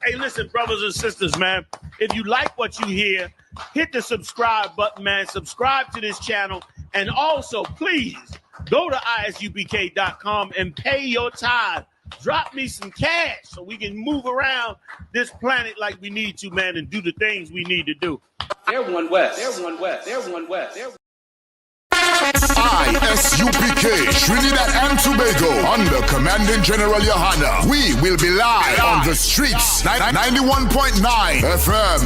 Hey, listen, brothers and sisters, man, if you like what you hear, hit the subscribe button, man. Subscribe to this channel. And also, please, go to ISUPK.com and pay your tithe. Drop me some cash so we can move around this planet like we need to, man, and do the things we need to do. Everyone west. Everyone west. Everyone west. I.S.U.P.K. Trinidad and Tobago under Commanding General Yahanna. We will be live on the streets. 91.9 FM.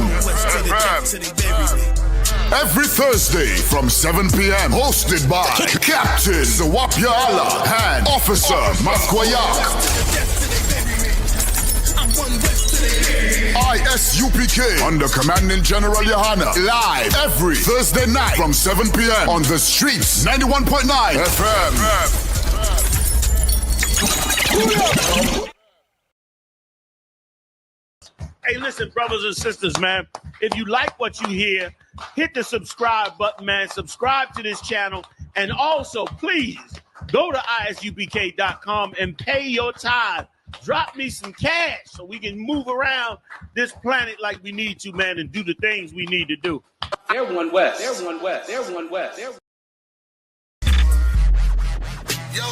Every Thursday from 7 p.m. Hosted by Captain Zawapyala and Officer Maskwayak. I.S.U.P.K. under Commanding General Yahanna. Live every Thursday night from 7 p.m. on the streets. 91.9 FM. Hey, listen, brothers and sisters, man, if you like what you hear, hit the subscribe button, man. Subscribe to this channel. And also, please, go to ISUPK.com and pay your tithe. Drop me some cash so we can move around this planet like we need to, man, and do the things we need to do. Everyone west. Everyone west. Everyone west. Everyone. Yo,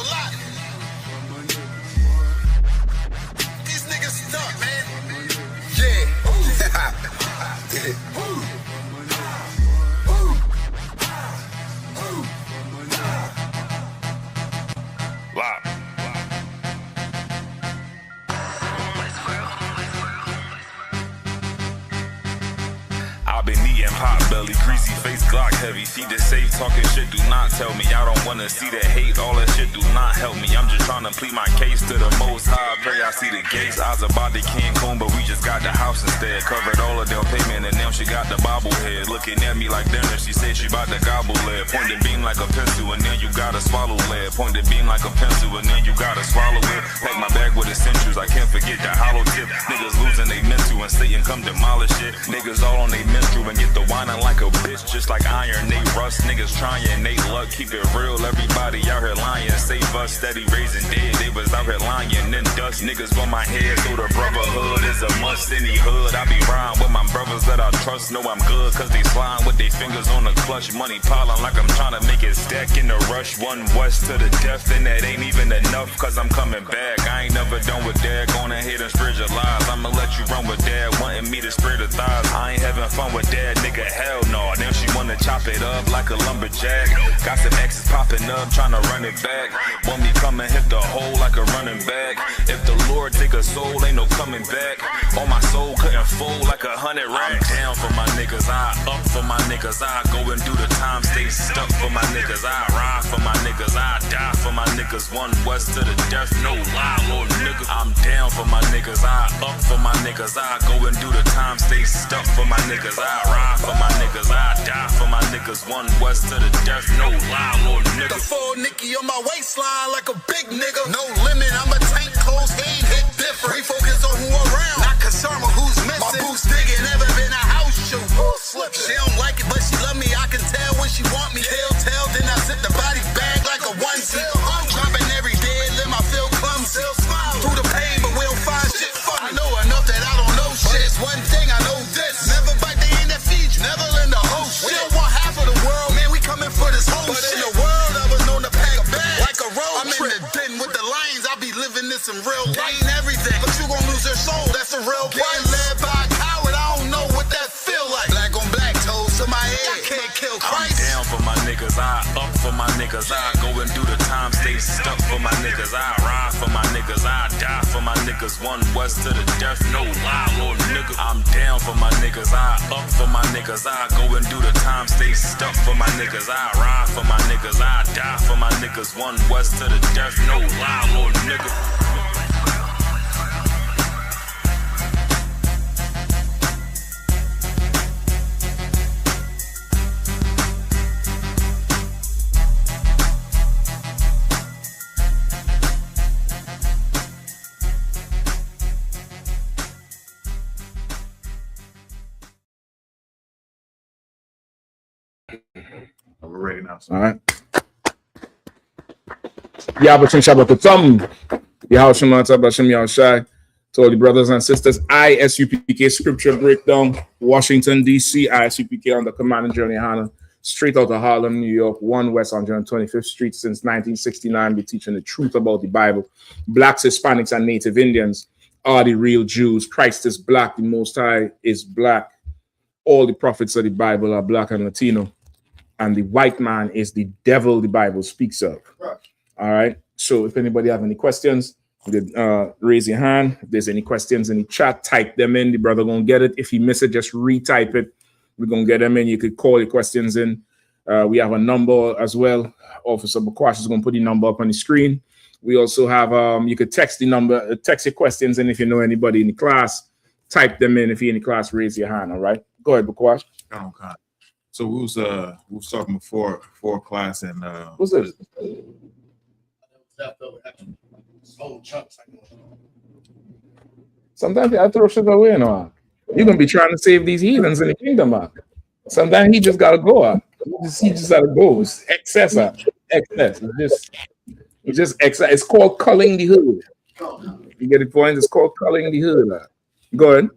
Lock. I've been eating pot belly, greasy face, Glock heavy. Feed the safe, talking shit, do not tell me. I don't wanna see that hate, all that shit do not help me. I'm just trying to plead my case to the most high. Pray I see the gates. I was about to Cancun, but we just got the house instead. Covered all of their payment, and now she got the bobblehead. Looking at me like dinner, she said she about to gobble lead. Pointing beam like a pencil, and then you gotta swallow lead. Pointing beam like a pencil, and then you gotta swallow it. Pack my bag with essentials, I can't forget the hollow tip. Niggas losing they mental, and Satan come demolish it. Niggas all on they menstrual and get the whining like a bitch, just like iron, they rust. Niggas trying, they luck, keep it real. Everybody out here lying, save us, steady raising dead. They was out here lying, then dust. Niggas on my head, so the brotherhood is a must. Any hood, I be riding with my brothers that I trust. Know I'm good, cause they slime with their fingers on the clutch. Money piling like I'm trying to make it stack in the rush. One west to the death, and that ain't even enough, cause I'm coming back. I ain't never done with that, gonna hit and spread your lies. I'ma let you run with that, wanting me to spread the thighs. I ain't having fun with that, nigga, hell no. Then she wanna chop it up like a lumberjack. Got some exes popping up, trying to run it back. Want me come and hit the hole like a running back. If the Lord take a soul, ain't no coming back. On my soul couldn't fold like 100 racks. I'm down for my niggas, I up for my niggas. I go and do the time, stay stuck for my niggas. I ride for my niggas, I die for my niggas. One west to the death, no lie, little nigga. I'm down for my niggas, I up for my niggas. I go and do the time, stay stuck for my niggas. I ride for my niggas, I die for my niggas. One west to the death, no lie, little nigga. The full Nicky on my waistline like a big nigga. No limit, I'm a tank, close game, hit different. We focus on who around, not concerned with who's missing. My boots digging, never been a house shoe. She don't like it, but she love me. I can tell when she want me. Tell, then I zip the body bag like a onesie. I'm dropping every day, let my feel clumsy. Through the pain, but we don't find shit funny. I know enough that I don't know shit. It's one thing I know this. Never bite the end that feeds you. Never lend a whole shit. We don't want half of the world, man. We coming for this whole but shit. In the world, I was known to pack bags like a road I'm trip. In the den with the lions. I be living this in real life. Ain't everything, but you gon' lose your soul. That's a real price. Led by a coward. I don't know what that feel like. Black on black toes to my head. I can't kill Christ. I'm down for my niggas. I up for my niggas. I go and do the time, stay stuck for my niggas. I ride for my niggas. I die for my niggas. One west to the death, no lie, little nigga. I'm down for my niggas. I up for my niggas. I go and do the time, stay stuck for my niggas. I ride for my niggas. I die for my niggas. One west to the death, no lie, little nigga. We're ready now. All right. Yabachin Shabakatum. Yahanna Tabashim Yahshai. To all the brothers and sisters, I.S.U.P.K scripture breakdown, Washington, D.C. I.S.U.P.K on the command in Yahanna, straight out of Harlem, New York, 1 West 125th Street since 1969. We're teaching the truth about the Bible. Blacks, Hispanics, and Native Indians are the real Jews. Christ is black. The Most High is black. All the prophets of the Bible are black and Latino. And the white man is the devil the Bible speaks of. All right. So if anybody have any questions, raise your hand. If there's any questions in the chat, type them in. The brother gonna get it. If he miss it, just retype it. We're gonna get them in. You could call your questions in. We have a number as well. Officer Bakwash is gonna put the number up on the screen. We also have you could text the number, text your questions in. If you know anybody in the class, type them in. If you're in the class, raise your hand. All right. Go ahead, Bakwash. Okay. So we was talking before class and what's this? Sometimes I throw shit away, no. You're gonna be trying to save these heathens in the kingdom, man. Sometimes he just gotta go. He just gotta go. It's excess. Excess. It's just excess. It's called culling the hood. You get the point? It's called culling the hood. Go ahead.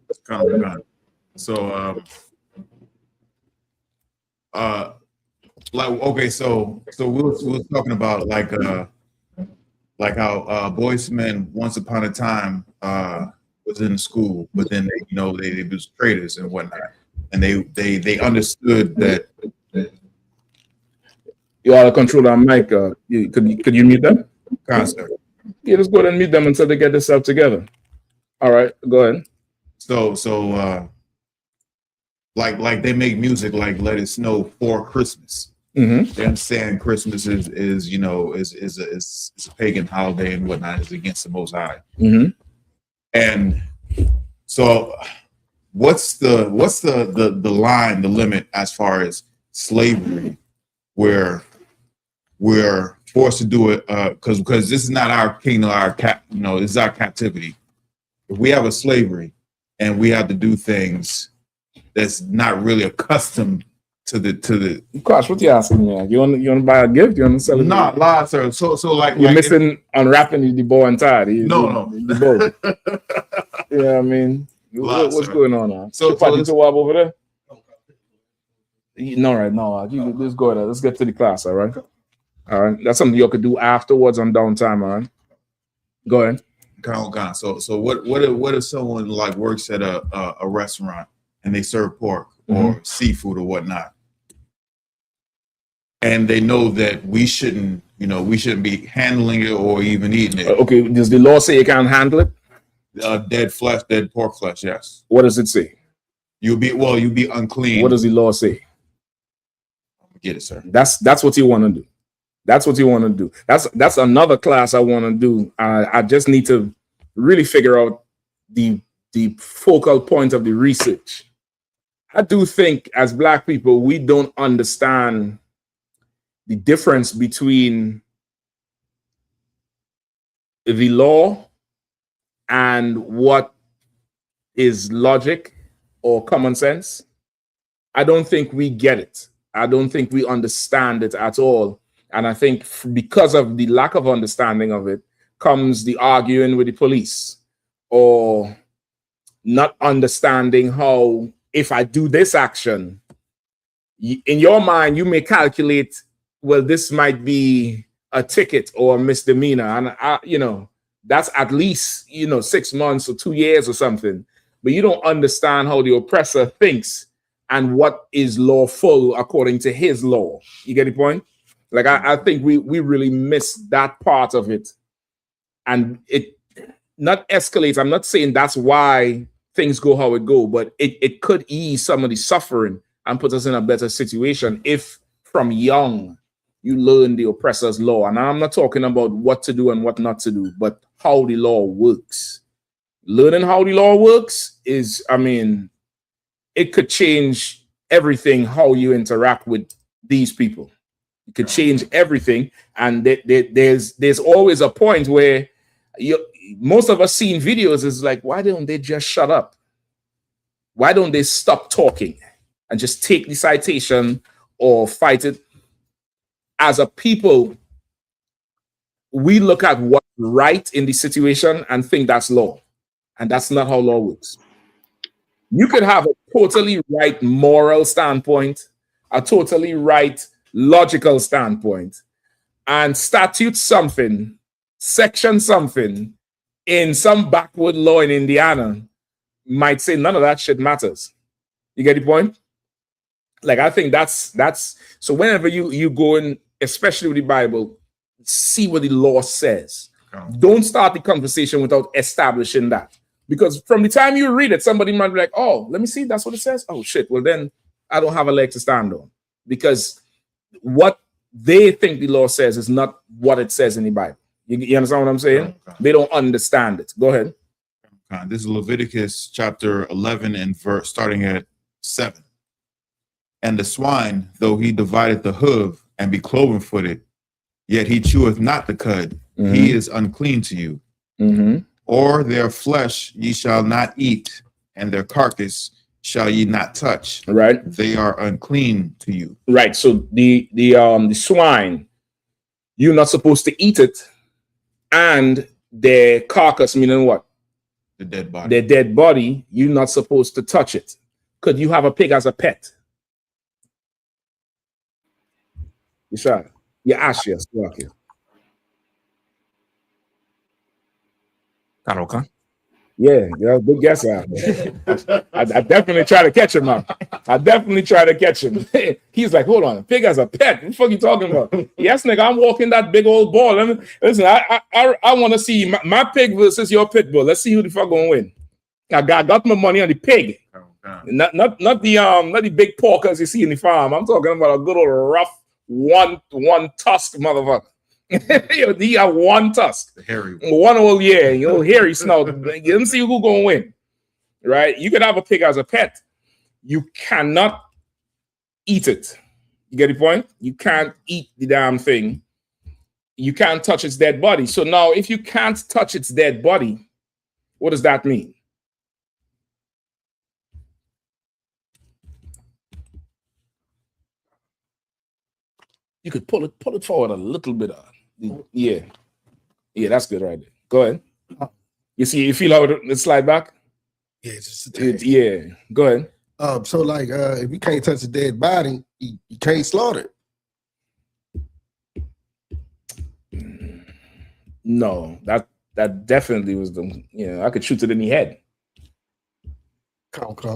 So like okay, so we was talking about like how boys men once upon a time was in school, but then they was traders and whatnot, and they understood that. You ought to control that mic. Could you mute them? Concert. Yeah, let's go ahead and meet them until they get this up together. All right, go ahead. So like they make music like Let It Snow for Christmas. Mm-hmm. They understand Christmas is you know is a pagan holiday and whatnot, is against the Most High. Mm-hmm. And so what's the line, the limit as far as slavery, where we're forced to do it because this is not our kingdom, this is our captivity. If we have a slavery and we have to do things that's not really accustomed to the Gosh, what you asking me? You want to buy a gift? You want to sell it? not lots, sir. So like you're missing unwrapping the bow and tie. The bow. Yeah, I mean, what's going on now? So to Wab over there. No, right, no. Let's go there. Let's get to the class. All right. All right. That's something you could do afterwards on downtime. All right. Go ahead. So what if someone like works at a restaurant and they serve pork or seafood or whatnot, and they know that we shouldn't be handling it or even eating it? Okay. Does the law say you can't handle it? Dead pork flesh. Yes. What does it say? You'll be unclean. What does the law say? Get it, sir. That's what you want to do. That's what you want to do. That's another class I want to do. I just need to really figure out the focal point of the research. I do think as Black people, we don't understand the difference between the law and what is logic or common sense. I don't think we get it. I don't think we understand it at all. And I think because of the lack of understanding of it comes the arguing with the police, or not understanding how, if I do this action, in your mind, you may calculate, well, this might be a ticket or a misdemeanor. And that's at least, 6 months or 2 years or something. But you don't understand how the oppressor thinks and what is lawful according to his law. You get the point? Like, I think we really miss that part of it. And it not escalates. I'm not saying that's why things go how it go, but it could ease some of the suffering and put us in a better situation if from young you learn the oppressor's law. And I'm not talking about what to do and what not to do, but how the law works. Learning how the law works is, it could change everything, how you interact with these people. It could change everything. And there's always a point where most of us seeing videos is like, why don't they just shut up? Why don't they stop talking and just take the citation or fight it? As a people, we look at what's right in the situation and think that's law. And that's not how law works. You could have a totally right moral standpoint, a totally right logical standpoint, and statute something, section something in some backward law in Indiana might say none of that shit matters. You get the point? Like, I think that's so whenever you go in, especially with the Bible, see what the law says. Don't start the conversation without establishing that. Because from the time you read it, somebody might be like, oh, let me see, that's what it says. Oh, shit. Well, then I don't have a leg to stand on. Because what they think the law says is not what it says in the Bible. You understand what I'm saying? They don't understand it. Go ahead. This is Leviticus chapter 11 and verse starting at 7. And the swine, though he divideth the hoof and be cloven-footed, yet he cheweth not the cud, he is unclean to you. Or their flesh ye shall not eat, and their carcass shall ye not touch. Right. They are unclean to you. Right. So the swine, you're not supposed to eat it, and their carcass, meaning what? The dead body. Their dead body, you're not supposed to touch it. Could you have a pig as a pet? You saw it. You ask yes. Okay. Okay. Yeah, good guess. I definitely try to catch him, man. I definitely try to catch him. He's like, hold on, pig as a pet. What the fuck you talking about? Yes, nigga, I'm walking that big old ball. Listen, I want to see my pig versus your pit bull. Let's see who the fuck gonna win. I got my money on the pig, not the big pork as you see in the farm. I'm talking about a good old rough one tusk motherfucker. He got one tusk, The hairy one old hairy snout. You see who gonna win, right? You could have a pig as a pet. You cannot eat it. You get the point? You can't eat the damn thing. You can't touch its dead body. So now, if you can't touch its dead body, what does that mean? You could pull it forward a little bit. Yeah, that's good right there. Go ahead. You feel how it slide back? Yeah, just a tad. Yeah, go ahead. So like, if you can't touch a dead body, you can't slaughter it. No, that definitely was I could shoot it in the head.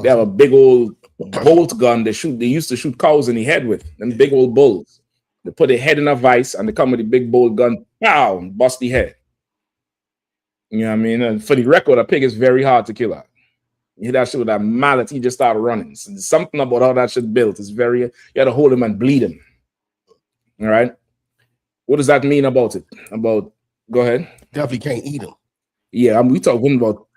They have a big old bolt gun they used to shoot cows in the head with, them big old bulls. They put their head in a vice and they come with a big bolt gun, pow, and bust the head. You know what I mean? And for the record, a pig is very hard to kill out. You hear that shit with that mallet, he just started running. So there's something about how that shit built. It's you had to hold him and bleed him. All right. What does that mean about it? Go ahead. Definitely can't eat them. Yeah, we talking about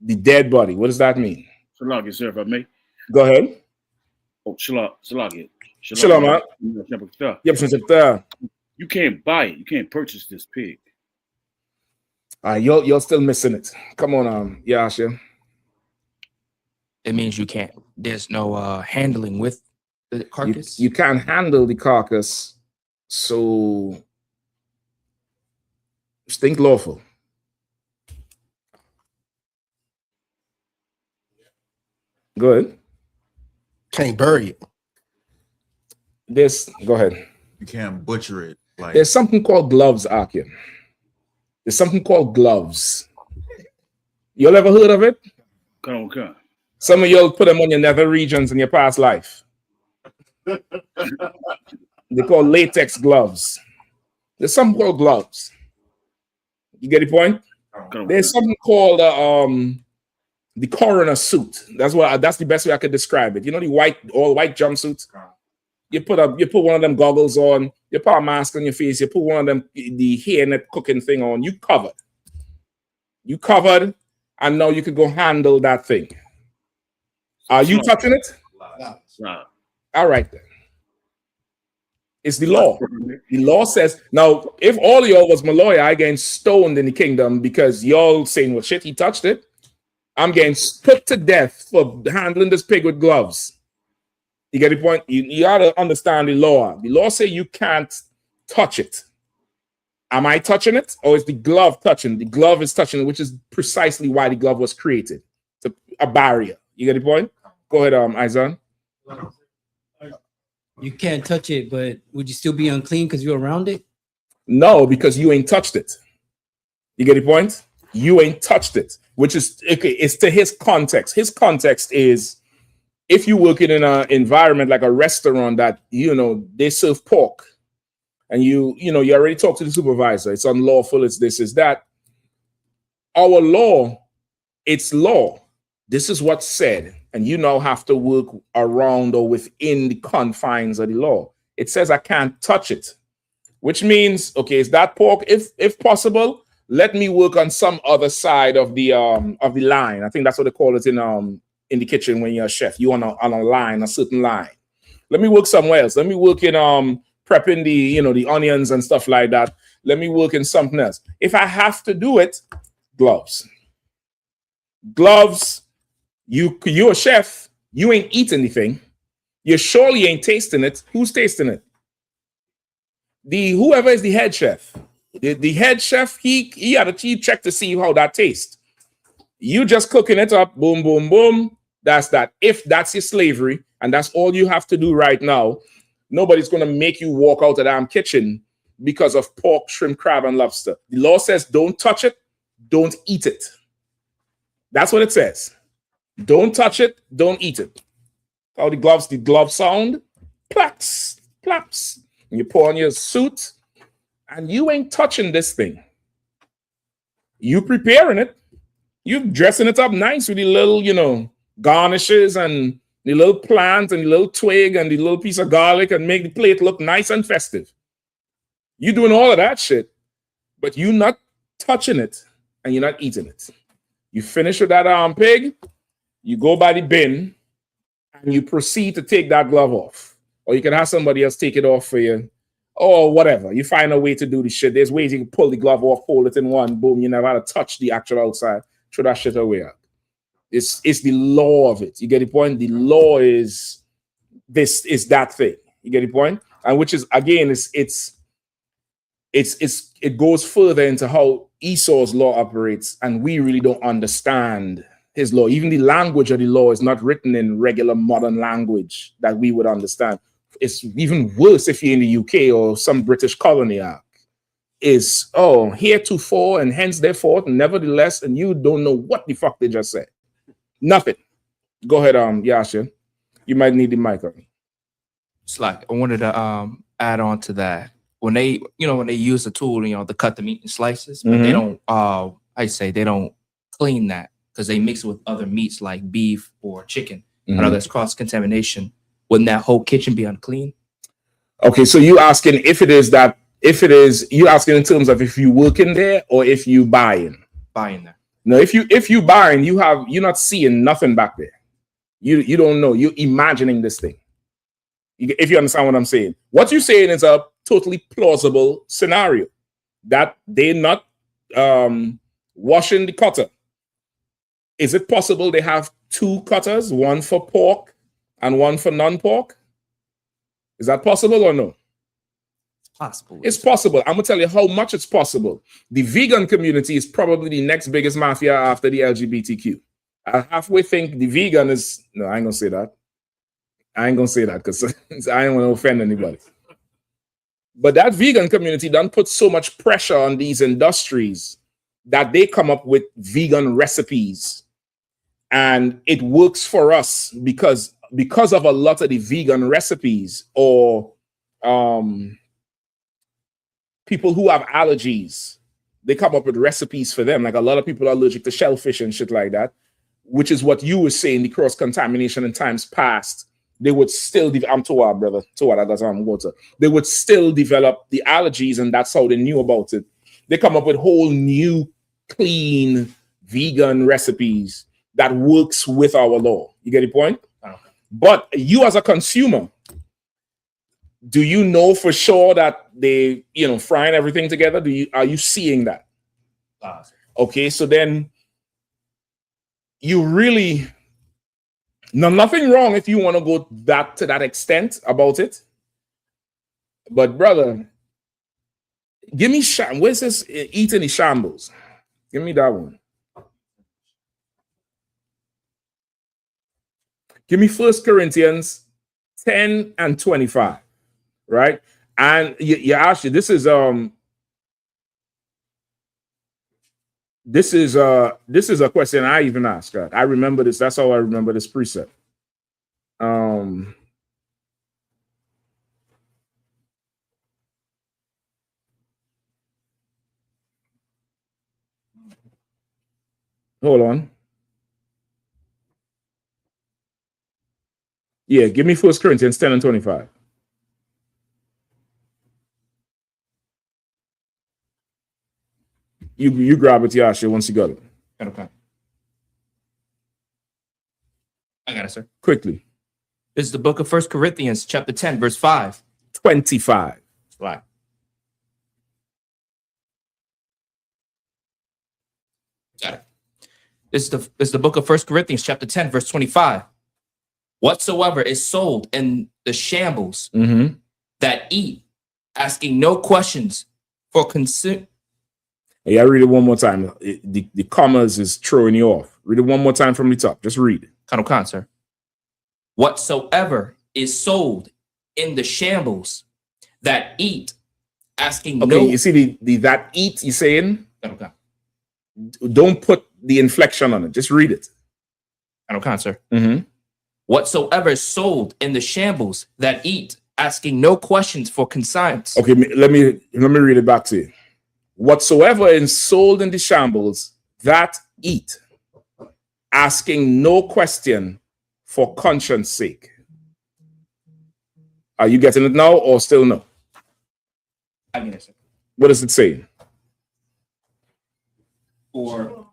the dead body. What does that mean? Shalom, sir, if I may. Go ahead. Oh, shalom. Shalom, man. Yep, you can't buy it. You can't purchase this pig. You're still missing it. Come on, Yasha. It means you can't. There's no handling with the carcass. You can't handle the carcass, so think lawful. Good. Can't bury it. Go ahead. You can't butcher it. Like there's something called gloves, Akim. There's something called gloves. Y'all ever heard of it? Come on. Some of y'all put them on your nether regions in your past life. They call latex gloves. There's something called gloves. You get the point? There's something called the coroner suit. That's the best way I could describe it. You know the all white jumpsuits? You put one of them goggles on, you put a mask on your face, you put one of them the hairnet cooking thing on, you covered, and now you could go handle that thing. Are you touching it? No. All right then. It's the law. The law says now if all y'all was my lawyer, I getting stoned in the kingdom because y'all saying, well shit, he touched it. I'm getting put to death for handling this pig with gloves. You get the point? You got to understand the law. The law says you can't touch it. Am I touching it? Or is the glove touching? The glove is touching it, which is precisely why the glove was created. It's a barrier. You get the point? Go ahead, Izan. You can't touch it, but would you still be unclean because you're around it? No, because you ain't touched it. You get the point? You ain't touched it, which is, it's to his context. His context is, if you work in an environment like a restaurant that, they serve pork and you already talked to the supervisor, it's unlawful, it's this, it's that. Our law, it's law. This is what's said. And you now have to work around or within the confines of the law. It says I can't touch it, which means, okay, is that pork? If possible, let me work on some other side of the line. I think that's what they call it in the kitchen when you're a chef. You on a line, a certain line. Let me work somewhere else. Let me work in prepping the onions and stuff like that. Let me work in something else. If I have to do it, gloves. Gloves. You're a chef. You ain't eat anything. You surely ain't tasting it. Who's tasting it? Whoever is the head chef. The head chef, he had a check to see how that tastes. You just cooking it up, boom, boom, boom. That's that. If that's your slavery, and that's all you have to do right now, nobody's going to make you walk out of the damn kitchen because of pork, shrimp, crab, and lobster. The law says don't touch it, don't eat it. That's what it says. Don't touch it. Don't eat it. How the glove sound, plaps, plaps. And you pour on your suit, and you ain't touching this thing. You preparing it. You dressing it up nice with the little, garnishes and the little plant and the little twig and the little piece of garlic and make the plate look nice and festive. You doing all of that shit, but you not touching it and you're not eating it. You finish with that pig, you go by the bin, and you proceed to take that glove off. Or you can have somebody else take it off for you. Or whatever. You find a way to do the shit. There's ways you can pull the glove off, hold it in one, boom, you never had to touch the actual outside. Throw that shit away. It's the law of it. You get the point? The law is this is that thing. You get the point? And which is again, it goes further into how Esau's law operates, and we really don't understand his law. Even the language of the law is not written in regular modern language that we would understand. It's even worse if you're in the UK or some British colony. Is heretofore and hence therefore and nevertheless, and you don't know what the fuck they just said. Nothing. Go ahead, Yasha. You might need the mic on. It's like I wanted to add on to that. When they use the tool, to cut the meat in slices, but they don't they don't clean that because they mix it with other meats like beef or chicken. I know there's cross-contamination. Wouldn't that whole kitchen be unclean? Okay, so you asking you asking in terms of if you working there or if you buying? Buying there. No, if you buying, you're not seeing nothing back there. You don't know. You're imagining this thing. If you understand what I'm saying. What you're saying is a totally plausible scenario that they're not washing the cutter. Is it possible they have two cutters, one for pork and one for non-pork? Is that possible or no? Possible. It's possible. I'm gonna tell you how much it's possible. The vegan community is probably the next biggest mafia after the LGBTQ. I halfway think the vegan is no, I ain't gonna say that. I ain't gonna say that because I don't want to offend anybody. But that vegan community done put so much pressure on these industries that they come up with vegan recipes, and it works for us because of a lot of the vegan recipes or people who have allergies, they come up with recipes for them. Like a lot of people are allergic to shellfish and shit like that, which is what you were saying, the cross-contamination in times past. They would still, I'm Toa, brother. Toa, that's how I'm going to. They would still develop the allergies, and that's how they knew about it. They come up with whole new, clean, vegan recipes that works with our law. You get the point? Okay. But you as a consumer, do you know for sure that they, frying everything together? Are you seeing that? Okay, so then you really, nothing wrong if you want to go back to that extent about it. But brother, give me where's this eating the shambles? Give me that one. Give me 1 Corinthians 10 and 25. Right, and you actually this is a question I even asked God. I remember this. That's how I remember this precept. Hold on. Yeah, give me 1 Corinthians 10 and 25. You grab it, Yasha, once you got it. Okay. I got it, sir. Quickly. This is the book of 1 Corinthians, chapter 10, verse 5. 25. Right. Got it. This is the book of 1 Corinthians, chapter 10, verse 25. Whatsoever is sold in the shambles that eat, asking no questions for consume. Hey, I read it one more time. The commas is throwing you off. Read it one more time from the top. Just read it. Kano, sir. Whatsoever is sold in the shambles that eat, asking okay, no. You see the that eat, you saying? Okay. Don't put the inflection on it. Just read it. I don't sir. Mm-hmm. Whatsoever is sold in the shambles that eat, asking no questions for consignments. Okay, let me read it back to you. Whatsoever is sold in the shambles that eat, asking no question for conscience sake. Are you getting it now or still no? I get it, sir. What does it say? For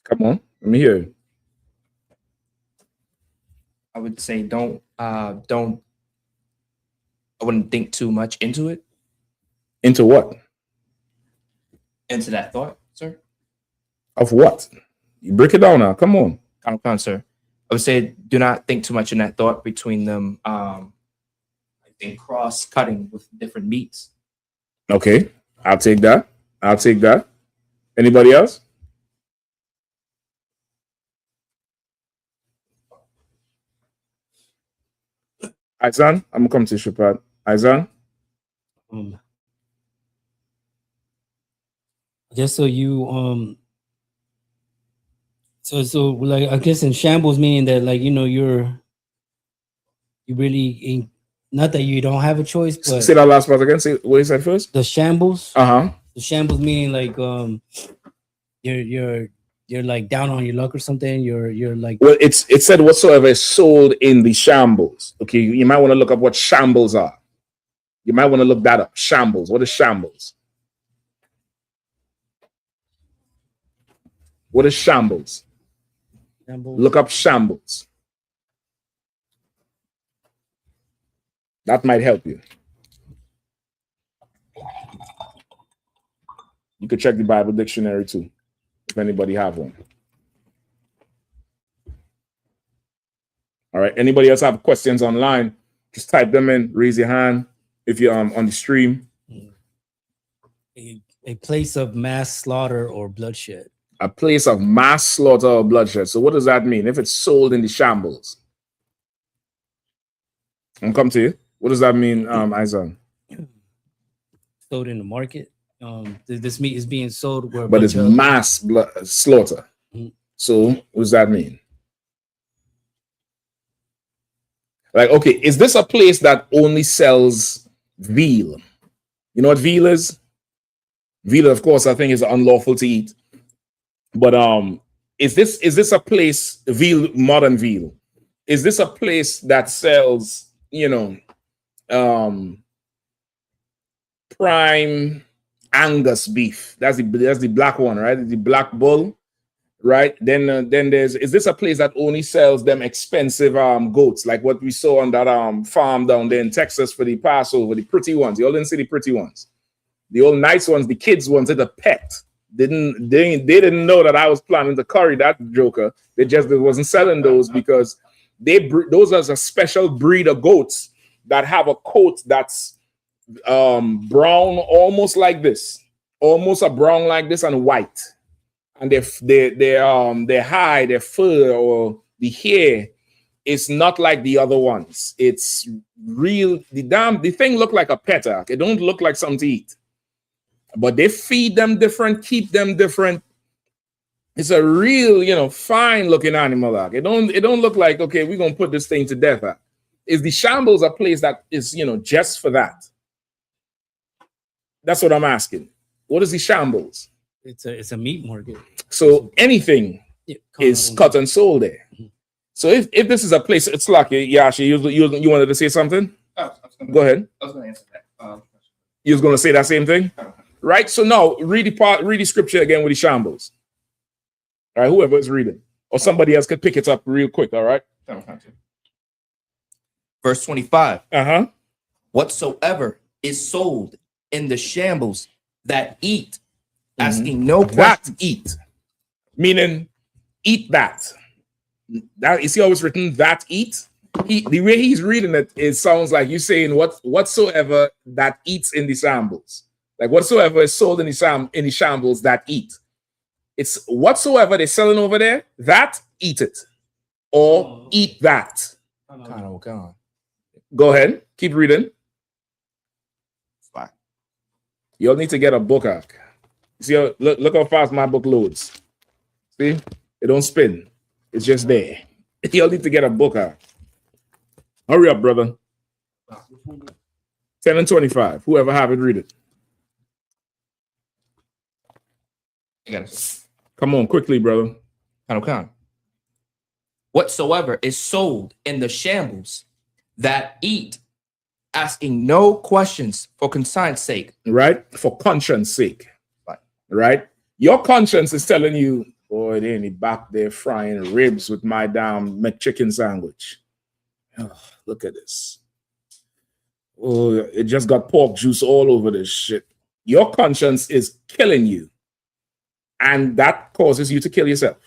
Come on, let me hear you. I would say I wouldn't think too much into it. Into what? Into that thought, sir. Of what? You break it down now. Come on. Come on, sir. I would say do not think too much in that thought between them. I think cross-cutting with different meats. Okay, I'll take that. Anybody else? Izan, I'm gonna come to you, Shepard. Izan? Just so you so like I guess in shambles meaning that like you really ain't, not that you don't have a choice, but say that last part again. Say what you said first. The shambles. The shambles meaning like you're like down on your luck or something. You're like, well, it said whatsoever is sold in the shambles. Okay, you might want to look up what shambles are. You might want to look that up. Shambles. What is shambles? What is shambles? Look up shambles. That might help you. You could check the Bible dictionary too, if anybody have one. All right. Anybody else have questions online? Just type them in. Raise your hand if you're on the stream. a place of mass slaughter or bloodshed. A place of mass slaughter or bloodshed. So what does that mean? If it's sold in the shambles. I'll come to you. What does that mean, Izan? Sold in the market. This meat is being sold where, but it's mass slaughter. Mm-hmm. So what does that mean? Like, okay, is this a place that only sells veal? You know what veal is? Veal, of course, I think is unlawful to eat. But is this a place, veal, modern veal? Is this a place that sells, prime Angus beef? That's the black one, right? The black bull, right? Then is this a place that only sells them expensive goats, like what we saw on that farm down there in Texas for the Passover, the pretty ones? You all didn't see the pretty ones. The old nice ones, the kids wanted a pet. They didn't know that I was planning to curry that joker. They wasn't selling those because those are a special breed of goats that have a coat that's brown, almost like this, almost a brown like this, and white. And their hide, their fur, or the hair is not like the other ones. It's real. The thing look like a petak. It don't look like something to eat. But they feed them different, keep them different. It's a real, fine looking animal. It don't look like, okay, we're gonna put this thing to death. Is the shambles a place that is, just for that? That's what I'm asking. What is the shambles? It's a meat market. So anything is cut and sold there. Mm-hmm. So if this is a place, it's lucky. Yashi, you wanted to say something? Go ahead. I was going to answer that. You was going to say that same thing? Right? So now read the scripture again with the shambles. All right, whoever is reading. Or somebody else could pick it up real quick, all right? Verse 25. Uh-huh. Whatsoever is sold in the shambles that eat, asking no questions. That eat. Meaning, eat that. That is he always written that eat? The way he's reading it sounds like you're saying whatsoever that eats in the shambles. Like whatsoever is sold in the shambles that eat. It's whatsoever they're selling over there, that eat it. Or eat that. Go ahead. Keep reading. You'll need to get a book arc. See, look how fast my book loads. See? It don't spin. It's just there. You'll need to get a book arc. Hurry up, brother. 10 and 25. Whoever have it, read it. Come on, quickly, brother. Whatsoever is sold in the shambles that eat, asking no questions for conscience sake. Right? For conscience sake. Right? Your conscience is telling you, boy, they ain't back there frying ribs with my damn McChicken sandwich. Oh, look at this. Oh, it just got pork juice all over this shit. Your conscience is killing you. And that causes you to kill yourself.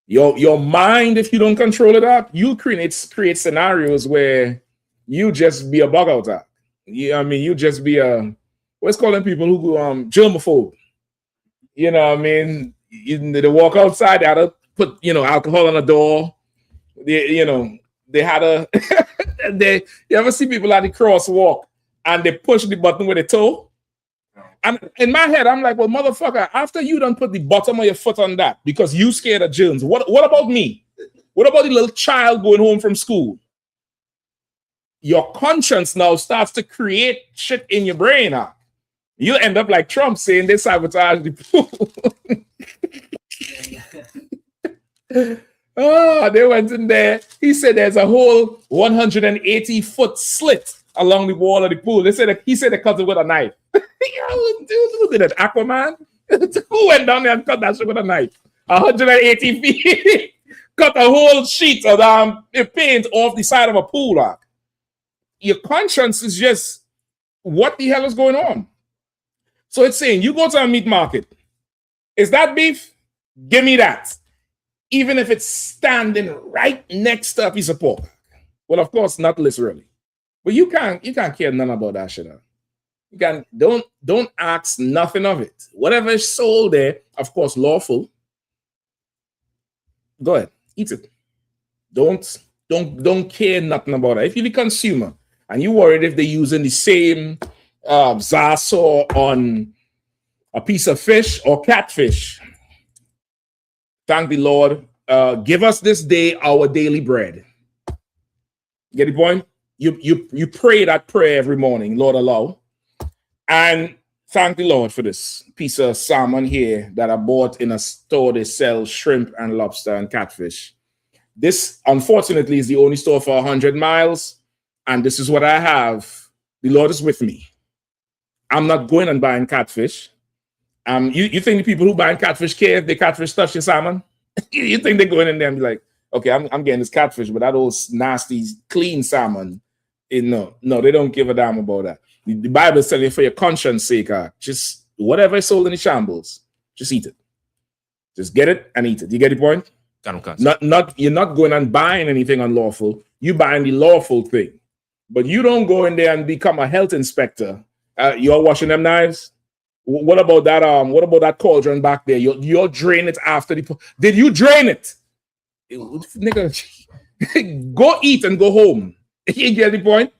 Your mind, if you don't control it up, you create scenarios where you just be a bug out there. You just be a, what's calling people who go germaphobe. You know what I mean? They walk outside, they had to put, alcohol on the door. They had a, you ever see people at the crosswalk and they push the button with a toe? And in my head, I'm like, well, motherfucker, after you done put the bottom of your foot on that because you scared of germs, what about me? What about the little child going home from school? Your conscience now starts to create shit in your brain. Huh? You end up like Trump saying they sabotage the pool. Oh, they went in there. He said there's a whole 180-foot slit along the wall of the pool. He said they cut it with a knife. Who did it? Aquaman? Who went down there and cut that shit with a knife? 180 feet. Cut a whole sheet of paint off the side of a pool. Arc. Your conscience is just, what the hell is going on? So it's saying, you go to a meat market. Is that beef? Give me that. Even if it's standing right next to a piece of pork. Well, of course, not literally. But you can't care none about that shit. Huh? You can don't ask nothing of it. Whatever is sold there, of course, lawful. Go ahead, eat it. Don't care nothing about it. If you're the consumer and you're worried if they're using the same Zaso on a piece of fish or catfish, thank the Lord. Give us this day our daily bread. Get the point? You pray that prayer every morning, Lord allow. And thank the Lord for this piece of salmon here that I bought in a store. They sell shrimp and lobster and catfish. This, unfortunately, is the only store for 100 miles. And this is what I have. The Lord is with me. I'm not going and buying catfish. You think the people who buy catfish care if the catfish touch your salmon? You think they're going in there and be like, okay, I'm getting this catfish, but that old nasty, clean salmon. No, they don't give a damn about that. The Bible is telling you for your conscience sake, just whatever is sold in the shambles, just eat it. Just get it and eat it. You get the point? You're not going and buying anything unlawful. You're buying the lawful thing. But you don't go in there and become a health inspector. You're washing them knives. What about that? What about that cauldron back there? You'll drain it after the. Did you drain it? Nigga, go eat and go home. You get the point?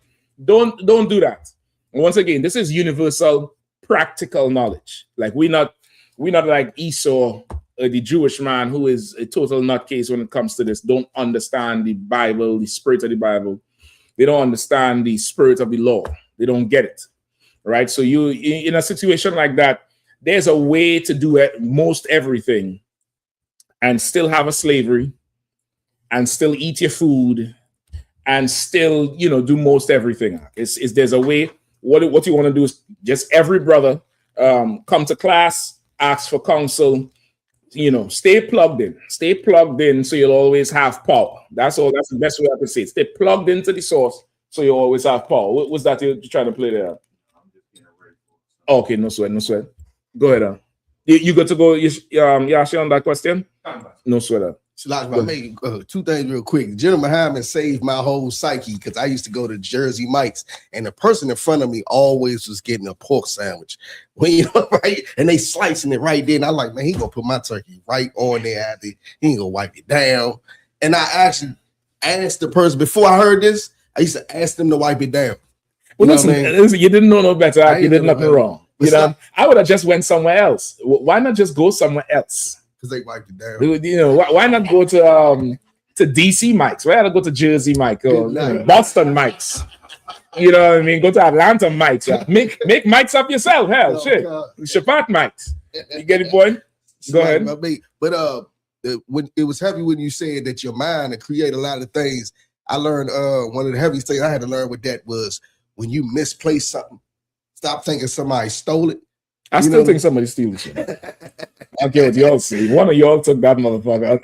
Don't do that. And once again, this is universal practical knowledge. Like we're not like Esau, the Jewish man who is a total nutcase when it comes to this. Don't understand the Bible, the spirit of the Bible. They don't understand the spirit of the law. They don't get it. Right? So you in a situation like that, there's a way to do it, most everything and still have a slavery and still eat your food and still, do most everything. There's a way. What you want to do is just every brother come to class, ask for counsel, stay plugged in so you'll always have power. That's all. That's the best way I can say it. Stay plugged into the source so you always have power. What was that you're trying to play there? Okay, no sweat. Go ahead. You got to go, Yashi, on that question? No sweat. I'll make two things real quick. Gentleman Hyman saved my whole psyche because I used to go to Jersey Mike's and the person in front of me always was getting a pork sandwich. Right? And they slicing it right there. And I'm like, man, he gonna put my turkey right on there. He ain't gonna wipe it down. And I actually ask the person before I heard this. I used to ask them to wipe it down. Well, listen, you didn't know no better. You did nothing wrong. You know, I would have just went somewhere else. Why not just go somewhere else? Because they wiped it down. You know, why not go to DC Mike's? Why not go to Jersey Mike or Boston Mike's? You know what I mean? Go to Atlanta Mike's. Yeah. Make Mike's up yourself. Hell, shit. Shapat Mike's. You get the point? Go ahead. But when it was heavy when you said that your mind to create a lot of things. I learned one of the heaviest things I had to learn with that was when you misplace something, stop thinking somebody stole it. I still think somebody stole shit. Okay, what y'all see. One of y'all took that motherfucker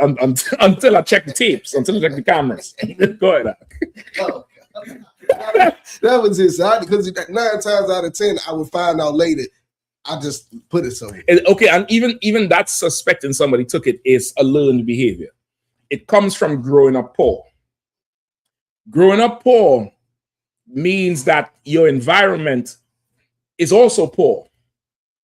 until I checked the tapes, until I checked the cameras. Go ahead. That was his side because 9 times out of 10, I would find out later. I just put it somewhere. Okay, and even that suspecting somebody took it is a learned behavior. It comes from growing up poor. Growing up poor means that your environment is also poor.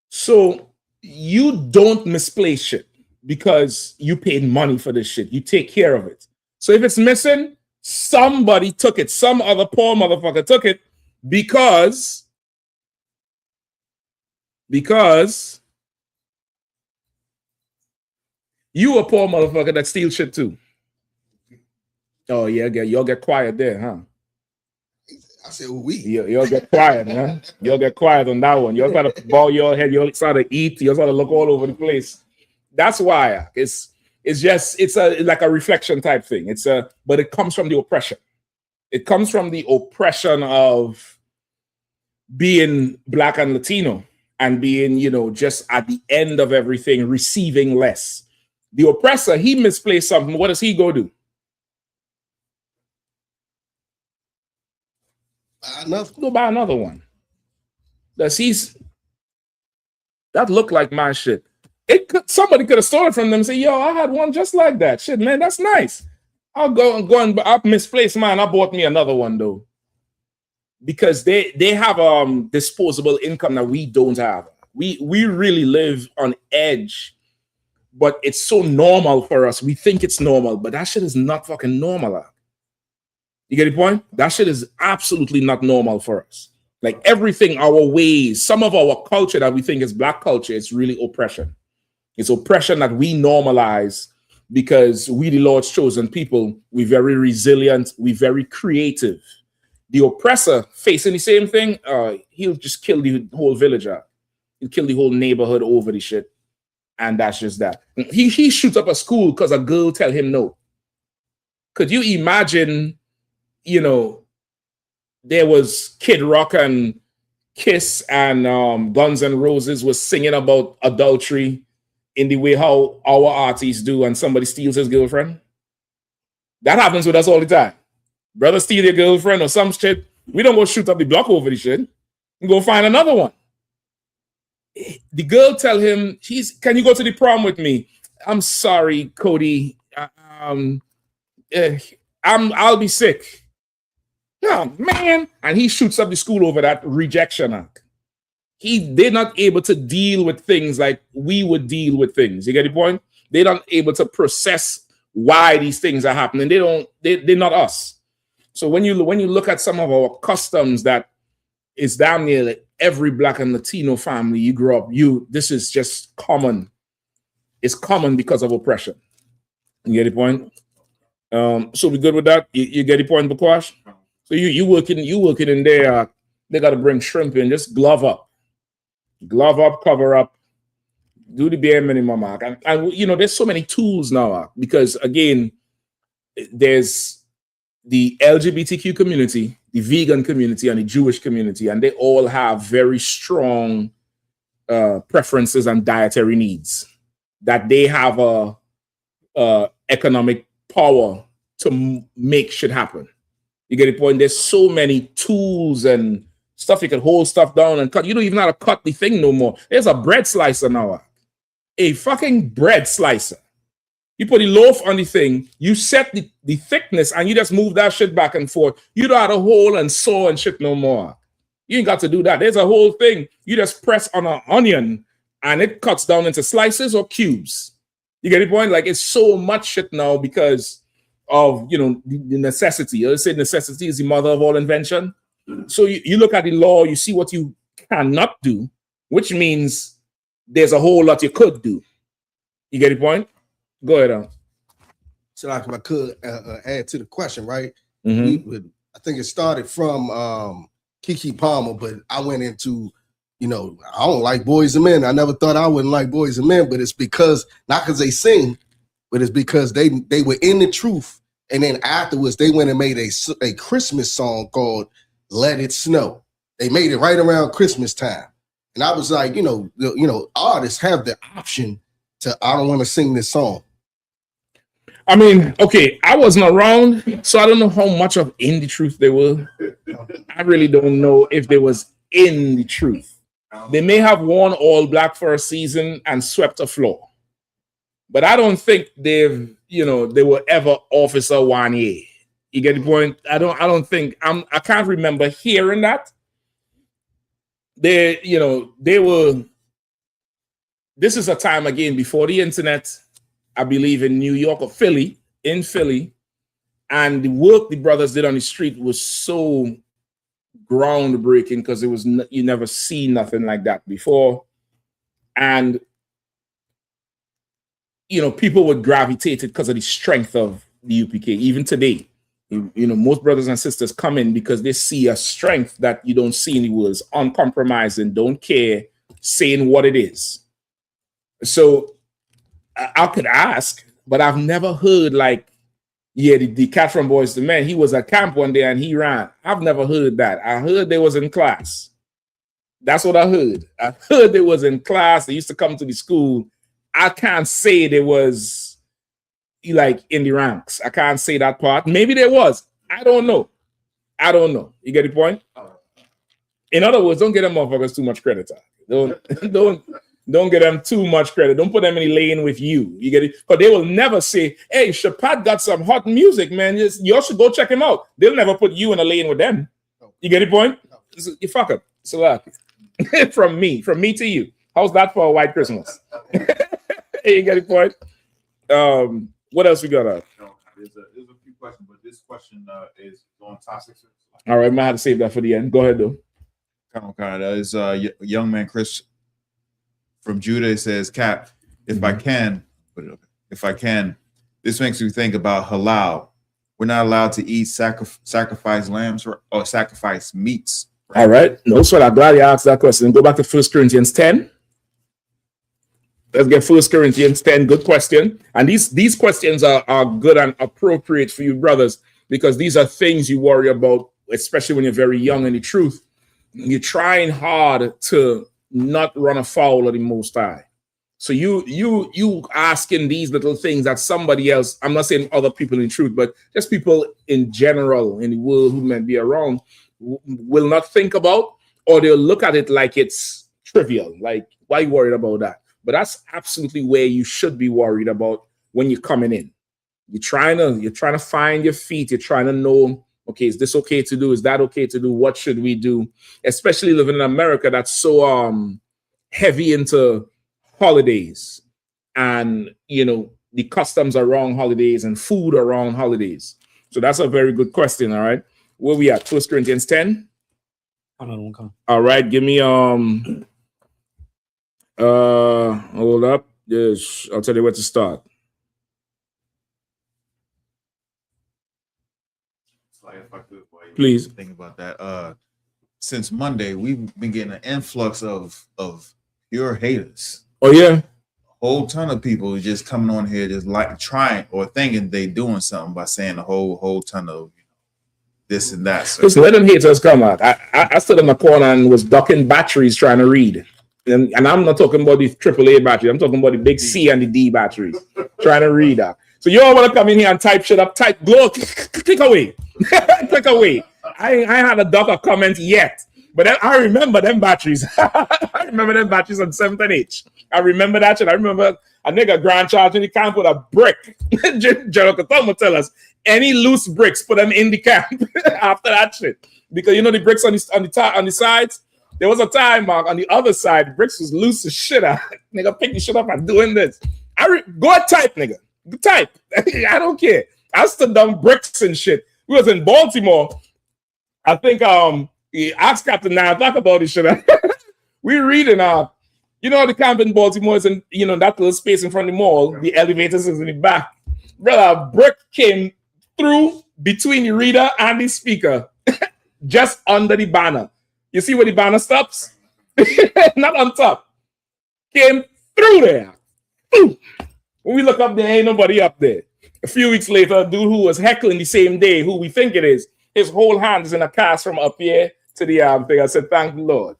So you don't misplace shit because you paid money for this shit. You take care of it. So if it's missing, somebody took it. Some other poor motherfucker took it because you a poor motherfucker that steals shit too. Oh yeah, y'all get quiet there, huh? I said, we. You'll get quiet, huh? You'll get quiet on that one. You'll try to ball your head. You'll start to eat. You'll start to look all over the place. That's why it's like a reflection type thing. But it comes from the oppression. It comes from the oppression of being Black and Latino and being, just at the end of everything, receiving less. The oppressor, he misplaced something. What does he go do? Go buy another one. That looked like my shit. Somebody could have stolen from them and say, yo, I had one just like that. Shit, man, that's nice. I'll I'll misplace mine. I bought me another one though. Because they have disposable income that we don't have. We really live on edge, but it's so normal for us. We think it's normal, but that shit is not fucking normal. You get the point? That shit is absolutely not normal for us. Like everything, our ways, some of our culture that we think is Black culture, it's really oppression. It's oppression that we normalize because we, the Lord's chosen people, we're very resilient, we're very creative. The oppressor facing the same thing, he'll just kill the whole village out. He'll kill the whole neighborhood over the shit. And that's just that. He shoots up a school because a girl tell him no. Could you imagine, there was Kid Rock and Kiss and Guns N' Roses was singing about adultery in the way how our artists do and somebody steals his girlfriend? That happens with us all the time. Brother steal your girlfriend or some shit. We don't go shoot up the block over the shit. We go find another one. The girl tell him, can you go to the prom with me? I'm sorry, Cody. I'll be sick. No, man. And he shoots up the school over that rejection act. They're not able to deal with things like we would deal with things. You get the point? They're not able to process why these things are happening. They're not us. So when you look at some of our customs that is damn near like every Black and Latino family you grew up, this is just common. It's common because of oppression. You get the point? So we good with that? You get the point, Bakwash? So you working in there. They got to bring shrimp in. Just glove up, cover up, do the bare minimum. And there's so many tools now because again, there's the LGBTQ community, the vegan community, and the Jewish community, and they all have very strong preferences and dietary needs that they have a economic power to make shit happen. You get the point? There's so many tools and stuff you can hold stuff down and cut. You don't even know how to cut the thing no more. There's a bread slicer now. A fucking bread slicer. You put the loaf on the thing, you set the thickness, and you just move that shit back and forth. You don't have to hold and saw and shit no more. You ain't got to do that. There's a whole thing. You just press on an onion, and it cuts down into slices or cubes. You get the point? Like, it's so much shit now because of the necessity. I say necessity is the mother of all invention. So you look at the law, you see what you cannot do, which means there's a whole lot you could do. You get the point? Go ahead. So like if I could add to the question, right? Mm-hmm. I think it started from Kiki Palmer, but I went into, I don't like Boys and Men. I never thought I wouldn't like Boys and Men, but it's because, not because they sing, but it's because they were in the truth. And then afterwards, they went and made a Christmas song called Let It Snow. They made it right around Christmas time. And I was like, artists have the option to, I don't want to sing this song. I mean, okay, I wasn't around, so I don't know how much of in the truth they were. I really don't know if they was in the truth. They may have worn all black for a season and swept the floor. But I don't think they were ever Officer Wanye. You get the point? I can't remember hearing that. They were, this is a time again before the internet, I believe in New York or Philly, and the work the brothers did on the street was so groundbreaking because it was you never see nothing like that before, and people would gravitate it because of the strength of the UPK. Even today, most brothers and sisters come in because they see a strength that you don't see in the world. It's uncompromising, don't care, saying what it is. So I could ask, but I've never heard the cat from Boys to Men, he was at camp one day and he ran. I've never heard that. I heard they was in class. That's what I heard. I heard they was in class. They used to come to the school. I can't say they was in the ranks. I can't say that part. Maybe there was. I don't know. You get the point? In other words, don't get them motherfuckers too much credit. Don't get them too much credit. Don't put them in the lane with you. You get it? But they will never say, hey, Shapat got some hot music, man. You should go check him out. They'll never put you in a lane with them. You get the point? You fuck up. So from me to you. How's that for a white Christmas? You get the point? What else we got? There's a few questions, but this question is on topic. All right, I might have to save that for the end. Go ahead, though. Kind of. Is young man Chris from Judah says, Cap, if I can, this makes me think about halal. We're not allowed to eat sacrifice lambs or sacrifice meats. All right. No sweat. I'm glad you asked that question. Go back to 1 Corinthians 10. Let's get 1 Corinthians 10. Good question. And these questions are good and appropriate for you brothers, because these are things you worry about, especially when you're very young in the truth. You're trying hard to not run afoul of the Most High. So you asking these little things that somebody else, I'm not saying other people in truth, but just people in general in the world who might be around will not think about, or they'll look at it like it's trivial. Like, why are you worried about that? But that's absolutely where you should be worried about when you're coming in. You're trying to find your feet. You're trying to know, okay, is this okay to do? Is that okay to do? What should we do? Especially living in America that's so heavy into holidays and, the customs around holidays and food around holidays. So that's a very good question, all right? Where we at? 1 Corinthians 10? All right, give me, hold up. Yes, I'll tell you where to start. If I could, please think about that. Since Monday, we've been getting an influx of pure haters. Oh yeah, a whole ton of people just coming on here, just trying or thinking they doing something by saying a whole ton of this and that. So listen, let them haters come out. I stood in the corner and was ducking batteries trying to read, and I'm not talking about the AAA batteries. I'm talking about the big C and the D batteries trying to read that. So you all want to come in here and type shit up, type blow, click away. Click away. I had a duck a comment yet, but then I remember them batteries. I remember them batteries on 7th and H. I remember that shit. I remember a nigga grandchild in the camp with a brick. General Katom tell us any loose bricks, put them in the camp after that shit. Because the bricks on the sides. There was a time, Mark, on the other side, bricks was loose as shit. Nigga pick the shit up and doing this. Go type, nigga. Type. I don't care. I stood down bricks and shit. We was in Baltimore. I think he asked Captain Nine talk about this shit. We reading you know the camp in Baltimore is in that little space in front of the mall. The elevators is in the back. Brother, a brick came through between the reader and the speaker, just under the banner. You see where the banner stops? Not on top. Came through there. When we look up there, ain't nobody up there. A few weeks later, a dude who was heckling the same day, who we think it is, his whole hand is in a cast from up here to the thing. I said, thank the Lord.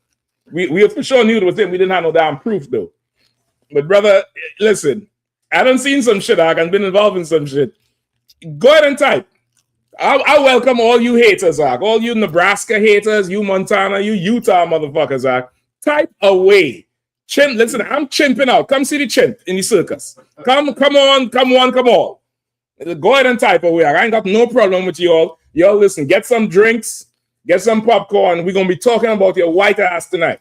We for sure knew it was him. We didn't have no damn proof, though. But, brother, listen, I done seen some shit, and been involved in some shit. Go ahead and type. I welcome all you haters, all you Nebraska haters, you Montana, you Utah motherfuckers, type away. Chimp, listen, I'm chimping out. Come see the chimp in the circus. Come on. Go ahead and type away. I ain't got no problem with you all. Y'all listen, get some drinks, get some popcorn. We're gonna be talking about your white ass tonight.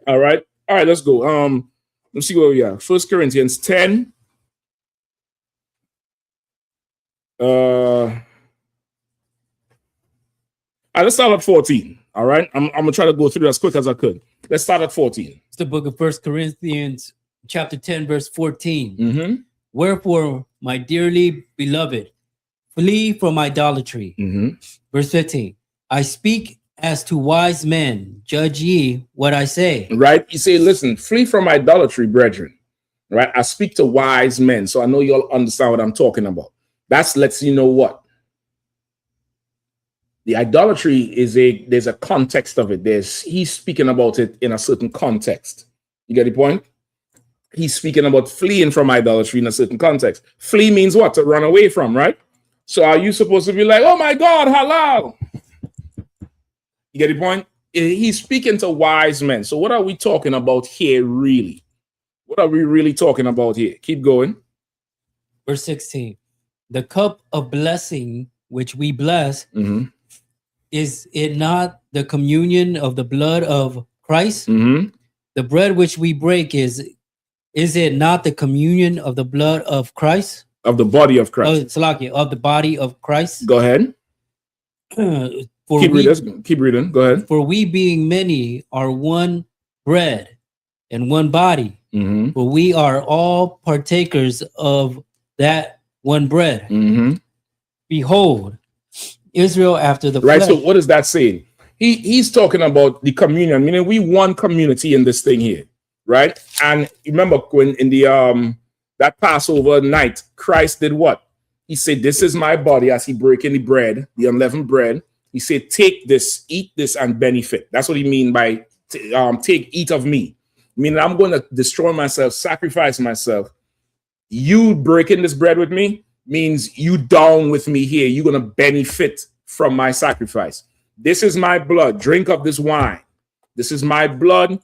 All right, let's go. Let's see where we are. 1 Corinthians 10. Let's start at 14. All right, I'm gonna try to go through as quick as I could. Let's start at 14. It's the book of 1 Corinthians, chapter 10, verse 14. Mm-hmm. Wherefore, my dearly beloved, flee from idolatry. Mm-hmm. Verse 15. I speak as to wise men. Judge ye what I say. Right? You say, listen, flee from idolatry, brethren. Right? I speak to wise men, so I know you all understand what I'm talking about. That lets you know what? The idolatry there's a context of it. He's speaking about it in a certain context. You get the point? He's speaking about fleeing from idolatry in a certain context. Flee means what? To run away from, right? So are you supposed to be like, oh my God, halal? You get the point? He's speaking to wise men. So what are we talking about here, really? What are we really talking about here? Keep going. Verse 16. The cup of blessing which we bless, mm-hmm. is it not the communion of the blood of Christ? Mm-hmm. The bread which we break is it not the communion of the blood of Christ? Of the body of Christ. Of the body of Christ. Go ahead. Keep reading. Go ahead. For we being many are one bread and one body. Mm-hmm. For we are all partakers of that one bread. Mm-hmm. Behold, Israel after the right. flesh. So what is that saying? He's talking about the communion, meaning we one community in this thing here, right? And remember when in the that Passover night, Christ did what? He said, "This is my body," as he breaking the bread, the unleavened bread. He said, "Take this, eat this, and benefit." That's what he mean by take, eat of me. Meaning I'm going to destroy myself, sacrifice myself. You breaking this bread with me means you down with me here. You're going to benefit from my sacrifice. This is my blood. Drink of this wine. This is my blood.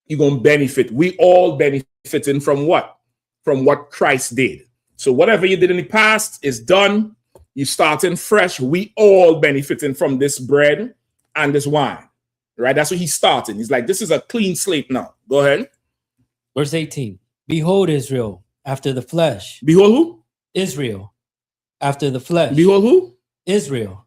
You're going to benefit. We all benefiting from what? From what Christ did. So whatever you did in the past is done. You starting fresh. We all benefiting from this bread and this wine. Right? That's what he's starting. He's like, this is a clean slate now. Go ahead. Verse 18. Behold, Israel after the flesh. Behold who? Israel after the flesh. Behold who? Israel.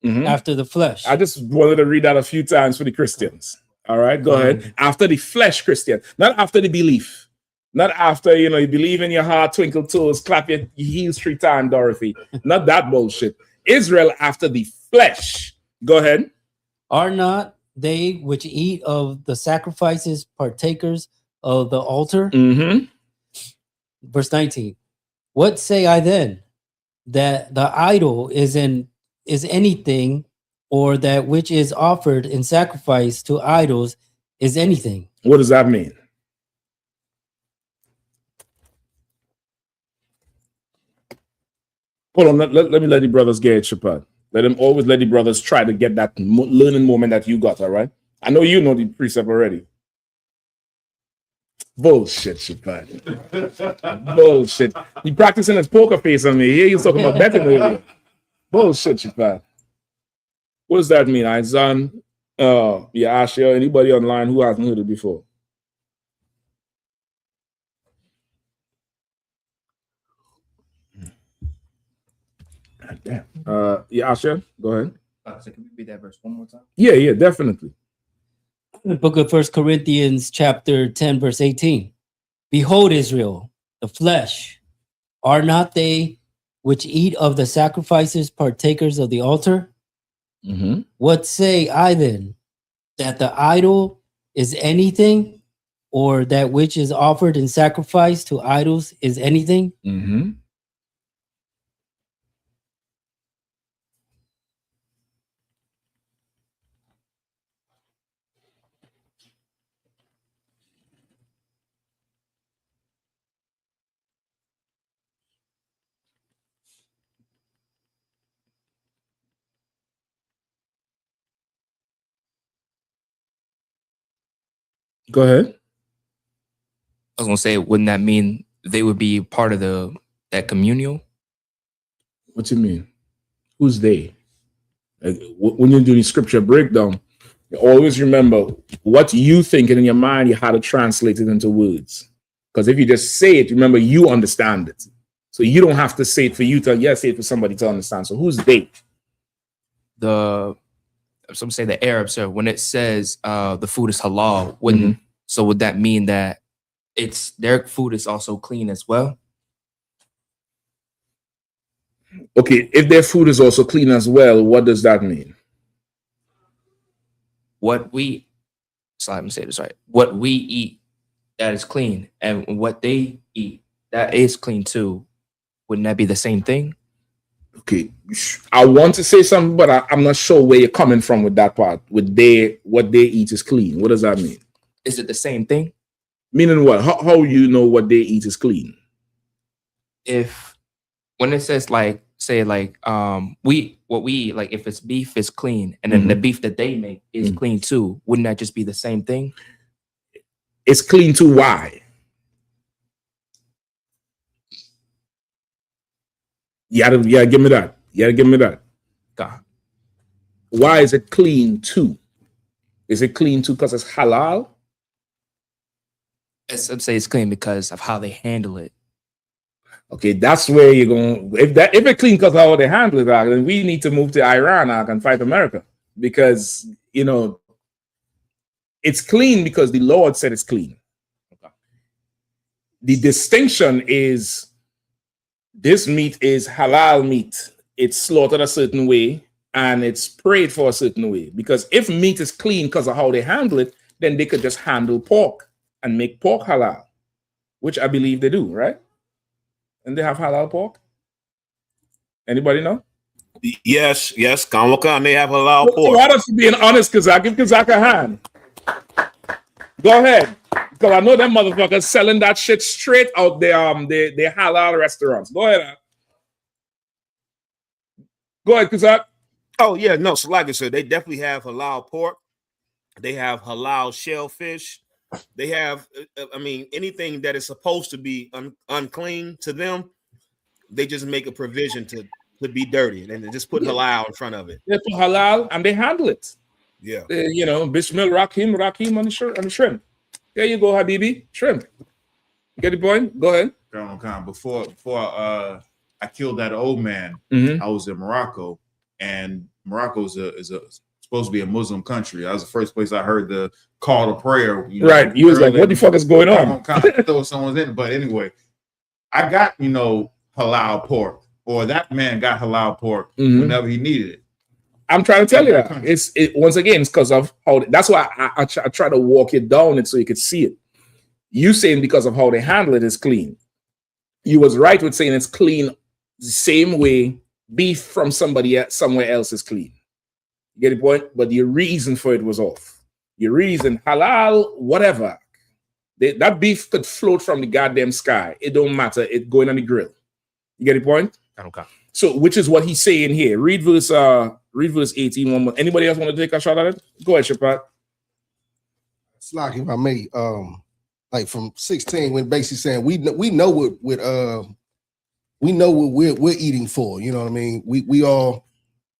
Mm-hmm. After the flesh. I just wanted to read that a few times for the Christians. All right, go ahead. After the flesh, Christian, not after the belief. Not after, you believe in your heart, twinkle toes, clap your heels 3 times, Dorothy. Not that bullshit. Israel after the flesh. Go ahead. Are not they which eat of the sacrifices partakers of the altar? Mm-hmm. Verse 19. What say I then? That the idol is anything, or that which is offered in sacrifice to idols is anything? What does that mean? Hold on, let me let the brothers get it, Shepard. Let the brothers try to get that learning moment that you got, all right? I know you know the precept already. Bullshit, Shepard. Bullshit. He practicing his poker face on me. Here he's talking about betting earlier. Bullshit, Shepard. What does that mean? Izan, Asha, anybody online who hasn't heard it before? Damn. Yeah, Asher, go ahead. So can we read that verse one more time? Yeah, definitely. The book of 1 Corinthians chapter 10, verse 18. Behold, Israel, the flesh, are not they which eat of the sacrifices partakers of the altar? Mm-hmm. What say I then? That the idol is anything, or that which is offered in sacrifice to idols is anything? Mm-hmm. Go ahead. I was gonna say, wouldn't that mean they would be part of that communal? What you mean? Who's they? Like, when you do the scripture breakdown, you always remember what you think in your mind. You how to translate it into words. Because if you just say it, remember you understand it. So you don't have to say it for you to say it for somebody to understand. So who's they? Some say the Arabs, sir. When it says the food is halal, wouldn't so would that mean that it's their food is also clean as well? Okay, if their food is also clean as well, what does that mean? What we, so let me say this right. What we eat, that is clean, and what they eat, that is clean too. Wouldn't that be the same thing? Okay, I want to say something, but I'm not sure where you're coming from with that part. What they eat is clean. What does that mean? Is it the same thing? Meaning what? How you know what they eat is clean? If when it says like say like what we eat, like if it's beef, it's clean, and then the beef that they make is clean too. Wouldn't that just be the same thing? It's clean too. Why? Yeah, give me that. Yeah, give me that. God. Why is it clean too? Is it clean too because it's halal? I'd say it's clean because of how they handle it. Okay, that's where you're going. If it's clean because of how they handle it, then we need to move to Iran and fight America, because it's clean because the Lord said it's clean. Okay. The distinction is this meat is halal meat. It's slaughtered a certain way and it's prayed for a certain way. Because if meat is clean because of how they handle it, then they could just handle pork and make pork halal, which I believe they do, right? And they have halal pork. Anybody know? Yes. Khan, they have halal pork. Why don't you being honest, Kazak? Give Kazak a hand. Go ahead. Because I know them motherfuckers selling that shit straight out their halal restaurants. Go ahead. Go ahead, Kazak. Oh, yeah, no. So like I said, they definitely have halal pork. They have halal shellfish. They have, anything that is supposed to be unclean to them, they just make a provision to be dirty and they just put halal in front of it. They put halal and they handle it. Yeah. Bismillah, Rakim on the shrimp. There you go, Habibi. Shrimp. Get the point? Go ahead. Before I killed that old man, I was in Morocco, and Morocco is supposed to be a Muslim country. That was the first place I heard the call to prayer. Right. You was like, what the fuck is going on? Throw someone's in. But anyway, I got, halal pork, or that man got halal pork whenever he needed it. I'm trying to tell you that. Once again, it's because of how, that's why I try to walk it down so you could see it. You saying because of how they handle it is clean. You was right with saying it's clean the same way beef from somebody else, somewhere else is clean. You get the point? But your reason for it was off. Your reason, halal, whatever. That beef could float from the goddamn sky. It don't matter. It going on the grill. You get the point? Okay. So, which is what he's saying here. Read verse 18 one more. Anybody else want to take a shot at it? Go ahead, Shapat. It's like if I may, like from 16, when basically saying we know what we're eating for. You know what I mean? We all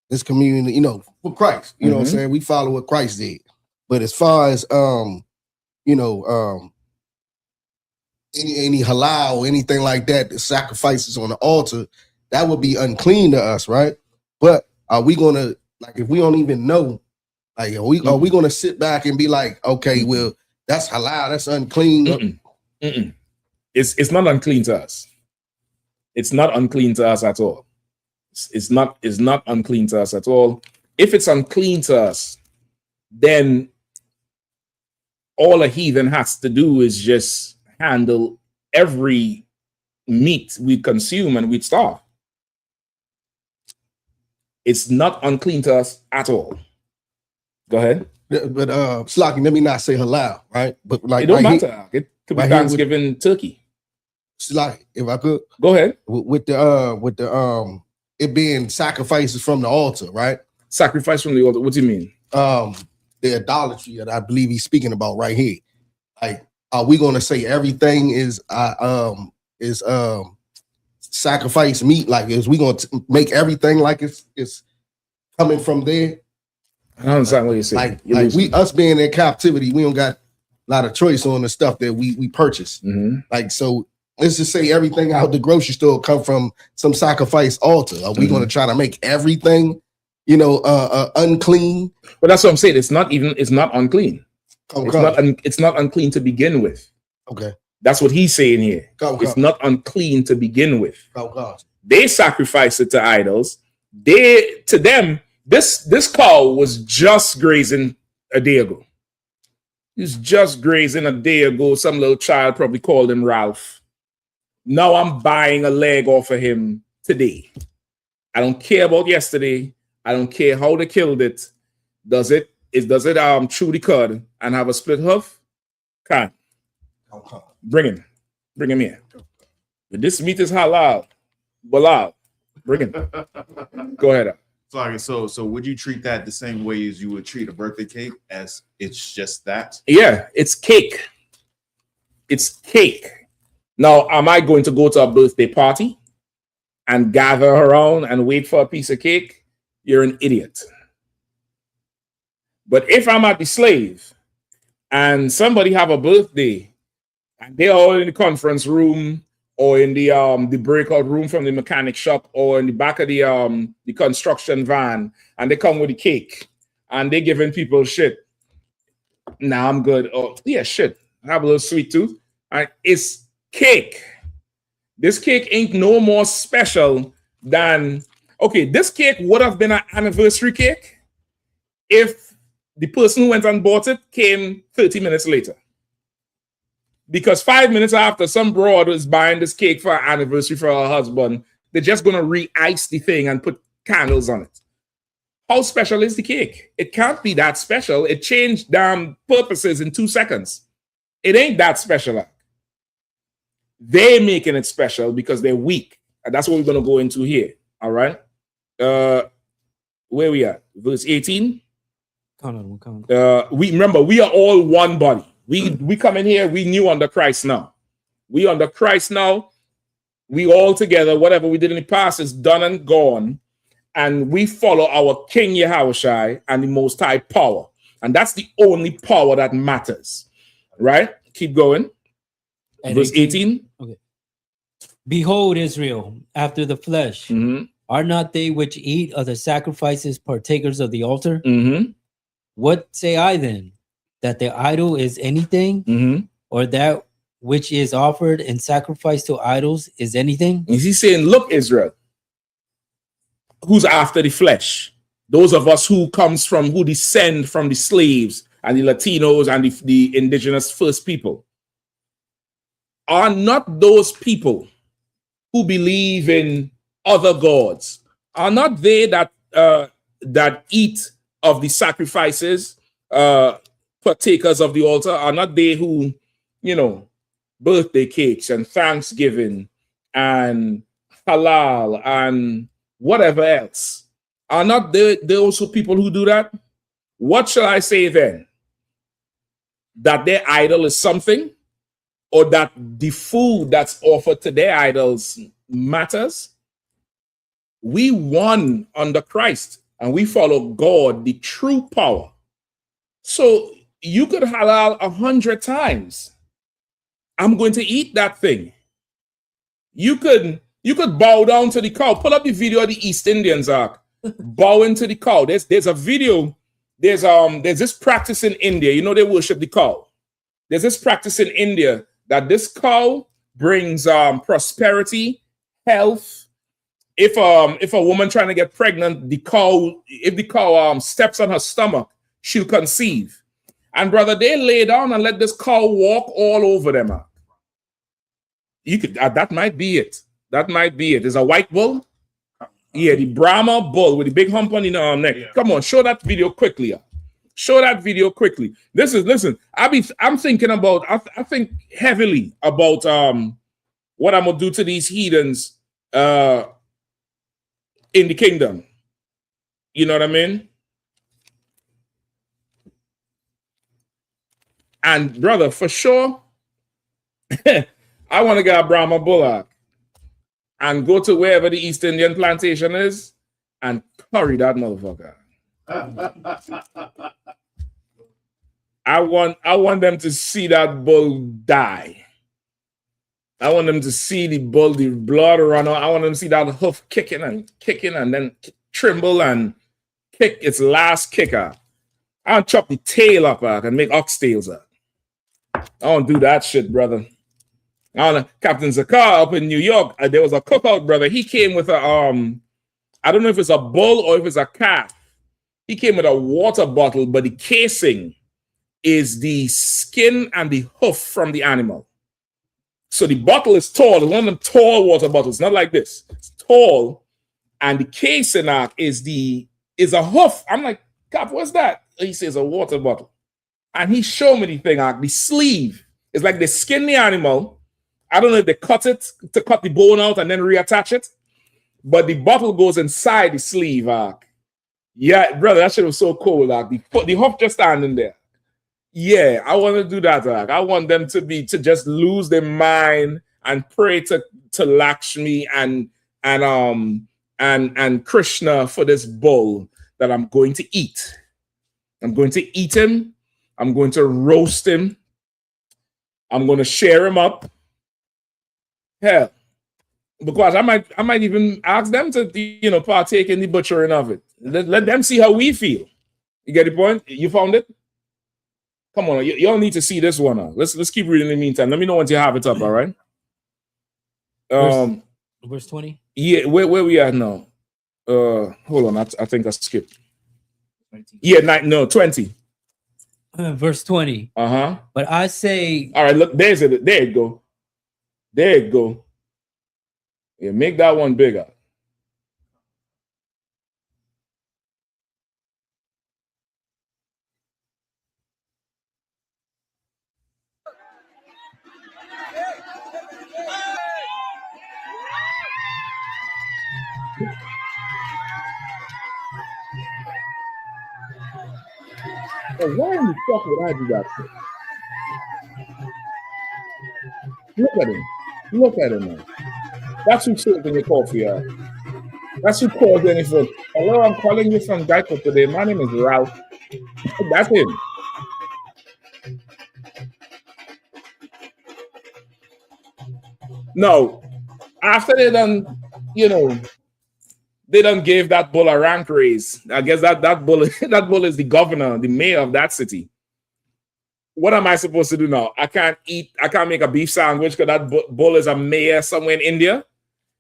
this community, for Christ. You know what I'm saying? We follow what Christ did. But as far as any halal or anything like that, the sacrifices on the altar, that would be unclean to us, right? But are we gonna, like, if we don't even know, like, are we gonna sit back and be like, okay, well, that's halal, that's unclean? It's not unclean to us. It's not unclean to us at all. It's not unclean to us at all. If it's unclean to us, then all a heathen has to do is just handle every meat we consume and we starve. It's not unclean to us at all. Go ahead. But Slocky, let me not say halal, right? But like, it don't matter. It could be Thanksgiving turkey. Slocky, if I could go ahead with the it being sacrifices from the altar, right? Sacrifice from the altar. What do you mean? The idolatry that I believe he's speaking about right here. Like, are we going to say everything is sacrifice meat? Like, is we going to make everything like it's coming from there? I don't understand what you're saying. Like we us being in captivity, we don't got a lot of choice on the stuff that we purchase. Like, so let's just say everything out the grocery store come from some sacrifice altar. Are we going to try to make everything, unclean? But that's what I'm saying. It's not unclean. It's not unclean to begin with. Okay. That's what he's saying here. It's not unclean to begin with. They sacrifice it to idols. To them, this cow was just grazing a day ago. He was just grazing a day ago. Some little child probably called him Ralph. Now I'm buying a leg off of him today. I don't care about yesterday. I don't care how they killed it. Does it chew the cud and have a split hoof? Can't. Bring him here. But this meat is halal. Halal. Bring him. Go ahead. Sorry. So would you treat that the same way as you would treat a birthday cake, as it's just that? Yeah, it's cake. It's cake. Now, am I going to go to a birthday party and gather around and wait for a piece of cake? You're an idiot. But if I'm at the slave and somebody have a birthday and they're all in the conference room or in the breakout room from the mechanic shop or in the back of the construction van, and they come with the cake and they're giving people shit. Nah, I'm good. Oh, yeah, shit. I have a little sweet tooth. All right, it's cake. This cake ain't no more special than, okay, this cake would have been an anniversary cake if the person who went and bought it came 30 minutes later. Because 5 minutes after, some broad was buying this cake for an anniversary for her husband, they're just going to re-ice the thing and put candles on it. How special is the cake? It can't be that special. It changed damn purposes in 2 seconds. It ain't that special. They're making it special because they're weak. And that's what we're going to go into here. All right? Where we at? Verse 18? We remember, we are all one body. We come in here, we new under Christ now. We under Christ now. We all together, whatever we did in the past is done and gone. And we follow our King Yahushua and the Most High power. And that's the only power that matters. Right? Keep going. Verse 18. Okay. Behold, Israel, after the flesh, are not they which eat of the sacrifices partakers of the altar? What say I then? That the idol is anything, or that which is offered in sacrifice to idols is anything? Is he saying, look, Israel, who's after the flesh? Those of us who descend from the slaves and the Latinos and the indigenous first people. Are not those people who believe in other gods, are not they that eat of the sacrifices, partakers of the altar? Are not they who, birthday cakes and Thanksgiving and halal and whatever else? Are not they also people who do that? What shall I say then? That their idol is something? Or that the food that's offered to their idols matters? We won under Christ and we follow God, the true power. So you could halal 100 times. I'm going to eat that thing. You could You could bow down to the cow. Pull up the video of the East Indians, bowing to the cow. There's a video. There's this practice in India. You know they worship the cow. There's this practice in India that this cow brings prosperity, health. If a woman trying to get pregnant, if the cow steps on her stomach, she'll conceive. And brother, they lay down and let this cow walk all over them. You could that might be it. That might be it. There's a white bull. Yeah, the Brahma bull with the big hump on the neck. Yeah. Come on, show that video quickly. Show that video quickly. Listen. I'm thinking about. I think heavily about what I'm gonna do to these heathens in the kingdom. You know what I mean? And brother, for sure, I want to get a Brahma bullock and go to wherever the East Indian plantation is and curry that motherfucker. I want them to see that bull die. I want them to see the bull, the blood run out. I want them to see that hoof kicking and then tremble and kick its last kicker. I'll chop the tail up and make oxtails up. I don't do that shit, brother. Captain Zakar up in New York, there was a cookout, brother. He came with a I don't know if it's a bull or if it's a calf. He came with a water bottle, but the casing is the skin and the hoof from the animal. So the bottle is tall. It's one of them tall water bottles, not like this. It's tall, and the casing is a hoof. I'm like, Cap, what's that? He says a water bottle. And he showed me the thing, the sleeve. It's like they skin the animal. I don't know if they cut it to cut the bone out and then reattach it, but the bottle goes inside the sleeve. Yeah, brother, that shit was so cool. The hoof just standing there. Yeah, I want to do that. I want them to just lose their mind and pray to Lakshmi and Krishna for this bull that I'm going to eat. I'm going to eat him. I'm going to roast him. I'm going to share him up. Hell, because I might even ask them to partake in the butchering of it. Let them see how we feel. You get the point? You found it? Come on, y'all need to see this one. Let's keep reading in the meantime. Let me know once you have it up. All right. Verse 20. Yeah, where we at now? Hold on. I think I skipped. 20. Yeah, 20. Verse 20. But I say, all right, look, there's it. There you go. There you go. Yeah, make that one bigger. Oh, why in the fuck would I do that shit? Look at him, man. That's who served in your coffee, That's who called in for. Hello, I'm calling you from Geico today. My name is Ralph. That's him. No, after they done, they done gave that bull a rank raise. I guess that bull is the governor, the mayor of that city. What am I supposed to do now? I can't make a beef sandwich because that bull is a mayor somewhere in India.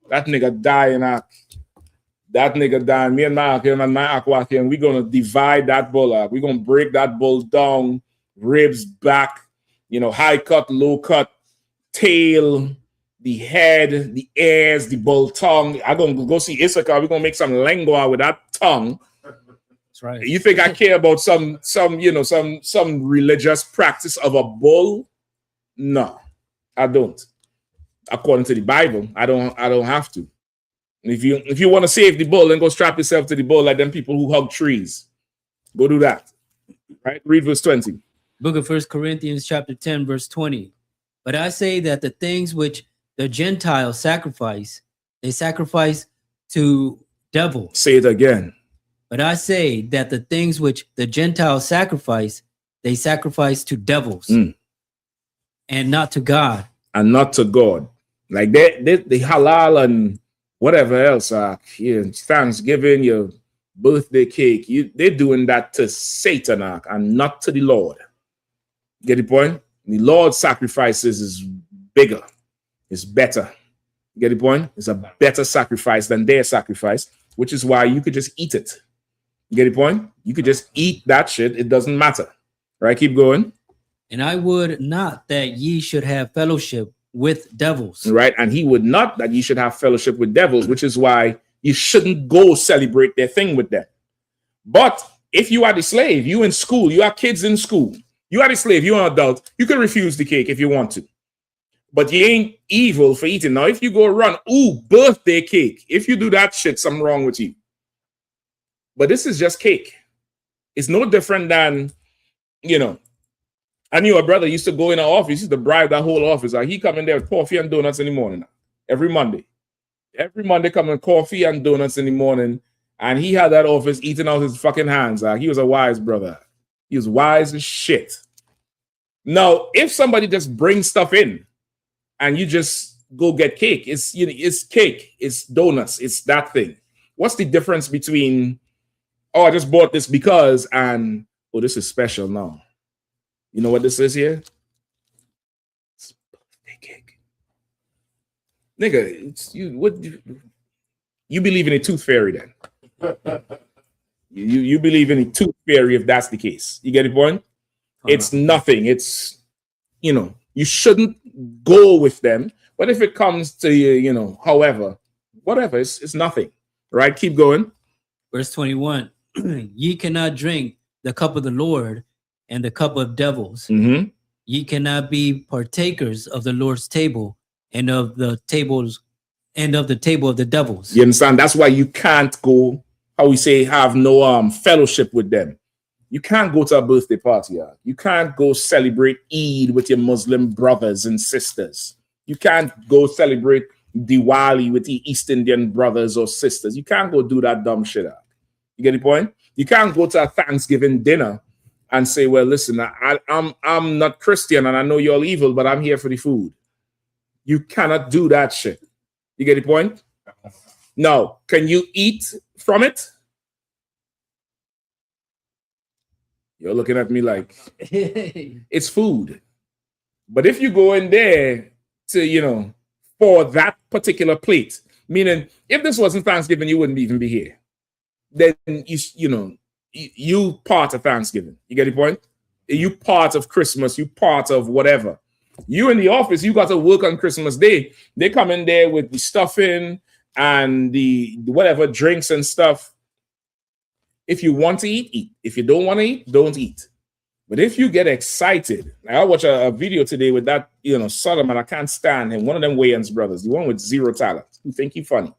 That nigga dying. That nigga dying. Me and my aqua, and we're gonna divide that bull up. We're gonna break that bull down, ribs, back, high cut, low cut, tail, the head, the ears, the bull tongue. I'm gonna go see I.S.U.P.K. We're gonna make some lengua with that tongue. That's right. You think I care about some religious practice of a bull? No, I don't. According to the Bible, I don't have to. If you want to save the bull, then go strap yourself to the bull like them people who hug trees. Go do that. Right? Read verse 20. Book of 1 Corinthians chapter 10, verse 20. But I say that the things which the Gentiles sacrifice, they sacrifice to devils. Say it again. But I say that the things which the Gentiles sacrifice, they sacrifice to devils and not to God. And not to God. Like the halal and whatever else, Thanksgiving, your birthday cake, they're doing that to Satan and not to the Lord. Get the point? The Lord's sacrifices is bigger, it's better. Get the point? It's a better sacrifice than their sacrifice, which is why you could just eat it. Get the point? You could just eat that shit. It doesn't matter. Right? Keep going. And I would not that ye should have fellowship with devils. Right? And he would not that ye should have fellowship with devils, which is why you shouldn't go celebrate their thing with them. But if you are the slave, you in school, you are kids in school, you are the slave, you're an adult, you can refuse the cake if you want to. But you ain't evil for eating. Now, if you go run, birthday cake. If you do that shit, something wrong with you. But this is just cake. It's no different than, I knew a brother used to go in an office, used to bribe that whole office. Like he come in there with coffee and donuts in the morning. Every Monday. Every Monday coming coffee and donuts in the morning. And he had that office eating out his fucking hands. He was a wise brother. He was wise as shit. Now, if somebody just brings stuff in, and you just go get cake. It's cake. It's donuts. It's that thing. What's the difference between, I just bought this because, and, this is special now. You know what this is here? It's birthday cake. Nigga, you believe in a tooth fairy then? you believe in a tooth fairy if that's the case. You get the point? It's nothing. It's, you shouldn't go with them. But if it comes to you, however, whatever, it's nothing. Right? Keep going. Verse 21. Ye cannot drink the cup of the Lord and the cup of devils. Mm-hmm. Ye cannot be partakers of the Lord's table and of the table of the devils. You understand? That's why you can't go, how we say, have no fellowship with them. You can't go to a birthday party. You can't go celebrate Eid with your Muslim brothers and sisters. You can't go celebrate Diwali with the East Indian brothers or sisters. You can't go do that dumb shit. You get the point? You can't go to a Thanksgiving dinner and say, well, listen, I'm not Christian and I know you're all evil, but I'm here for the food. You cannot do that shit. You get the point? Now, can you eat from it? You're looking at me like it's food. But if you go in there to, for that particular plate, meaning if this wasn't Thanksgiving, you wouldn't even be here. Then you part of Thanksgiving. You get the point? You part of Christmas, you part of whatever. You in the office, you got to work on Christmas Day. They come in there with the stuffing and the whatever drinks and stuff. If you want to eat, eat. If you don't want to eat, don't eat. But if you get excited, I watched a video today with that, Solomon, I can't stand him. One of them Wayans brothers, the one with zero talent, who think he's funny.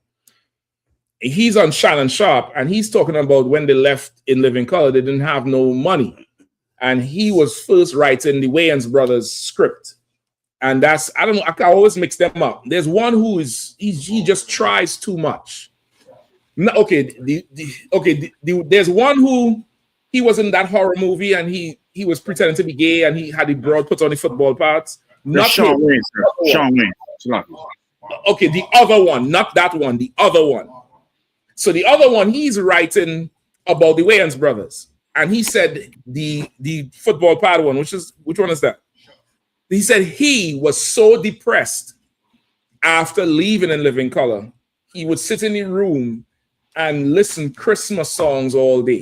He's on Shannon Sharp, and he's talking about when they left In Living Color, they didn't have no money. And he was first writing the Wayans brothers script. And that's, I don't know, I can always mix them up. There's one who he just tries too much. No, okay, there's one who he was in that horror movie and he was pretending to be gay and he had the broad put on the football parts. Not Sean Wayne, sir. Sean Wayne. Okay, the other one, not that one, the other one. So the other one, he's writing about the Wayans brothers. And he said the football part one, which one is that? He said he was so depressed after leaving In Living Color. He would sit in the room and listen Christmas songs all day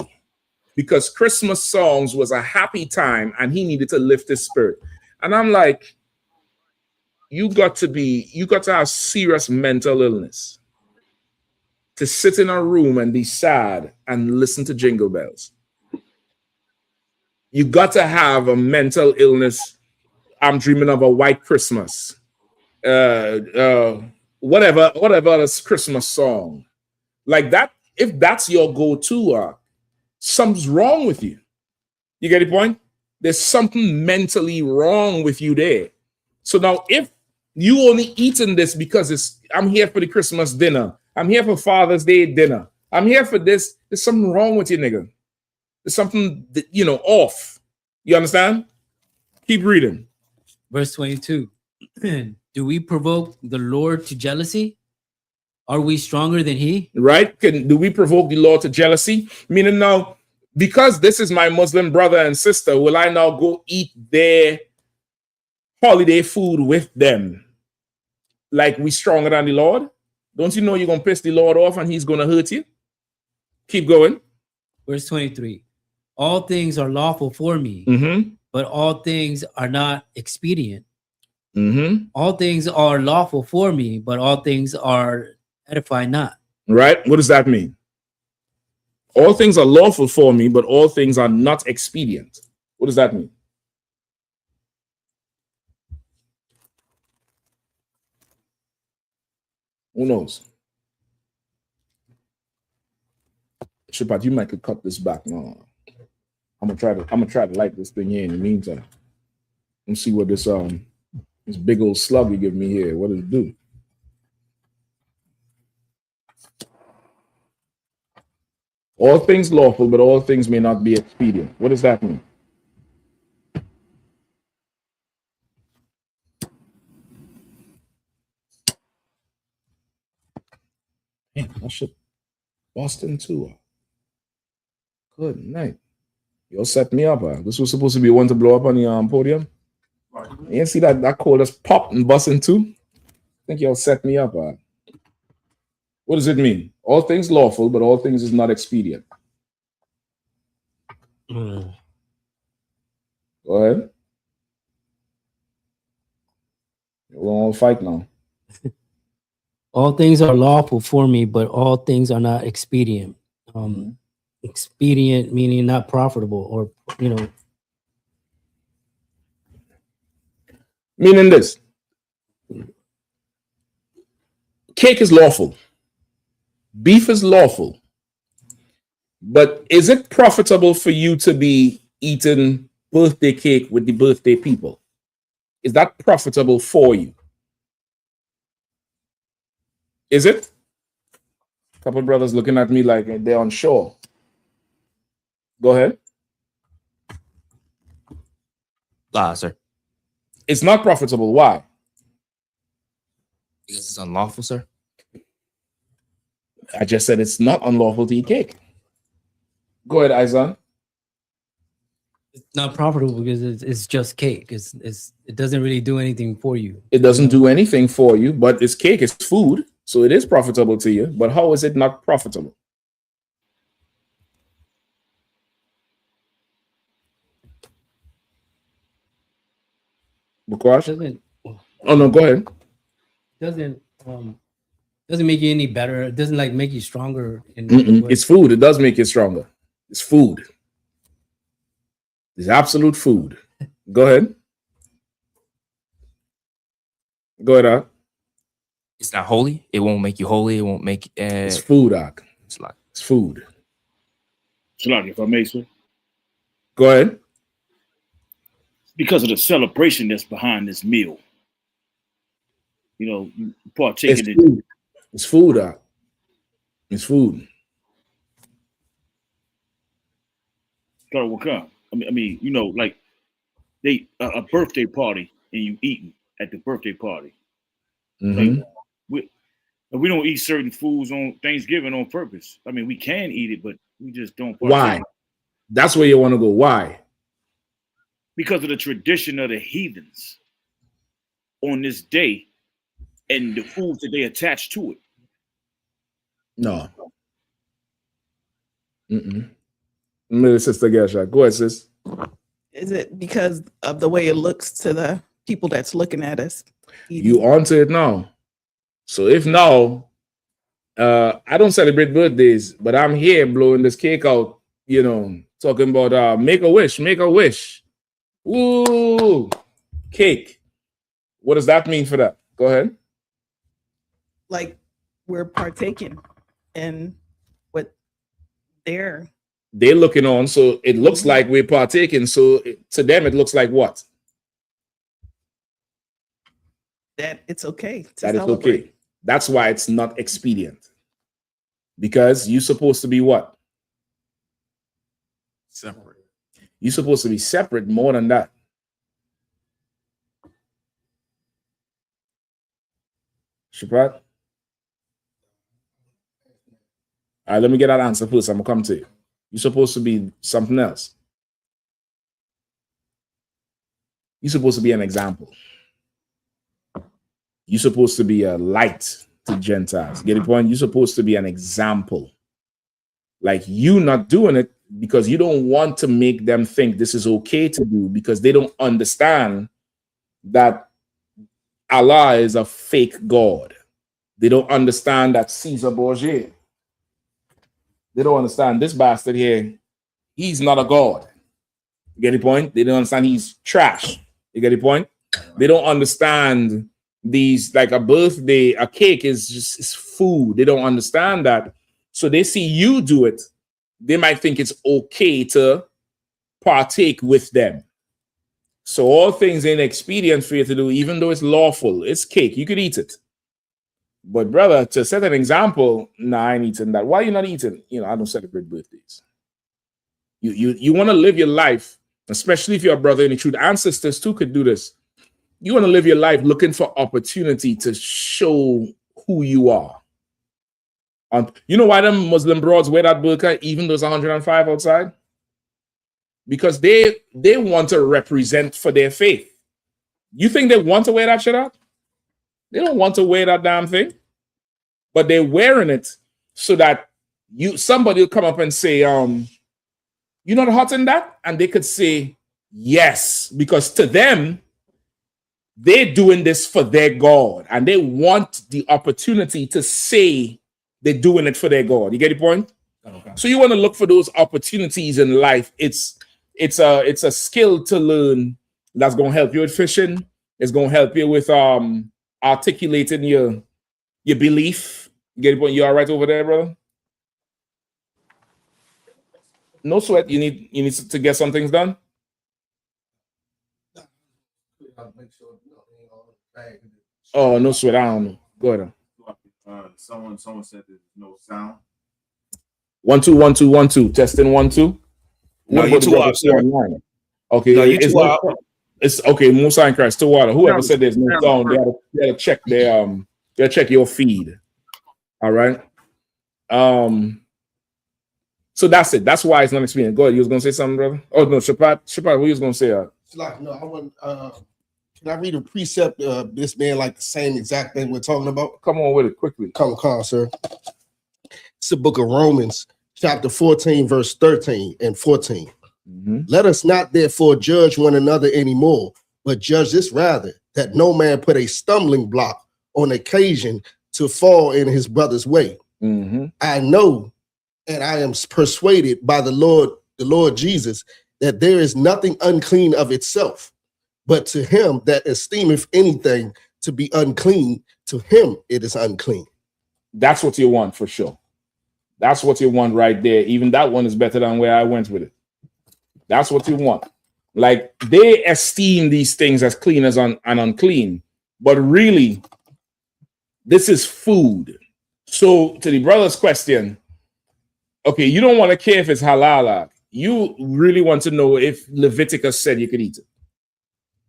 because Christmas songs was a happy time and he needed to lift his spirit. And I'm like, you got to have serious mental illness to sit in a room and be sad and listen to Jingle Bells. You got to have a mental illness. I'm dreaming of a white Christmas. Whatever this Christmas song. Like that, if that's your go-to, something's wrong with you. You get the point? There's something mentally wrong with you there. So now if you only eating this because I'm here for the Christmas dinner, I'm here for Father's Day dinner, I'm here for this, there's something wrong with you, nigga. There's something, off. You understand? Keep reading. Verse 22. Do we provoke the Lord to jealousy? Are we stronger than he? Right? Do we provoke the Lord to jealousy? Meaning now, because this is my Muslim brother and sister, will I now go eat their holiday food with them? Like we stronger than the Lord? Don't you know you're going to piss the Lord off and he's going to hurt you? Keep going. Verse 23. All things are lawful for me, but all things are not expedient. All things are lawful for me, but all things are edify not. Right? What does that mean? All things are lawful for me, but all things are not expedient. What does that mean? Who knows? Shapat, you might could cut this back. No, I'm gonna try to light this thing here in the meantime. Let's see what this big old slug you give me here. What does it do? All things lawful, but all things may not be expedient. What does that mean? Man, I should Boston too. Good night. You'll set me up. This was supposed to be one to blow up on the podium. You see that code just popped and busting too? I think y'all set me up. What does it mean? All things lawful, but all things is not expedient. Go ahead. We're all fight now. All things are lawful for me, but all things are not expedient. Expedient meaning not profitable, or meaning this. Cake is lawful. Beef is lawful. But is it profitable for you to be eating birthday cake with the birthday people? Is that profitable for you? Is it? A couple of brothers looking at me like they're unsure. Go ahead. Sir. It's not profitable. Why? Because it's unlawful, sir. I just said it's not unlawful to eat cake. Go ahead, Aisan. It's not profitable because it's just cake. It doesn't really do anything for you. It doesn't do anything for you, but it's cake, it's food, so it is profitable to you. But how is it not profitable? Doesn't, oh no, go ahead. Doesn't make you any better. It doesn't like make you stronger. It's food. It does make you stronger. It's food. It's absolute food. Go ahead. Go ahead, Ak. It's not holy. It won't make you holy. It won't make. It's food, Ak. It's food. Shalom, if I may, sir. Go ahead. Because of the celebration that's behind this meal. You know, you partaking in. It's food, Ak. It's food. Will come. I mean, you know, like they a birthday party and you eating at the birthday party. Like, we don't eat certain foods on Thanksgiving on purpose. I mean, we can eat it, but we just don't. Why? That's where you want to go. Why? Because of the tradition of the heathens on this day and the foods that they attach to it. No. Sister Gesha. Go ahead, sis. Is it because of the way it looks to the people that's looking at us? You onto it now. So if now, I don't celebrate birthdays, but I'm here blowing this cake out, you know, talking about make a wish, make a wish. Ooh, cake. What does that mean for that? Go ahead. Like we're partaking in what they're looking on, so it looks like we're partaking. So to them, it looks like what? That it's okay. That it's okay. That's why it's not expedient. Because you're supposed to be what? Separate. You're supposed to be separate more than that. Shapat? All right, let me get that answer first. I'm gonna come to you. You're supposed to be something else. You're supposed to be an example. You're supposed to be a light to Gentiles. Get the point? You're supposed to be an example. Like you not doing it because you don't want to make them think this is okay to do because they don't understand that Allah is a fake God. They don't understand that Caesar Borgia. They don't understand this bastard here. He's not a God. You get the point? They don't understand he's trash. You get the point? They don't understand these, like a birthday, a cake is just is food. They don't understand that. So they see you do it. They might think it's okay to partake with them. So all things ain't expedient for you to do, even though it's lawful. It's cake. You could eat it. But brother, to set an example, nah, I ain't eating that. Why are you not eating? You know, I don't celebrate birthdays. You want to live your life, especially if you're a brother in the truth. Ancestors too could do this. You want to live your life looking for opportunity to show who you are. You know why them Muslim broads wear that burqa even though it's 105 outside? Because they want to represent for their faith. You think they want to wear that shit out? They don't want to wear that damn thing. But they're wearing it so that somebody will come up and say, you're not hot in that? And they could say, yes, because to them, they're doing this for their God. And they want the opportunity to say they're doing it for their God. You get the point? Okay. So you want to look for those opportunities in life. It's a skill to learn that's going to help you with fishing. It's going to help you with articulating your belief. You get the point? You all right over there, brother? No sweat. You need to get some things done. Oh, no sweat. I don't know. Go ahead. Someone said there's no sound. 1 2 1 2 1 2. Testing 1 2. No, you too out, sir. Okay, no, you too out. It's okay. Musa and Christ to water. Whoever said there's no sound, they gotta check their they gotta check your feed. All right. So that's it. That's why it's not experienced. Go ahead. You was gonna say something, brother? Oh no, Shapat, what you was gonna say? No, I want. Can I read a precept? This being like the same exact thing we're talking about. Come on with it quickly. Come on, sir. It's the book of Romans, chapter 14, verse 13 and 14. Mm-hmm. Let us not therefore judge one another anymore, but judge this rather, that no man put a stumbling block on occasion to fall in his brother's way. Mm-hmm. I know, and I am persuaded by the Lord Jesus, that there is nothing unclean of itself, but to him that esteemeth anything to be unclean, to him it is unclean. That's what you want for sure. That's what you want right there. Even that one is better than where I went with it. That's what you want. Like they esteem these things as clean as and unclean, but really, this is food. So to the brother's question, okay, you don't want to care if it's halal. You really want to know if Leviticus said you could eat it.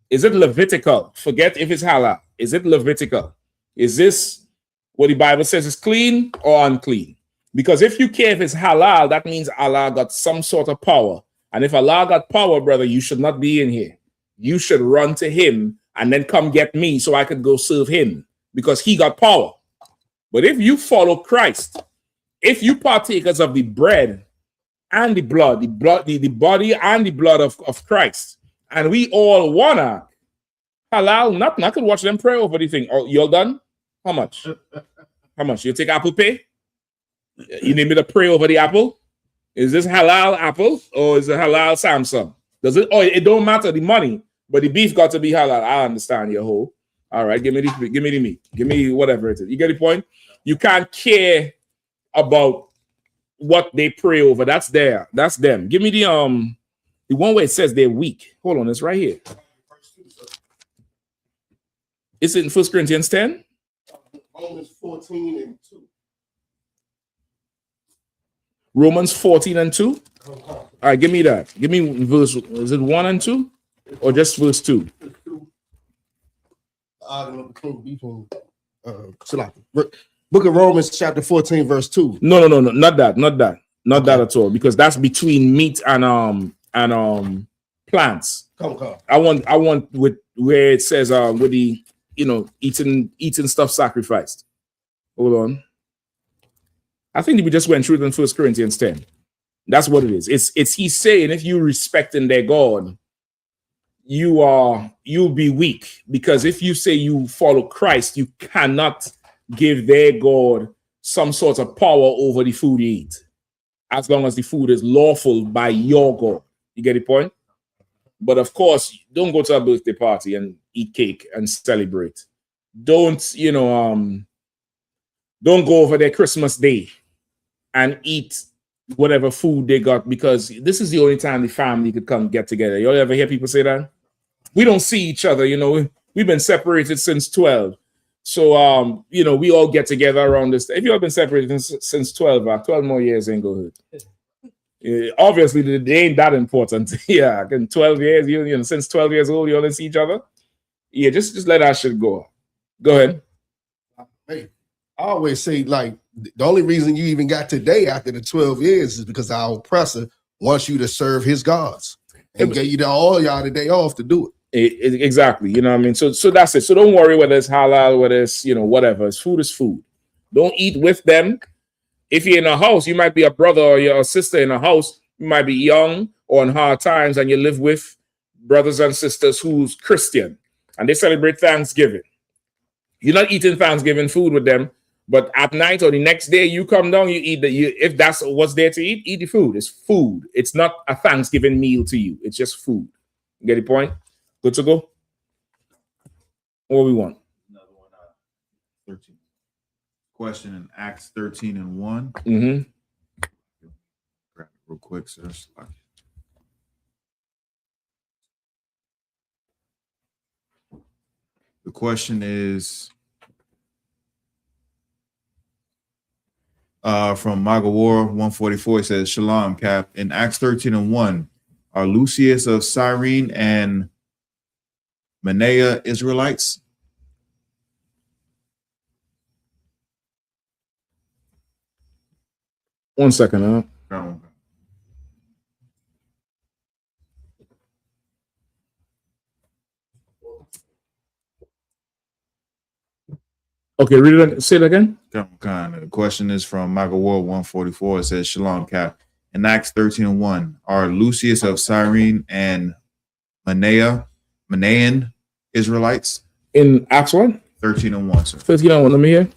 Is it Levitical? Forget if it's halal. Is it Levitical? Is this what the Bible says is clean or unclean? Because if you care if it's halal, that means Allah got some sort of power. And if Allah got power, brother, you should not be in here. You should run to him and then come get me so I could go serve him because he got power. But if you follow Christ, if you partakers of the bread and the body and the blood of Christ, and we all wanna halal, nothing. I could watch them pray over the thing. Oh, you're done? How much? How much? You take Apple Pay? You need me to pray over the apple? Is this halal apple or is it halal Samsung? Does it? Oh, it don't matter the money, but the beef got to be halal. I understand your whole. All right, give me the meat. Give me whatever it is. You get the point? You can't care about what they pray over. That's them. Give me the one where it says they're weak. Hold on, it's right here. Is it in 1 Corinthians 10? Romans 14 and 2. Romans 14 and 2? All right, give me that. Give me verse, is it 1 and 2? Or just verse 2? Book of Romans, chapter 14, verse 2. No, not that at all, because that's between meat and plants. Come. I want with where it says with the eating stuff sacrificed. Hold on. I think we just went through it in 1 Corinthians 10. That's what it is. It's he's saying if you respecting their God, you'll be weak, because if you say you follow Christ, you cannot give their God some sort of power over the food you eat, as long as the food is lawful by your God. You get the point? But of course, don't go to a birthday party and eat cake and celebrate. Don't go over their Christmas day and eat whatever food they got, because this is the only time the family could come get together. You all ever hear people say that? We don't see each other, we've been separated since 12. So, we all get together around this. If you have been separated since 12, 12 more years ain't go good. Obviously, they ain't that important. Yeah, in 12 years, since 12 years old, you only see each other. Yeah, just let that shit go. Go ahead. Hey, I always say, like, the only reason you even got today after the 12 years is because our oppressor wants you to serve his gods and gave you all y'all the day off to do it. Exactly. You know what I mean? So that's it. So don't worry whether it's halal, whether it's, whatever. It's food is food. Don't eat with them. If you're in a house, you might be a brother or your sister in a house. You might be young or in hard times, and you live with brothers and sisters who's Christian, and they celebrate Thanksgiving. You're not eating Thanksgiving food with them, but at night or the next day, you come down, you eat if that's what's there to eat the food. It's food. It's not a Thanksgiving meal to you. It's just food. You get the point? Good to go? What we want? Another one, 13. Question in Acts 13 and 1. Mm-hmm. Grab it real quick, sir. The question is from Magawar 144. It says, Shalom, Cap. In Acts 13 and 1, are Lucius of Cyrene and Manaea Israelites? One second, Okay, read it. Say it again. The question is from Magawar 144. It says, Shalom, Cap. In Acts 13 and 1, are Lucius of Cyrene and Manaean Israelites? In Acts 1? 13 and 1, sir. 13 and 1, let me hear.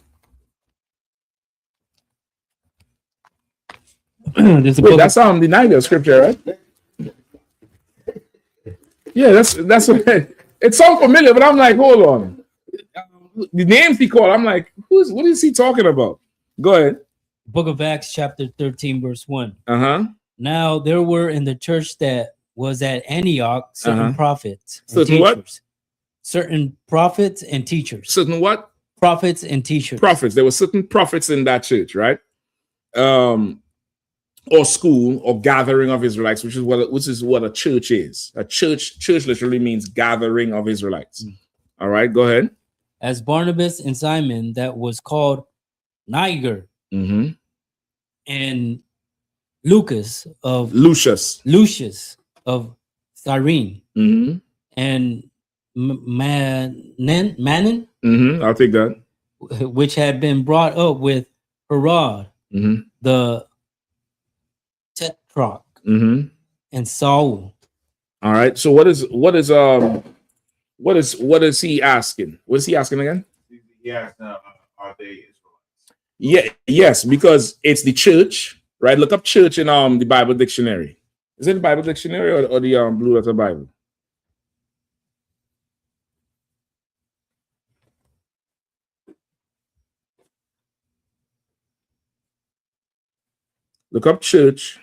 Wait, that's the Niger scripture, right? Yeah, that's what it sounds familiar, but I'm like, hold on. The names he called, I'm like, what is he talking about? Go ahead. Book of Acts, chapter 13, verse 1. Now there were in the church that was at Antioch certain prophets and certain teachers. What? Certain prophets and teachers. Certain what? Prophets and teachers. Prophets. There were certain prophets in that church, right? Or school or gathering of Israelites, which is what a church is. A church literally means gathering of Israelites. All right, go ahead. As Barnabas and Simon, that was called Niger, and Lucius of Cyrene, and Manon. I'll take that. Which had been brought up with Herod, the Tetrarch, and Saul. All right. So what is he asking? What is he asking again? He asked, are they Israelites? Yeah, yes, because it's the church, right? Look up church in the Bible dictionary. Is it the Bible dictionary or the Blue Letter Bible? Look up church,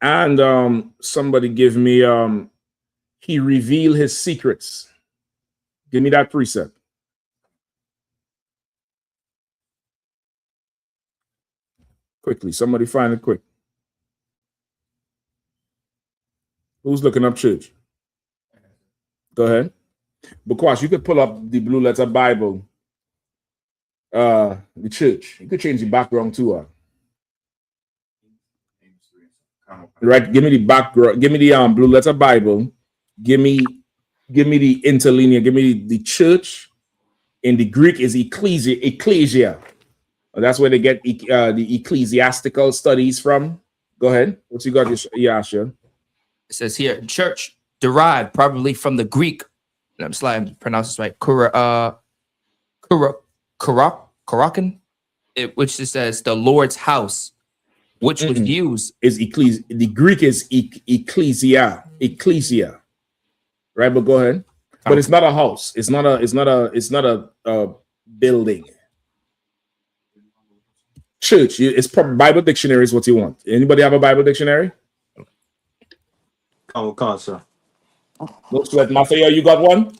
and somebody give me he revealed his secrets. Give me that precept. Quickly, somebody find it quick. Who's looking up church? Go ahead. Bakwash, you could pull up the Blue Letter Bible The church. You could change the background too. Right, give me the background, give me the blue letter Bible, give me the interlinear, give me the church. In the Greek is ecclesia. That's where they get the ecclesiastical studies from. Go ahead. What you got, Yasha? It says here, church derived probably from the Greek. I'm sliding pronounce this right. Karakan, which it says the Lord's house, which was used is ecclesia. The Greek is ecclesia, right? But go ahead. But it's not a house. It's not a building. Church. It's probably Bible dictionary is what you want. Anybody have a Bible dictionary? Come on, sir. Looks like Mafia, you got one?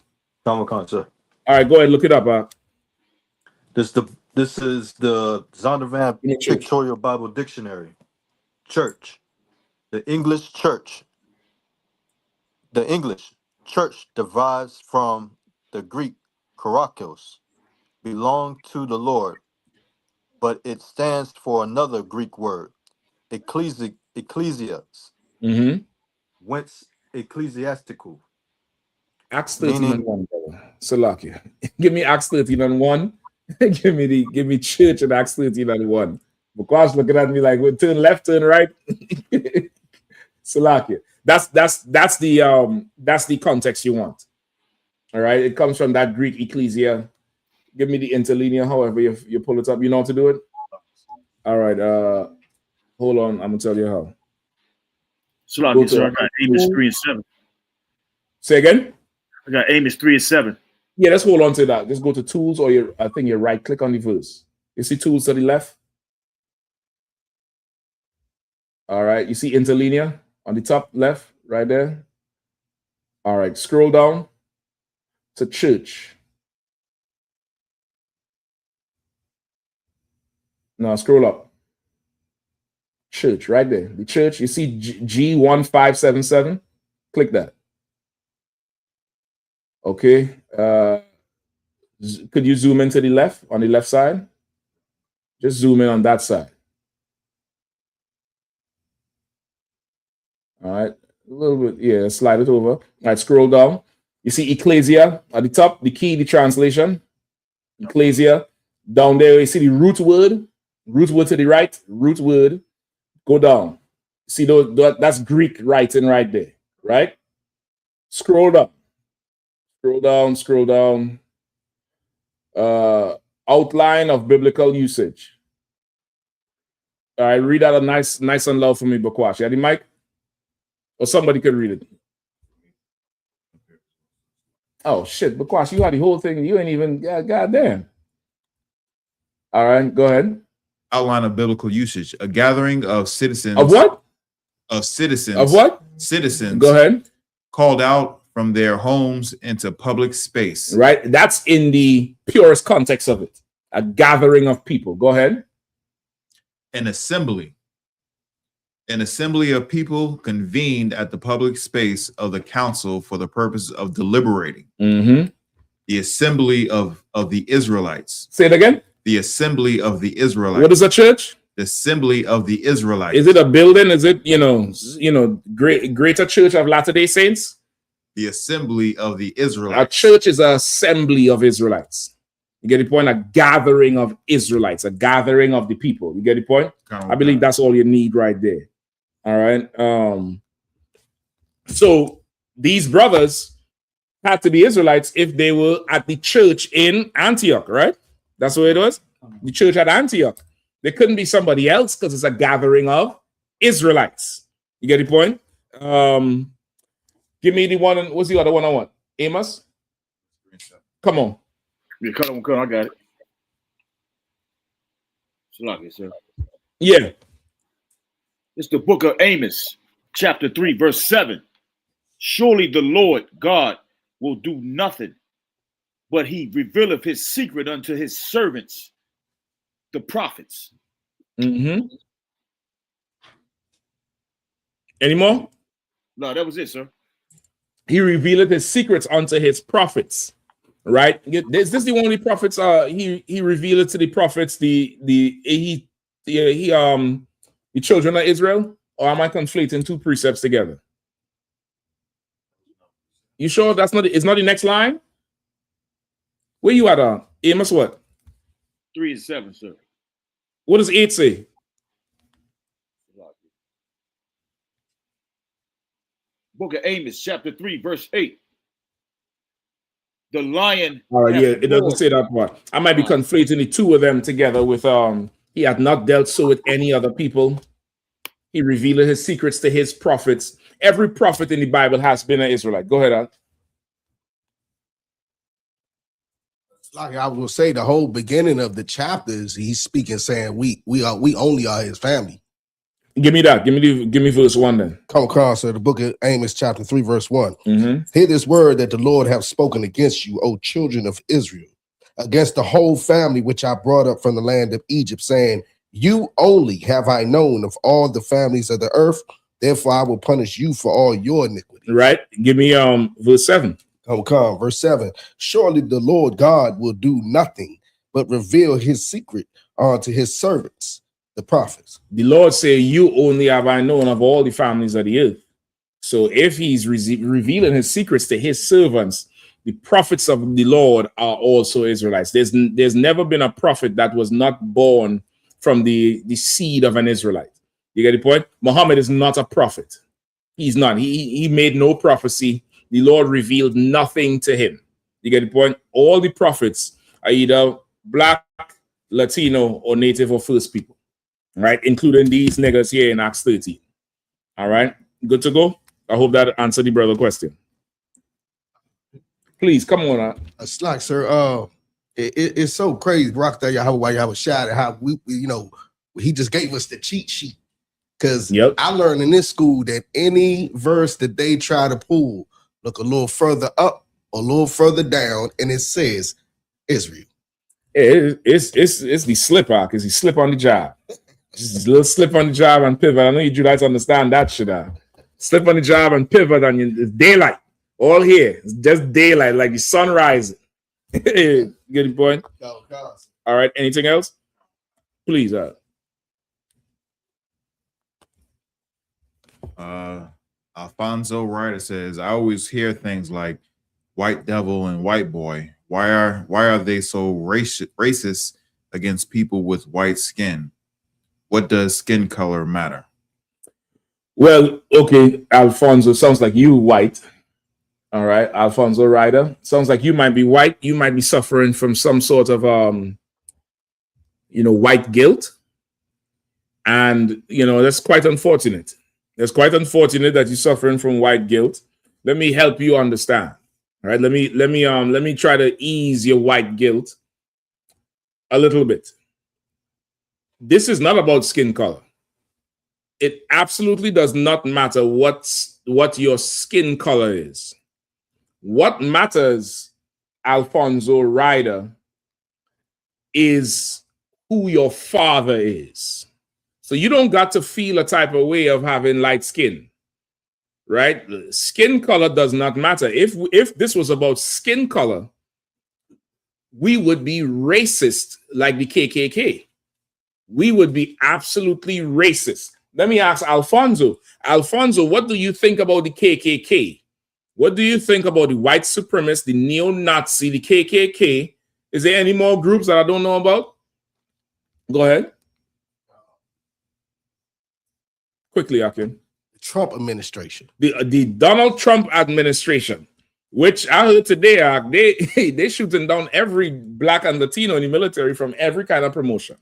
Come on, sir. All right, go ahead, look it up. This is the Zondervan Pictorial Bible Dictionary. Church. The English church derives from the Greek karakos, belong to the Lord, but it stands for another Greek word, ecclesias, whence ecclesiastical. Acts 13:1, brother. Salakia. Give me Acts 13:1. give me church in Acts 13:1. Because looking at me like, well, turn left, turn right. Salakia. That's the context you want. All right. It comes from that Greek ecclesia. Give me the interlinear, however you pull it up. You know how to do it? All right. Hold on. I'm gonna tell you how. Salakia, sir. I got Amos 3:7. Say again? I got Amos 3:7. Yeah, let's hold on to that. Just go to tools, or I think you right click on the verse. You see tools to the left? All right. You see interlinear on the top left, right there. All right. Scroll down to church. Now scroll up. Church, right there. The church. You see G1577. Click that. Okay. Could you zoom into the left, on the left side? Just zoom in on that side. All right. A little bit. Yeah, slide it over. All right, scroll down. You see ecclesia at the top, the key, the translation. Ecclesia. Down there, you see the root word. Root word to the right. Root word. Go down. See, that's Greek writing right there, right? Scroll up. Scroll down. Outline of biblical usage. All right, read out a nice and loud for me, Bakwash. You have the mic? Or somebody could read it. Oh, shit, Bakwash, you had the whole thing. You ain't even, goddamn. All right, go ahead. Outline of biblical usage. A gathering of citizens. Of what? Of citizens. Of what? Citizens. Go ahead. Called out from their homes into public space. Right? That's in the purest context of it. A gathering of people. Go ahead. An assembly. An assembly of people convened at the public space of the council for the purpose of deliberating. The assembly of the Israelites. Say it again. The assembly of the Israelites. What is a church? The assembly of the Israelites. Is it a building? Is it, Greater Church of Latter-day Saints? The assembly of the Israelites. A church is an assembly of Israelites. You get the point? A gathering of Israelites, a gathering of the people. You get the point? I believe that's all you need right there. All right. So these brothers had to be Israelites if they were at the church in Antioch, right? That's what it was. The church at Antioch. They couldn't be somebody else because it's a gathering of Israelites. You get the point? Give me the one. What's the other one I want? Amos? Come on. Yeah, cut on. I got it. Salakia, sir. Yeah. It's the book of Amos, chapter 3, verse 7. Surely the Lord God will do nothing, but he revealeth his secret unto his servants, the prophets. Any more? No, that was it, sir. He revealed his secrets unto his prophets. Right? Is this the only prophets? He revealed it to the prophets. The children of Israel, or am I conflating two precepts together? You sure that's not? It's not the next line. Where you at? Amos what? 3 and 7, sir. What does 8 say? Book of Amos, chapter 3, verse 8. The lion. All right, yeah, it doesn't roared. say that part. I might be conflating the two of them together with he had not dealt so with any other people. He revealed his secrets to his prophets. Every prophet in the Bible has been an Israelite. Go ahead, Al. Like I will say, the whole beginning of the chapters, he's speaking, saying we only are his family. Give me that. Give me verse 1 then. Come across the book of Amos, chapter 3, verse 1. Mm-hmm. Hear this word that the Lord have spoken against you, O children of Israel, against the whole family which I brought up from the land of Egypt, saying, you only have I known of all the families of the earth, therefore I will punish you for all your iniquity. Right. Give me verse 7. Come, verse 7. Surely the Lord God will do nothing but reveal his secret unto his servants, the prophets. The Lord said, you only have I known of all the families of the earth. So if he's revealing his secrets to his servants, the prophets of the Lord are also Israelites. There's never been a prophet that was not born from the seed of an Israelite. You get the point? Muhammad is not a prophet. He's not. He made no prophecy. The Lord revealed nothing to him. You get the point? All the prophets are either black, Latino, or native or first people. Right? Including these niggas here in Acts 13. All right? Good to go? I hope that answered the brother question. Please, come on. It's like, sir, it's so crazy, Rock, that y'all have a shot at how we he just gave us the cheat sheet. Because I learned in this school that any verse that they try to pull, look a little further up, a little further down, and it says Israel. It's the slip out, because he slip on the job. Just a little slip on the job and pivot. I know you Judites understand that shit. Slip on the job and pivot, and it's daylight. All here. It's just daylight, like the sun rising. Get the point? All right. Anything else? Please. Alfonso Ryder says, I always hear things like white devil and white boy. Why are they so racist against people with white skin? What does skin color matter? Well, okay, Alfonso, sounds like you white. All right, Alfonso Ryder. Sounds like you might be white. You might be suffering from some sort of white guilt. And that's quite unfortunate. It's quite unfortunate that you're suffering from white guilt. Let me help you understand. All right, let me try to ease your white guilt a little bit. This is not about skin color. It absolutely does not matter what your skin color is. What matters, Alfonso Ryder, is who your father is. So you don't got to feel a type of way of having light skin, right? Skin color does not matter. If this was about skin color, we would be racist like the KKK. We would be absolutely racist. Let me ask Alfonso. Alfonso, what do you think about the KKK? What do you think about the white supremacists, the neo-Nazi, the KKK? Is there any more groups that I don't know about? Go ahead. Quickly, Akin. The Trump administration. The Donald Trump administration, which I heard today, they shooting down every black and Latino in the military from every kind of promotion.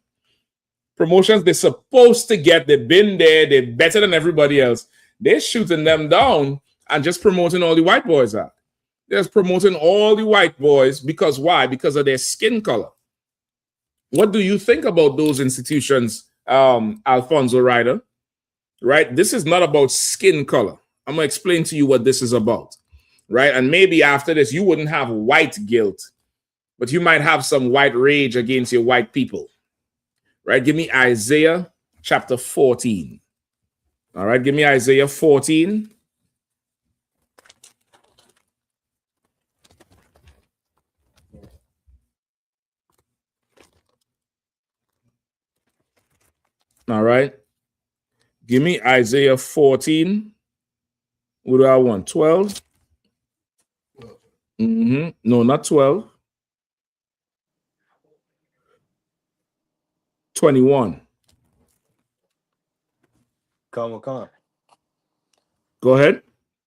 Promotions they're supposed to get, they've been there, they're better than everybody else. They're shooting them down and just promoting all the white boys out. They're just promoting all the white boys because why? Because of their skin color. What do you think about those institutions, Alfonso Ryder? Right? This is not about skin color. I'm going to explain to you what this is about. Right? And maybe after this, you wouldn't have white guilt, but you might have some white rage against your white people. Right? Give me Isaiah chapter 14. All right, give me Isaiah 14. All right. Give me Isaiah 14. What do I want? 12? No, not 12. 21. Come. Go ahead.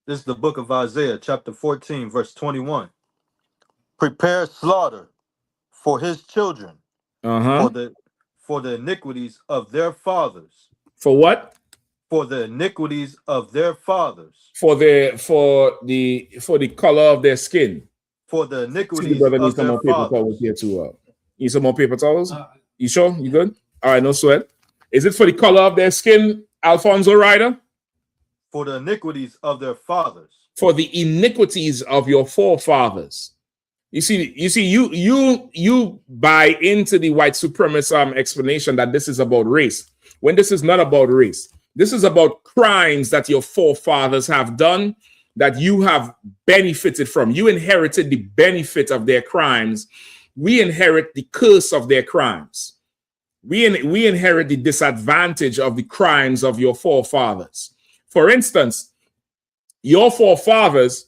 This is the book of Isaiah, chapter 14, verse 21. Prepare slaughter for his children, for the iniquities of their fathers. For what? For the iniquities of their fathers. For the color of their skin. For the iniquities See, the brother of needs some their more paper fathers. towels here too. Need some more paper towels? You sure? You good? All right, no sweat. Is it for the color of their skin, Alfonso Ryder? For the iniquities of their fathers. For the iniquities of your forefathers. You see, you buy into the white supremacist explanation that this is about race, when this is not about race. This is about crimes that your forefathers have done, that you have benefited from. You inherited the benefit of their crimes. We inherit the curse of their crimes. We inherit the disadvantage of the crimes of your forefathers. For instance, your forefathers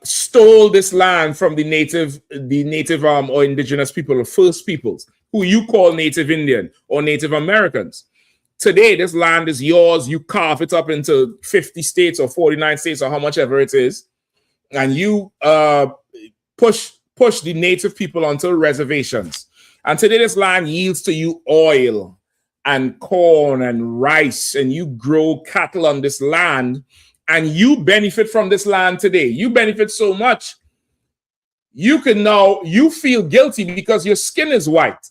stole this land from the native or indigenous people, the first peoples, who you call Native Indian or Native Americans. Today, this land is yours. You carve it up into 50 states or 49 states or how much ever it is, and you push the native people onto reservations. And today, this land yields to you oil and corn and rice, and you grow cattle on this land, and you benefit from this land today. You benefit so much, you feel guilty because your skin is white.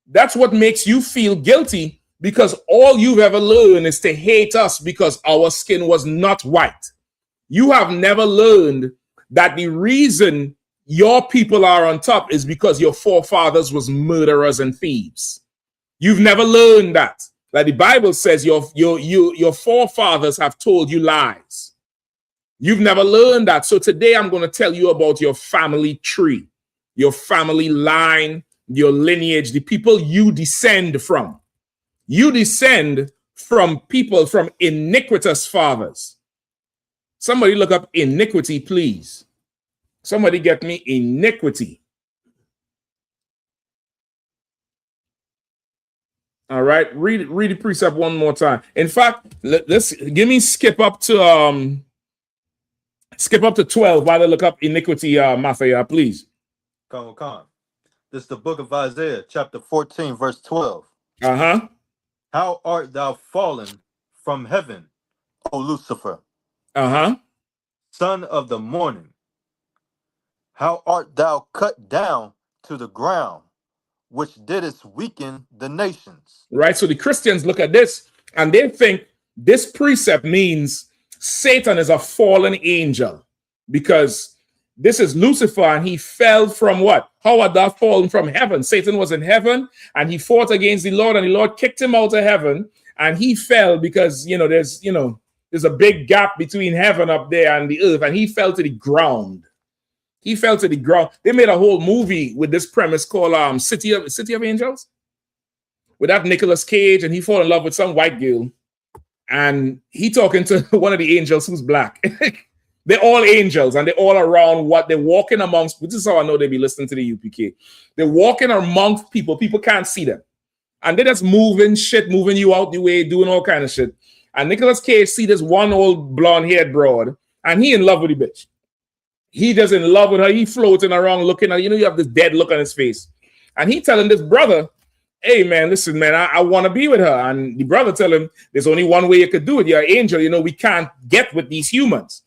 That's what makes you feel guilty, because all you've ever learned is to hate us because our skin was not white. You have never learned that the reason your people are on top is because your forefathers was murderers and thieves. You've never learned that. Like the Bible says, your forefathers have told you lies. You've never learned that. So today I'm going to tell you about your family tree, your family line, your lineage, the people you descend from. You descend from people from iniquitous fathers. Somebody look up iniquity, please. Somebody get me iniquity. All right, read the precept one more time. In fact, skip up to 12 while I look up iniquity, Mathia, please. Come. This is the book of Isaiah, chapter 14, verse 12. How art thou fallen from heaven, O Lucifer? Son of the morning. How art thou cut down to the ground, which didst weaken the nations? Right, so the Christians look at this and they think this precept means Satan is a fallen angel, because this is Lucifer and he fell from what? How art thou fallen from heaven? Satan was in heaven and he fought against the Lord, and the Lord kicked him out of heaven, and he fell because there's a big gap between heaven up there and the earth, and he fell to the ground. He fell to the ground. They made a whole movie with this premise called City of Angels, with that Nicolas Cage, and he fall in love with some white girl, and he talking to one of the angels who's black. They're all angels, and they're all around what they're walking amongst. This is how I know they be listening to the UPK. They're walking amongst people. People can't see them, and they're just moving you out the way, doing all kind of shit. And Nicolas Cage see this one old blonde-haired broad, and he in love with the bitch. He just in love with her. He floating around looking at, you have this dead look on his face. And he telling this brother, hey, man, listen, man, I want to be with her. And the brother tell him, there's only one way you could do it. You're an angel. We can't get with these humans.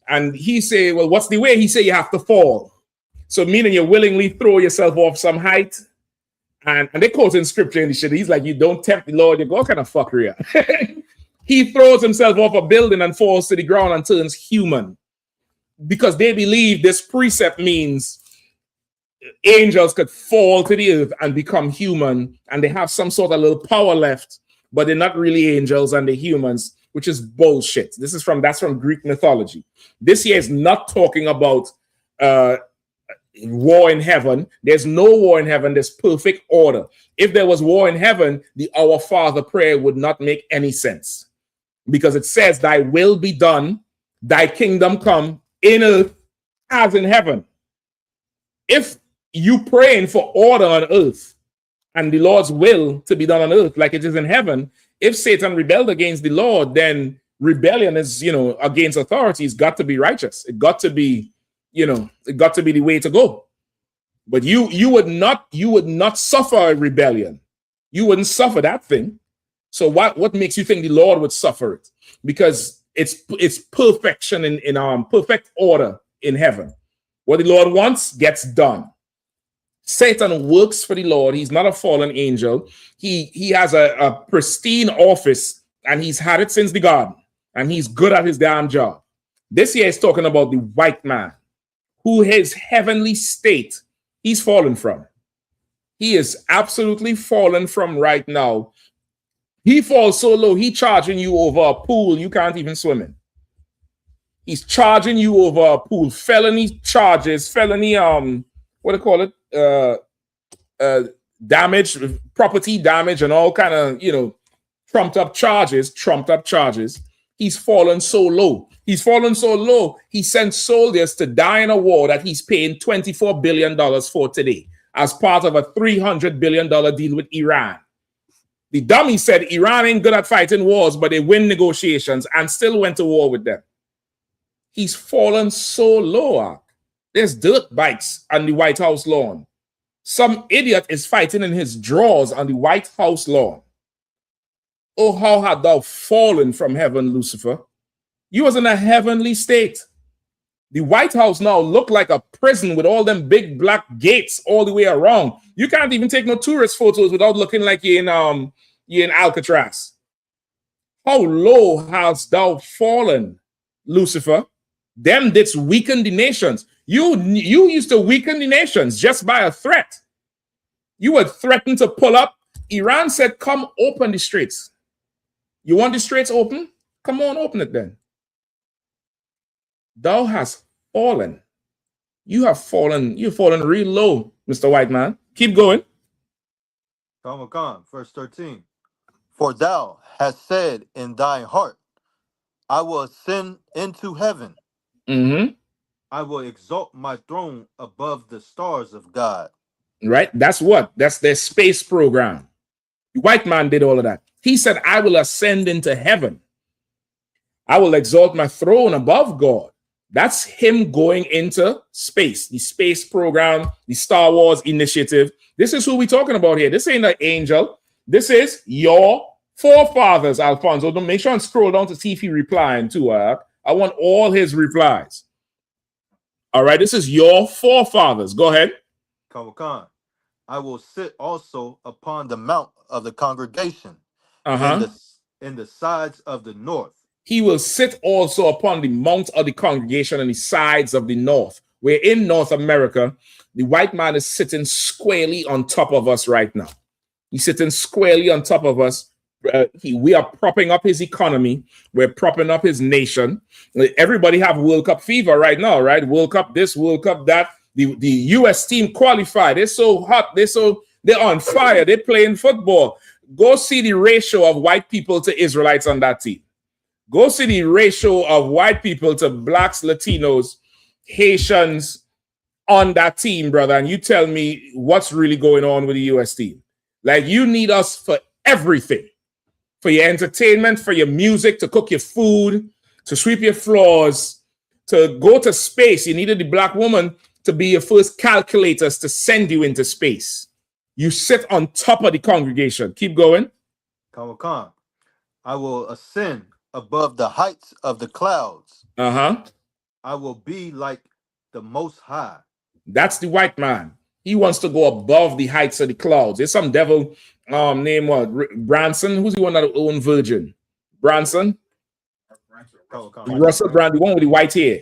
And he say, well, what's the way? He say, you have to fall. So meaning you willingly throw yourself off some height. And they quote in scripture and the shit. He's like, you don't tempt the Lord. You go, what kind of fuckery? He throws himself off a building and falls to the ground and turns human, because they believe this precept means angels could fall to the earth and become human, and they have some sort of little power left, but they're not really angels and they're humans, which is bullshit. That's from Greek mythology. This here is not talking about war in heaven. There's no war in heaven. There's perfect order. If there was war in heaven, the Our Father prayer would not make any sense, because it says, thy will be done, thy kingdom come in earth as in heaven. If you praying for order on earth and the Lord's will to be done on earth like it is in heaven, if Satan rebelled against the Lord, then rebellion is, against authority. It's got to be righteous. It got to be, it got to be the way to go. But you would not suffer a rebellion. You wouldn't suffer that thing. So what makes you think the Lord would suffer it? Because it's perfection in perfect order in heaven. What the Lord wants gets done. Satan works for the Lord. He's not a fallen angel. He has a pristine office, and he's had it since the garden, and he's good at his damn job. This here is talking about the white man, who his heavenly state he's fallen from. He is absolutely fallen from right now. He falls so low, he charging you over a pool you can't even swim in. He's charging you over a pool. Felony charges, what do you call it? Damage, property damage, and all kind of, trumped up charges. He's fallen so low. He sent soldiers to die in a war that he's paying $24 billion for today as part of a $300 billion deal with Iran. The dummy said Iran ain't good at fighting wars, but they win negotiations and still went to war with them. He's fallen so low. There's dirt bikes on the White House lawn. Some idiot is fighting in his drawers on the White House lawn. Oh, how had thou fallen from heaven, Lucifer? You was in a heavenly state. The White House now look like a prison with all them big black gates all the way around. You can't even take no tourist photos without looking like you're in Alcatraz. How low hast thou fallen, Lucifer? Them that's weakened the nations. You used to weaken the nations just by a threat. You were threatened to pull up. Iran said, come open the straits. You want the straits open? Come on, open it then. Thou hast fallen. You've fallen real low, Mr. White Man. Keep going. Verse 13. For thou hast said in thine heart, I will ascend into heaven. Mm-hmm. I will exalt my throne above the stars of God. Right? That's what? That's their space program. The white man did all of that. He said, I will ascend into heaven. I will exalt my throne above God. That's him going into space, the space program, the Star Wars initiative. This is who we're talking about here. This ain't an angel. This is your forefathers, Alfonso. Don't make sure and scroll down to see if he replying too. I want all his replies. All right, this is your forefathers. Go ahead. I will sit also upon the mount of the congregation in the sides of the north. He will sit also upon the mount of the congregation on the sides of the north. We're in North America. The white man is sitting squarely on top of us right now. He's sitting squarely on top of us. We are propping up his economy. We're propping up his nation. Everybody have World Cup fever right now, right? World Cup this, World Cup that. The U.S. team qualified. They're so hot. They're on fire. They're playing football. Go see the ratio of white people to Israelites on that team. Go see the ratio of white people to blacks, Latinos, Haitians on that team, brother. And you tell me what's really going on with the U.S. team. Like, you need us for everything. For your entertainment, for your music, to cook your food, to sweep your floors, to go to space. You needed the black woman to be your first calculators to send you into space. You sit on top of the congregation. Keep going. I will ascend above the heights of the clouds. I will be like the Most High. That's the white man. He wants to go above the heights of the clouds. There's some devil named Branson. Who's the one that owned Virgin? Branson? Russell Brand, the one with the white hair.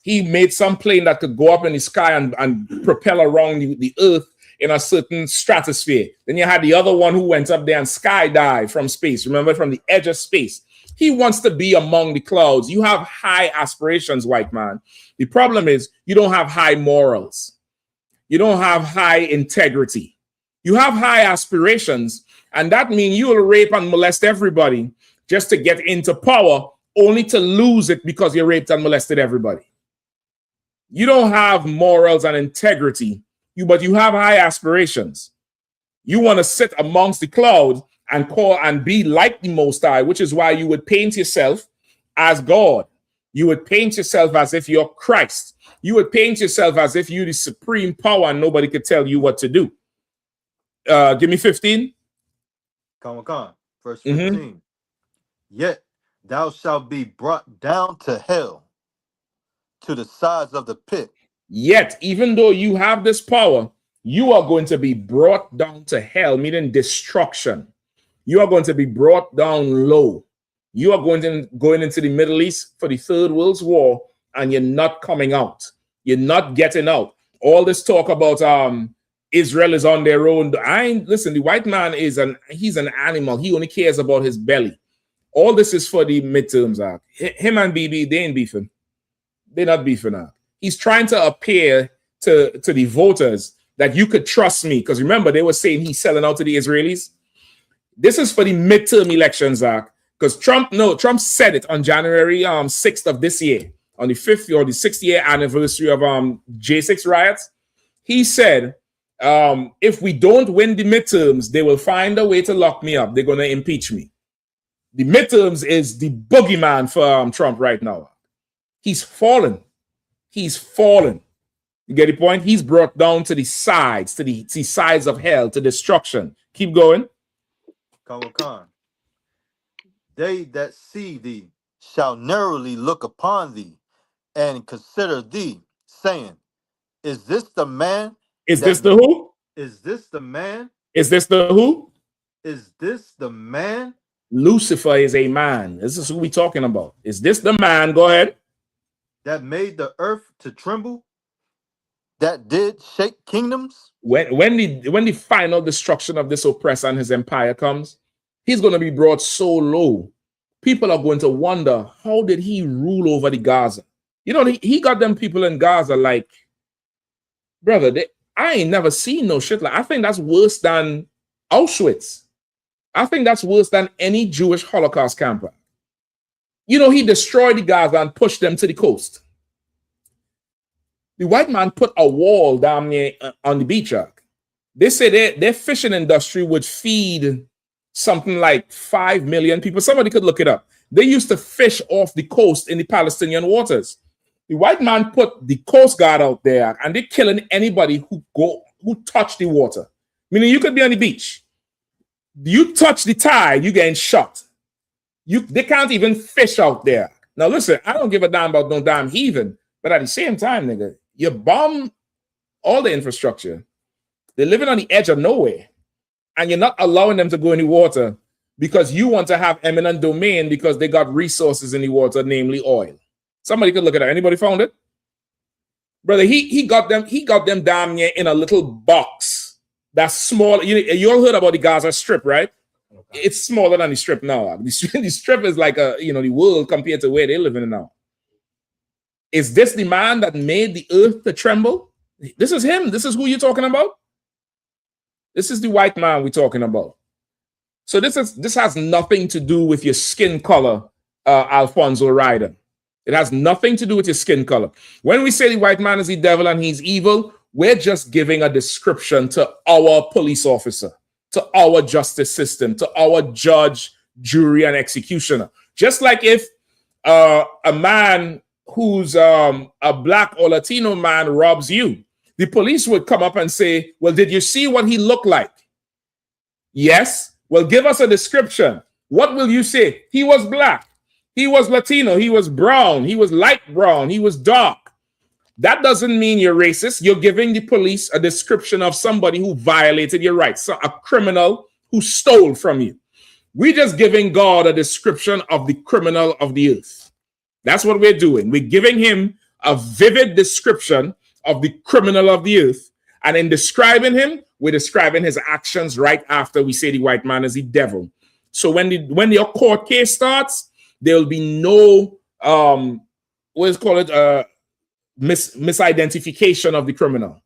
He made some plane that could go up in the sky and propel around the earth in a certain stratosphere. Then you had the other one who went up there and skydived from space. Remember, from the edge of space. He wants to be among the clouds. You have high aspirations, white man. The problem is you don't have high morals. You don't have high integrity. You have high aspirations, and that means you will rape and molest everybody just to get into power, only to lose it because you raped and molested everybody. You don't have morals and integrity, but you have high aspirations. You want to sit amongst the clouds and call and be like the Most High, which is why you would paint yourself as God. You would paint yourself as if you're Christ. You would paint yourself as if you're the supreme power and nobody could tell you what to do. Give me 15. Come on. Verse 15. Yet thou shalt be brought down to hell, to the sides of the pit. Yet, even though you have this power, you are going to be brought down to hell, meaning destruction. You are going to be brought down low. You are going into the Middle East for the Third World War, and you're not coming out. You're not getting out. All this talk about Israel is on their own. Listen, the white man he's an animal. He only cares about his belly. All this is for the midterms. Him and BB, they ain't beefing. They're not beefing out. He's trying to appear to the voters that you could trust me. Because remember, they were saying he's selling out to the Israelis. This is for the midterm elections, because Trump said it on January 6th of this year, on the 5th or the 6th year anniversary of J6 riots. He said, if we don't win the midterms, they will find a way to lock me up. They're going to impeach me. The midterms is the boogeyman for Trump right now. He's fallen. He's fallen. You get the point? He's brought down to the sides, to the sides of hell, to destruction. Keep going. Come. They that see thee shall narrowly look upon thee and consider thee, saying, is this the man? Is this the who? Is this the man? Is this the who? Is this the man? Lucifer is a man. This is who we're talking about. Is this the man? Go ahead. That made the earth to tremble? That did shake kingdoms? When the final destruction of this oppressor and his empire comes, he's going to be brought so low. People are going to wonder, how did he rule over the Gaza? You know, he got them people in Gaza like, brother, I ain't never seen no shit like. I think that's worse than Auschwitz. I think that's worse than any Jewish Holocaust camper. You know, he destroyed the Gaza and pushed them to the coast. The white man put a wall down there on the beach. They say their fishing industry would feed something like 5 million people. Somebody could look it up. They used to fish off the coast in the Palestinian waters. The white man put the Coast Guard out there, and they're killing anybody who touch the water. Meaning you could be on the beach. You touch the tide, you getting shot. They can't even fish out there. Now listen, I don't give a damn about no damn heathen, but at the same time, nigga, you bomb all the infrastructure. They're living on the edge of nowhere, and you're not allowing them to go in the water because you want to have eminent domain because they got resources in the water, namely oil. Somebody could look at that. Anybody found it? Brother, he got them damn near in a little box that's small. You all heard about the Gaza Strip, right? Okay. It's smaller than the Strip now. The Strip is like the world compared to where they're living in now. Is this the man that made the earth to tremble? This is him. This is who you're talking about. This is the white man we're talking about. So this has nothing to do with your skin color, Alfonso Ryder. It has nothing to do with your skin color. When we say the white man is the devil and he's evil, we're just giving a description to our police officer, to our justice system, to our judge, jury, and executioner. Just like if a man who's a black or Latino man robs you, the police would come up and say, well, did you see what he looked like? Yes. Well, give us a description. What will you say? He was black. He was Latino. He was brown. He was light brown. He was dark. That doesn't mean you're racist. You're giving the police a description of somebody who violated your rights, so a criminal who stole from you. We're just giving God a description of the criminal of the earth. That's what we're doing. We're giving him a vivid description of the criminal of the earth. And in describing him, we're describing his actions right after we say the white man is the devil. So when your court case starts, there will be no misidentification of the criminal.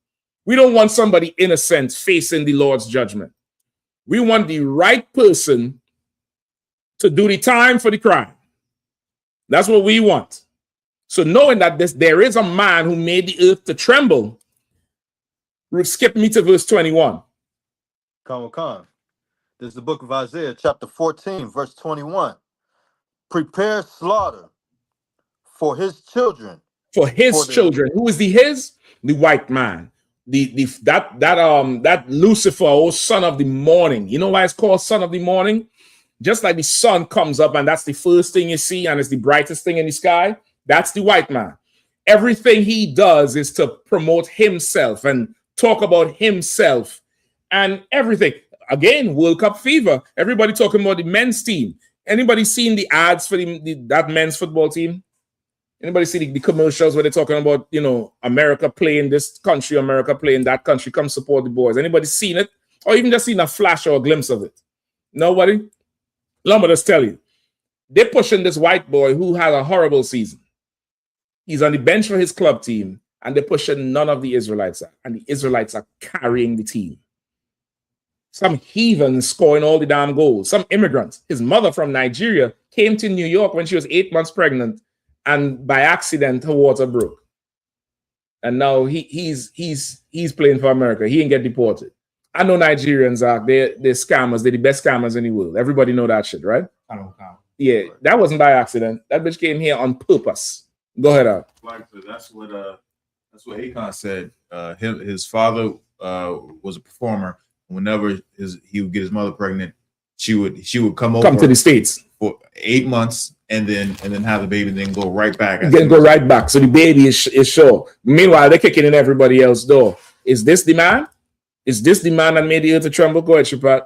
We don't want somebody innocent facing the Lord's judgment. We want the right person to do the time for the crime. That's what we want. So knowing that there is a man who made the earth to tremble, skip me to verse 21. Come. This is the book of Isaiah, chapter 14, verse 21. Prepare slaughter for his children. For his children. Who is the his? The white man. That Lucifer, oh son of the morning. You know why it's called son of the morning? Just like the sun comes up and that's the first thing you see and it's the brightest thing in the sky. That's the white man. Everything he does is to promote himself and talk about himself and everything. Again, World Cup fever. Everybody talking about the men's team. Anybody seen the ads for that men's football team? Anybody see the commercials where they're talking about, America playing this country, America playing that country, come support the boys? Anybody seen it? Or even just seen a flash or a glimpse of it? Nobody? Let me just tell you. They're pushing this white boy who had a horrible season. He's on the bench for his club team, and they're pushing none of the Israelites. And the Israelites are carrying the team. Some heathen scoring all the damn goals. Some immigrants. His mother from Nigeria came to New York when she was 8 months pregnant, and by accident her water broke. And now he's playing for America. He ain't get deported. I know Nigerians they're scammers. They're the best scammers in the world. Everybody know that shit, right? I don't count. Yeah, that wasn't by accident. That bitch came here on purpose. Go ahead, Al. That's what Akon said. His father was a performer. Whenever he would get his mother pregnant, she would come to the States for 8 months and then have the baby, and then go right back. Then go right back. So the baby is sure. Meanwhile, they're kicking in everybody else's door. Is this the man? Is this the man that made the earth to tremble? Go ahead, Shapat.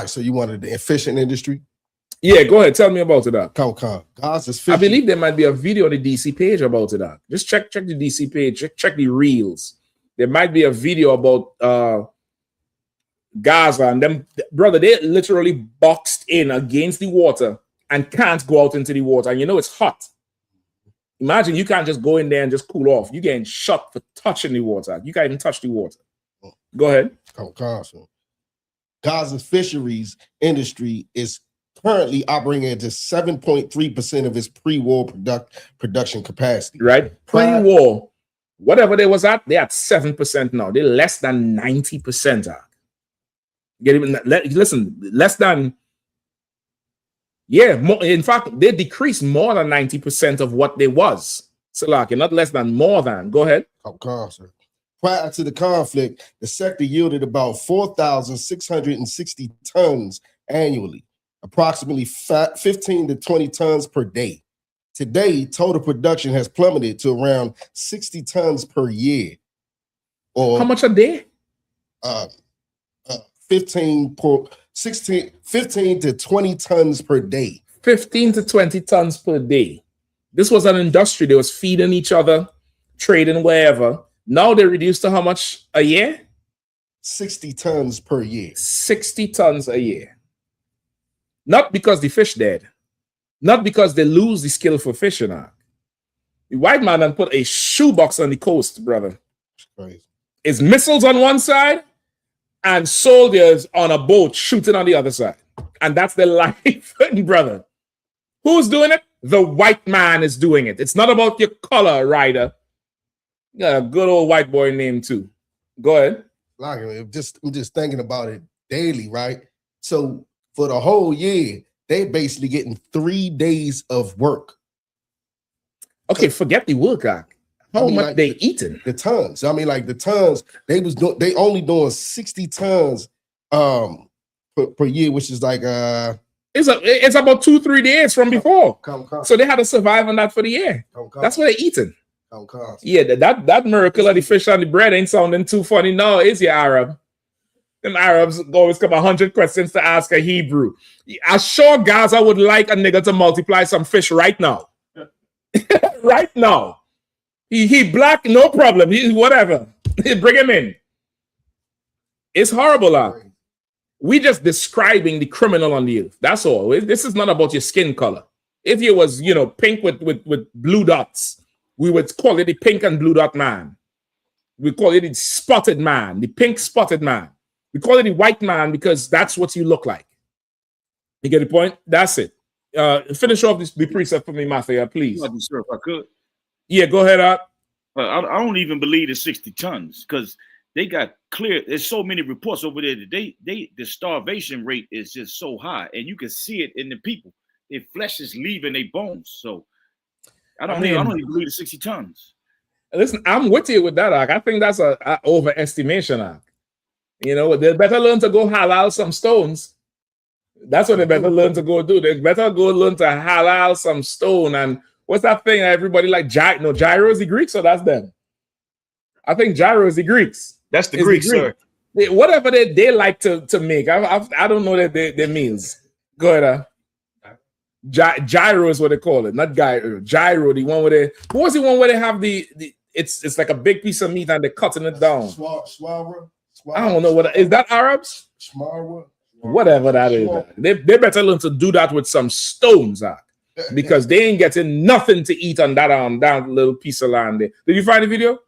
So you wanted the fishing industry? Yeah, go ahead. Tell me about it. Come. I believe there might be a video on the DC page about it. Just check the DC page. Check the reels. There might be a video about Gaza and them. Brother, they literally boxed in against the water and can't go out into the water. And it's hot. Imagine you can't just go in there and just cool off. You're getting shot for touching the water. You can't even touch the water. Go ahead. Gaza's fisheries industry is currently operating at just 7.3% of its pre-war production capacity. Right? Pre-war, whatever they was at, they're at 7% now. They're less than 90%. Listen, less than, more, in fact, they decreased more than 90% of what they was. So, not less than, more than. Go ahead. Prior to the conflict, the sector yielded about 4,660 tons annually, approximately 15 to 20 tons per day. Today, total production has plummeted to around 60 tons per year. Or how much a day? 15 to 20 tons per day. 15 to 20 tons per day. This was an industry that was feeding each other, trading wherever. Now they reduced to how much a year? 60 tons per year. 60 tons a year. Not because the fish dead. Not because they lose the skill for fishing. The white man done put a shoebox on the coast, brother. Crazy. It's missiles on one side and soldiers on a boat shooting on the other side. And that's their life, brother. Who's doing it? The white man is doing it. It's not about your color, Ryder. You got a good old white boy name too. Go ahead. I'm just thinking about it daily, right? So for the whole year, they basically getting 3 days of work. Okay, forget the work. How much they eating? The tons. The tons. They only doing 60 tons per year, which is it's about 2-3 days from before. So they had to survive on that for the year. That's what they're eating. Yeah, that miracle of the fish and the bread ain't sounding too funny. No, is you Arab? Them Arabs always come 100 questions to ask a Hebrew. I'm sure Gaza would like a nigga to multiply some fish right now. Right now. He black, no problem. He whatever. Bring him in. It's horrible. We just describing the criminal on the earth. That's all. This is not about your skin color. If you was, pink with blue dots, we would call it the pink and blue dot man. We call it the spotted man, the pink spotted man. We call it the white man because that's what you look like. You get the point? That's it. Finish off the precept for me, Matthew, please. Sir, if I could. Yeah, go ahead, Art. I don't even believe it's 60 tons because they got clear. There's so many reports over there that the starvation rate is just so high, and you can see it in the people. Their flesh is leaving their bones. So I don't even believe it's 60 tons. Listen, I'm with you with that, Ark. I think that's a overestimation, Ark. You know, they better learn to go halal some stones. That's what they better learn to go do. They better go learn to halal some stone. And what's that thing that everybody like? Gyro is the Greeks, so that's them. I think gyro is the Greeks. That's the Greeks, sir. Whatever they like to make. I don't know that their meals. Go ahead. Gyro is what they call it, not gyro. Gyro, the one where they. What was the one where they have the it's like a big piece of meat and they're cutting it down. Swara. I don't know what is that Arabs? Smara. Whatever that is. They better learn to do that with some stones, because they ain't getting nothing to eat on that little piece of land there. Did you find the video?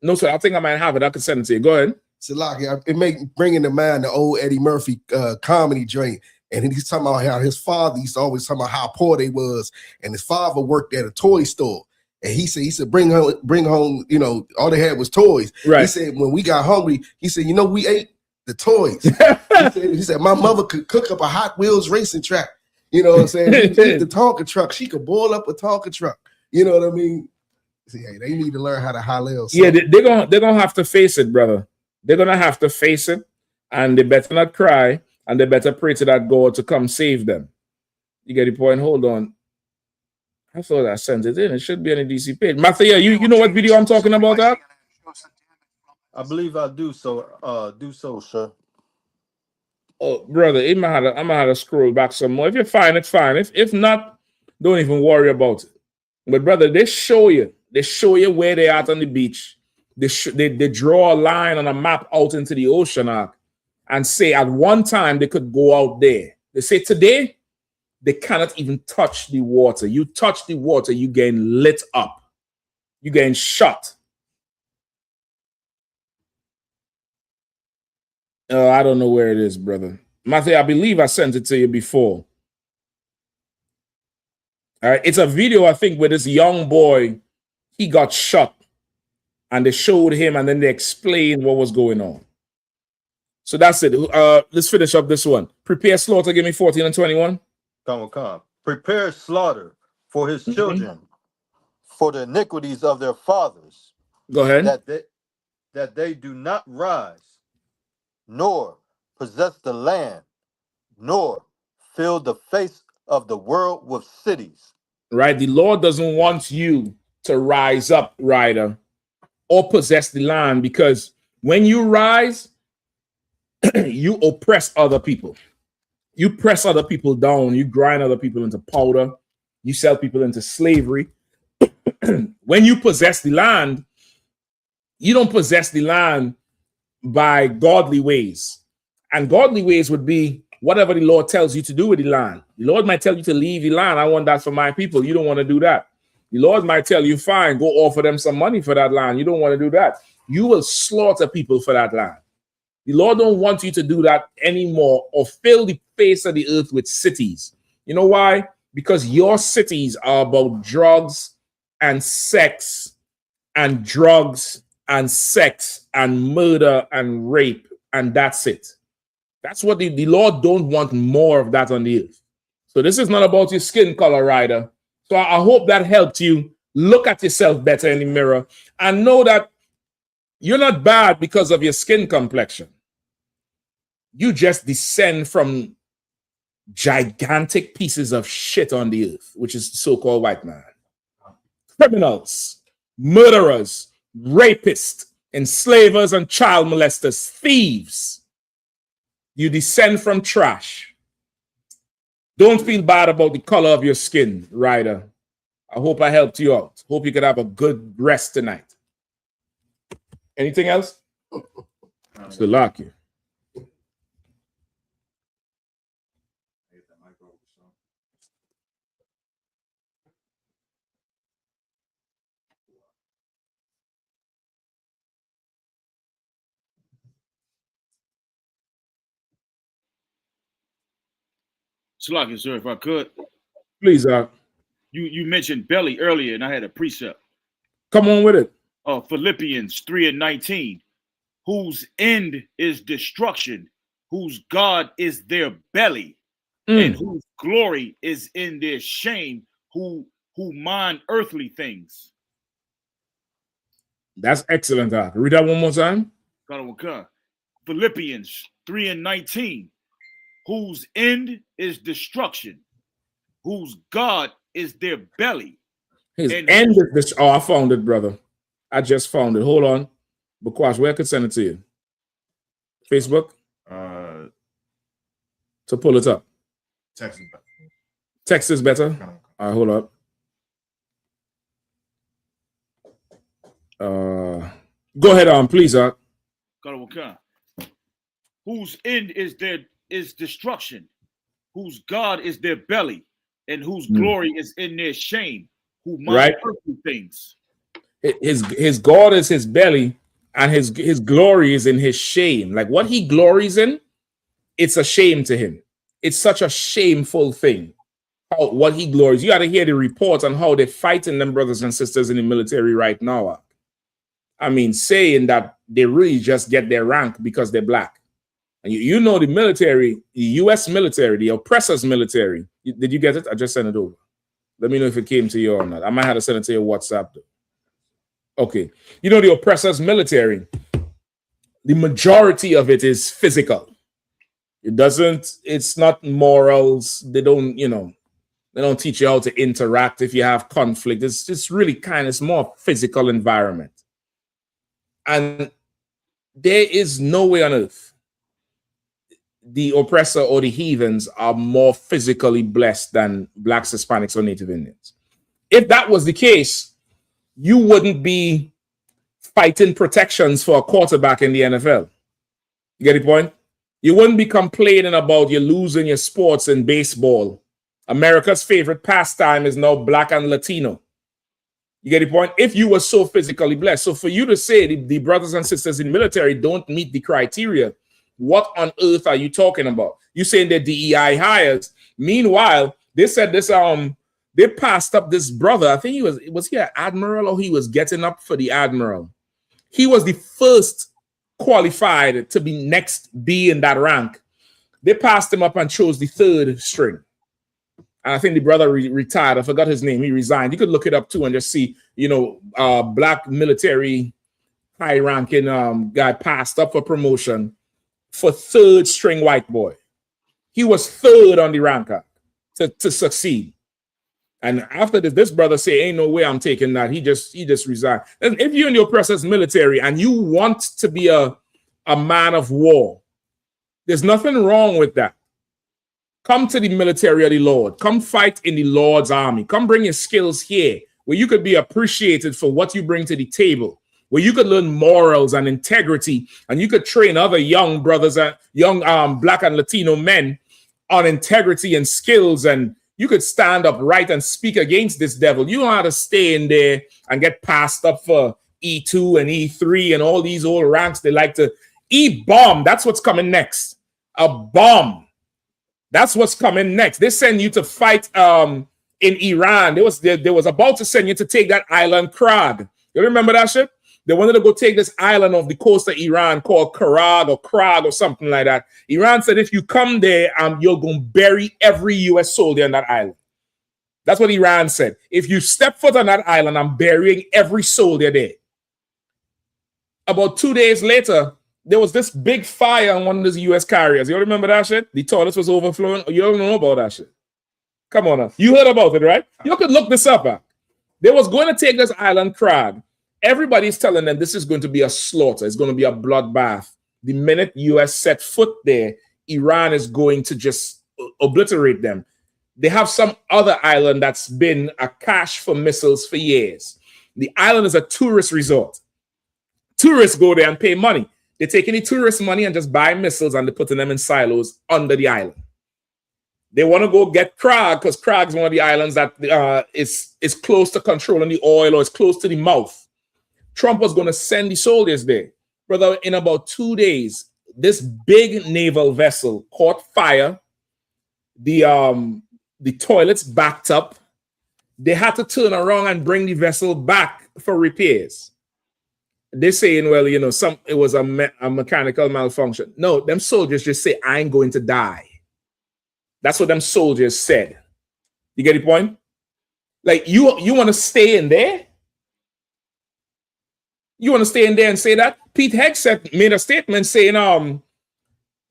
No, sir. I think I might have it. I could send it to you. Go ahead. Salaki, it bringing to mind the old Eddie Murphy comedy joint. And he's talking about how his father used to always talk about how poor they was, and his father worked at a toy store. And he said, bring home, you know, all they had was toys. Right. He said, when we got hungry, he said, you know, we ate the toys. he said, my mother could cook up a Hot Wheels racing track. You know what I'm saying? The Tonka truck, she could boil up a Tonka truck. You know what I mean? See, hey, they need to learn how to halal. Yeah, they're gonna have to face it, brother. They're gonna have to face it, and they better not cry. And they better pray to that God to come save them. You get the point? Hold on. I thought I sent it in. It should be on the DC page. Matthew, you know what video I'm talking about, that? I believe I do so. Sir. Oh, brother, I'm gonna have to scroll back some more. If you find it, fine. If not, don't even worry about it. But brother, they show you where they are on the beach. They draw a line on a map out into the ocean, and say at one time they could go out there. They say today they cannot even touch the water. You touch the water, you getting lit up. You getting shot. I don't know where it is, brother. Matthew, I believe I sent it to you before. All right, it's a video, I think, where this young boy, he got shot. And they showed him and then they explained what was going on. So that's it. Let's finish up this one. Prepare slaughter. Give me 14 and 21. Come. Prepare slaughter for his children, for the iniquities of their fathers. Go ahead. That they do not rise, nor possess the land, nor fill the face of the world with cities. Right. The Lord doesn't want you to rise up, Ryder, or possess the land, because when you rise, you oppress other people. You press other people down. You grind other people into powder. You sell people into slavery. When you possess the land, you don't possess the land by godly ways. And godly ways would be whatever the Lord tells you to do with the land. The Lord might tell you to leave the land. I want that for my people. You don't want to do that. The Lord might tell you, fine, go offer them some money for that land. You don't want to do that. You will slaughter people for that land. The Lord don't want you to do that anymore or fill the face of the earth with cities. You know why? Because your cities are about drugs and sex and drugs and sex and murder and rape, and that's it. That's what the Lord don't want more of that on the earth. So this is not about your skin color, Ryder. So I hope that helped you look at yourself better in the mirror and know that you're not bad because of your skin complexion. You just descend from gigantic pieces of shit on the earth, which is the so-called white man. Criminals, murderers, rapists, enslavers, and child molesters, thieves. You descend from trash. Don't feel bad about the color of your skin, Ryder. I hope I helped you out. Hope you could have a good rest tonight. Anything else? Still like you. Slocky, sir, if I could. Please, You mentioned belly earlier, and I had a precept. Come on with it. Philippians 3:19, whose end is destruction, whose God is their belly, and whose glory is in their shame, who mind earthly things. That's excellent. Read that one more time. Philippians 3:19, whose end is destruction, whose God is their belly. His end is this. Oh, I found it, brother. I just found it. Hold on. Because where I could send it to you? Facebook? To pull it up. Text is better. Text is better? All right, hold up. Go ahead, please, whose end is destruction, whose God is their belly, and whose glory is in their shame, who mind earthly things. His God is his belly, and his glory is in his shame. Like what he glories in, it's a shame to him. It's such a shameful thing. What he glories. You got to hear the reports on how they're fighting them brothers and sisters in the military right now. I mean, saying that they really just get their rank because they're black. And you know the military, the U.S. military, the oppressors military. Did you get it? I just sent it over. Let me know if it came to you or not. I might have to send it to your WhatsApp, though. Okay. You know the oppressors military, the majority of it is physical. It's not morals. They don't teach you how to interact if you have conflict. It's just really it's more physical environment. And there is no way on earth the oppressor or the heathens are more physically blessed than blacks, Hispanics, or Native Indians. If that was the case, you wouldn't be fighting protections for a quarterback in the NFL. You get the point? You wouldn't be complaining about you losing your sports in baseball. America's favorite pastime is now black and Latino. You get the point? If you were so physically blessed. So for you to say the brothers and sisters in the military don't meet the criteria, what on earth are you talking about? You saying they're DEI hires. Meanwhile, they said this, they passed up this brother. I think was he an admiral or he was getting up for the admiral? He was the first qualified to be be in that rank. They passed him up and chose the third string. And I think the brother retired. I forgot his name. He resigned. You could look it up too and just see, black military high-ranking guy passed up for promotion for third string white boy. He was third on the ranker to succeed. And after this brother say, ain't no way I'm taking that. He just resigned. And if you're in the oppressor's military and you want to be a man of war, there's nothing wrong with that. Come to the military of the Lord. Come fight in the Lord's army. Come bring your skills here where you could be appreciated for what you bring to the table, where you could learn morals and integrity, and you could train other young brothers and young black and Latino men on integrity and skills, and you could stand up right and speak against this devil. You don't have to stay in there and get passed up for E2 and E3 and all these old ranks. They like to E-bomb. That's what's coming next. A bomb. That's what's coming next. They send you to fight in Iran. They was about to send you to take that island Krag. You remember that shit? They wanted to go take this island off the coast of Iran called Karag or Krag or something like that. Iran said if you come there, you're going to bury every U.S. soldier on that island. That's what Iran said. If you step foot on that island, I'm burying every soldier there. About 2 days later, there was this big fire on one of those U.S. carriers. You remember that shit? The toilets was overflowing. You don't know about that shit. Come on now. You heard about it, right? You could look this up. They was going to take this island Krag. Everybody's telling them this is going to be a slaughter. It's going to be a bloodbath. The minute U.S. set foot there, Iran is going to just obliterate them. They have some other island that's been a cache for missiles for years. The island is a tourist resort. Tourists go there and pay money. They take any tourist money and just buy missiles and they're putting them in silos under the island. They want to go get Krag because Krag is one of the islands that is close to controlling the oil or is close to the mouth. Trump was going to send the soldiers there. Brother, in about 2 days, this big naval vessel caught fire the toilets backed up. They had to turn around and bring the vessel back for repairs. They're saying, well, you know, it was a mechanical malfunction. No, them soldiers just say, I ain't going to die. That's what them soldiers said. You get the point? Like, you want to stay in there? You want to stay in there and say that? Pete Hegseth made a statement saying,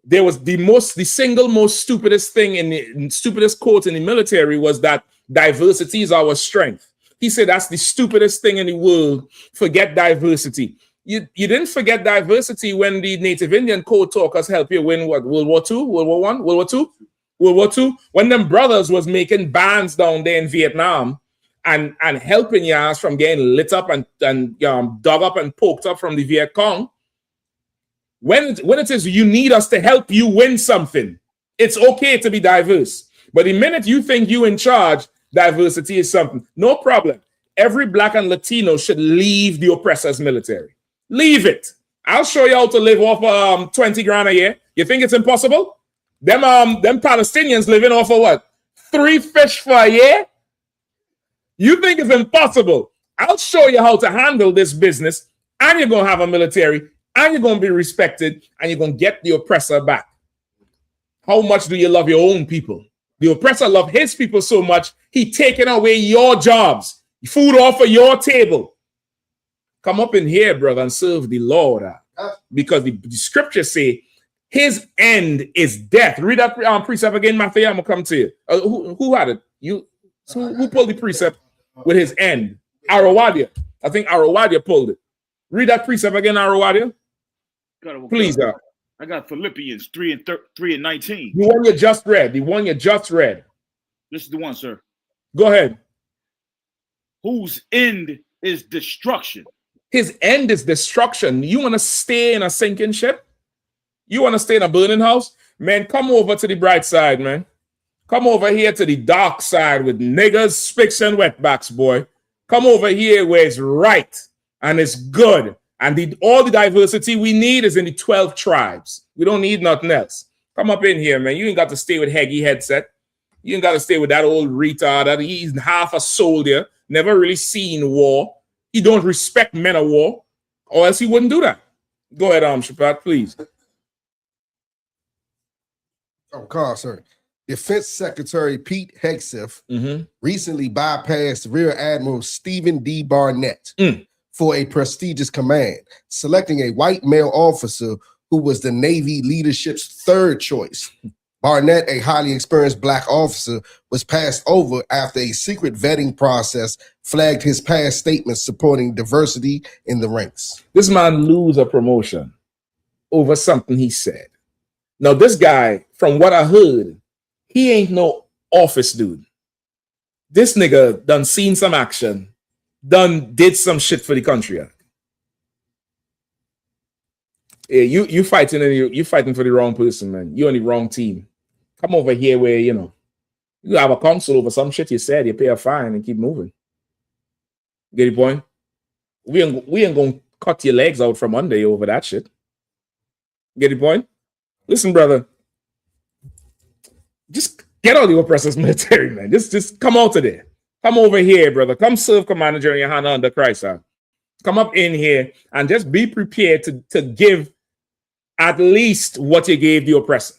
there was the single most stupidest thing stupidest quote in the military was that diversity is our strength. He said that's the stupidest thing in the world. Forget diversity. You didn't forget diversity when the Native Indian code talkers helped you win what, World War II, World War I, World War II, World War II. When them brothers was making bands down there in Vietnam and helping your ass from getting lit up and dug up and poked up from the Viet Cong. When it is you need us to help you win something, it's okay to be diverse. But the minute you think you in charge, diversity is something. No problem. Every Black and Latino should leave the oppressor's military. Leave it. I'll show you how to live off 20 grand a year. You think it's impossible? Them Palestinians living off of what? 3 fish for a year? You think it's impossible? I'll show you how to handle this business, and you're going to have a military, and you're going to be respected, and you're going to get the oppressor back. How much do you love your own people? The oppressor loved his people so much, he taking away your jobs, food off of your table. Come up in here, brother, and serve the Lord. Because the scriptures say his end is death. Read that precept again, Matthew. I'm going to come to you. Who had it? You? Who pulled the precept with his end? Arawadia. I think Arawadia pulled it. Read that precept again, Arawadia. Please, I got Philippians 3:19. The one you just read. The one you just read. This is the one, sir. Go ahead. Whose end is destruction. His end is destruction. You want to stay in a sinking ship? You want to stay in a burning house? Man, come over to the bright side, man. Come over here to the dark side with niggas, spicks, and wetbacks, boy. Come over here where it's right and it's good. And all the diversity we need is in the 12 tribes. We don't need nothing else. Come up in here, man. You ain't got to stay with Heggy headset. You ain't got to stay with that old retard. That he's half a soldier, never really seen war. He don't respect men of war, or else he wouldn't do that. Go ahead, Shapat, please. Oh, sir. Defense Secretary Pete Hegseth recently bypassed Rear Admiral Stephen D. Barnett for a prestigious command, selecting a white male officer who was the Navy leadership's third choice. Barnett, a highly experienced Black officer, was passed over after a secret vetting process flagged his past statements supporting diversity in the ranks. This man lose a promotion over something he said. Now, this guy, from what I heard, he ain't no office dude. This nigga done seen some action, done did some shit for the country. Yeah, you fighting for the wrong person, man. You on the wrong team. Come over here where, you know, you have a counsel over some shit you said, you pay a fine and keep moving. Get the point? We ain't gonna cut your legs out from under you over that shit. Get the point? Listen, brother. Just get out of the oppressor's military, man. Just come out of there. Come over here, brother. Come serve Commander General Yahanna under Christ. Come up in here and just be prepared to give at least what you gave the oppressor.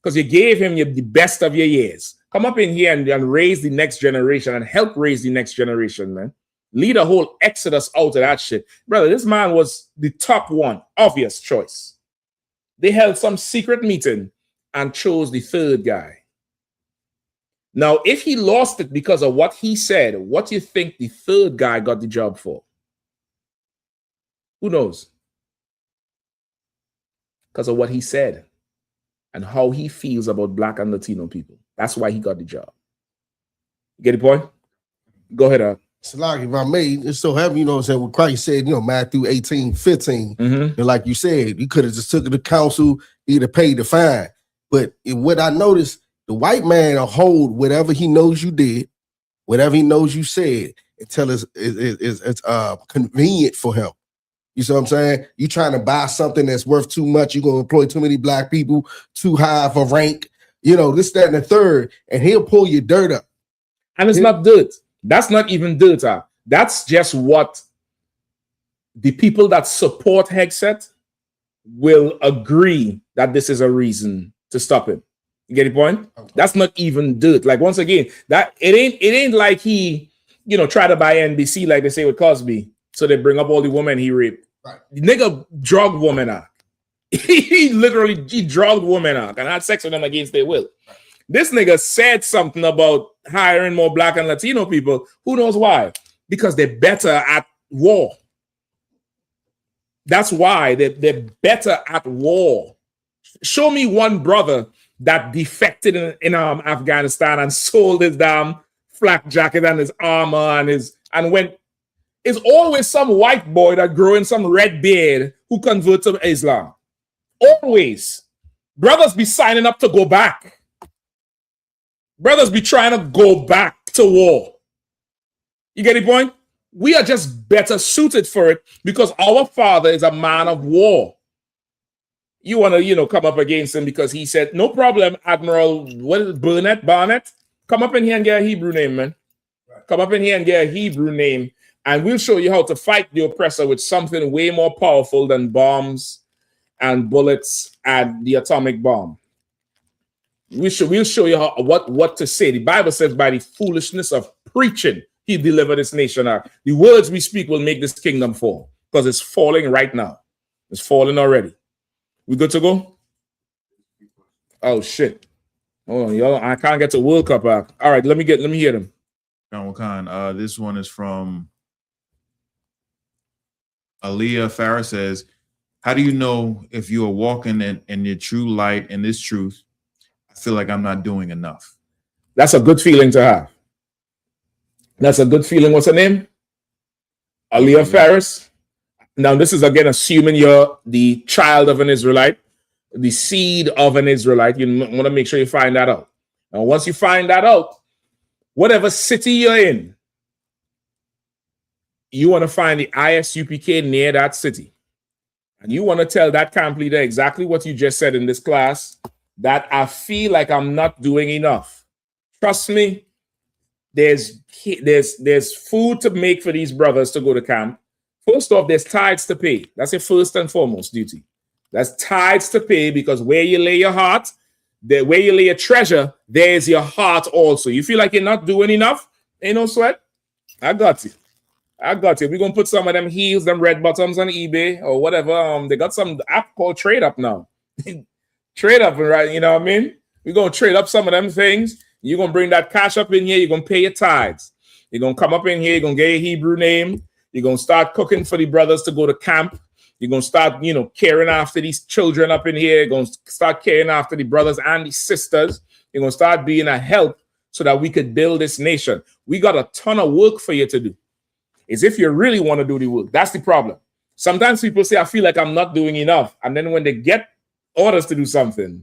Because you gave him the best of your years. Come up in here and raise the next generation and help raise the next generation, man. Lead a whole exodus out of that shit. Brother, this man was the top one, obvious choice. They held some secret meeting and chose the third guy. Now, if he lost it because of what he said, what do you think the third guy got the job for? Who knows? Because of what he said and how he feels about Black and Latino people. That's why he got the job. Get the point? Go ahead, So like if I made it's so heavy, you know what I'm saying? What Christ said, you know, Matthew 18:15. And like you said, you could have just took it to council, either paid the fine. But what I noticed, the white man will hold whatever he knows you did, whatever he knows you said, until it's convenient for him. You see what I'm saying? You trying to buy something that's worth too much, you're gonna employ too many Black people, too high of a rank. you know, this, that, and the third, and he'll pull your dirt up. And it's not dirt. That's not even dirt. That's just what the people that support Hexet will agree that this is a reason to stop him. You get the point? Okay. That's not even dirt. Like, once again, that it ain't like he, you know, try to buy NBC like they say with Cosby, so they bring up all the women he raped. Right. The nigga drugged women out. he drugged women out and had sex with them against their will. Right. This nigga said something about hiring more Black and Latino people. Who knows why? Because they're better at war. That's why they're better at war. Show me one brother that defected in Afghanistan and sold his damn flak jacket and his armor and went. It's always some white boy that growing some red beard who converts to Islam. Always. Brothers be signing up to go back. Brothers be trying to go back to war. You get the point? We are just better suited for it because our father is a man of war. You want to, you know, come up against him because he said, no problem, Admiral, what is it, Barnett? Come up in here and get a Hebrew name, man. Come up in here and get a Hebrew name, and we'll show you how to fight the oppressor with something way more powerful than bombs and bullets and the atomic bomb. We'll show you how, what to say. The Bible says by the foolishness of preaching, he delivered this nation out. The words we speak will make this kingdom fall because it's falling right now. It's falling already. We good to go? Oh shit! Hold on, y'all. I can't get to World Cup out. All right, let me hear them. This one is from Aaliyah Farah says, "How do you know if you are walking in your true light and this truth? I feel like I'm not doing enough." That's a good feeling to have. That's a good feeling. What's her name? Aaliyah Farris. Now, this is again assuming you're the child of an Israelite, the seed of an Israelite. You want to make sure you find that out. Now, once you find that out, whatever city you're in, you want to find the I.S.U.P.K near that city. And you want to tell that camp leader exactly what you just said in this class, that I feel like I'm not doing enough. Trust me, there's food to make for these brothers to go to camp. First off, there's tithes to pay. That's your first and foremost duty. That's tithes to pay, because where you lay your heart, where you lay your treasure, there's your heart also. You feel like you're not doing enough? Ain't no sweat. I got you. We're going to put some of them heels, them red bottoms on eBay or whatever. They got some app called Trade Up now. Trade Up, right? You know what I mean? We're going to trade up some of them things. You're going to bring that cash up in here. You're going to pay your tithes. You're going to come up in here. You're going to get a Hebrew name. You're going to start cooking for the brothers to go to camp. You're going to start, caring after these children up in here. You're going to start caring after the brothers and the sisters. You're going to start being a help so that we could build this nation. We got a ton of work for you to do. It's if you really want to do the work. That's the problem. Sometimes people say, I feel like I'm not doing enough. And then when they get orders to do something,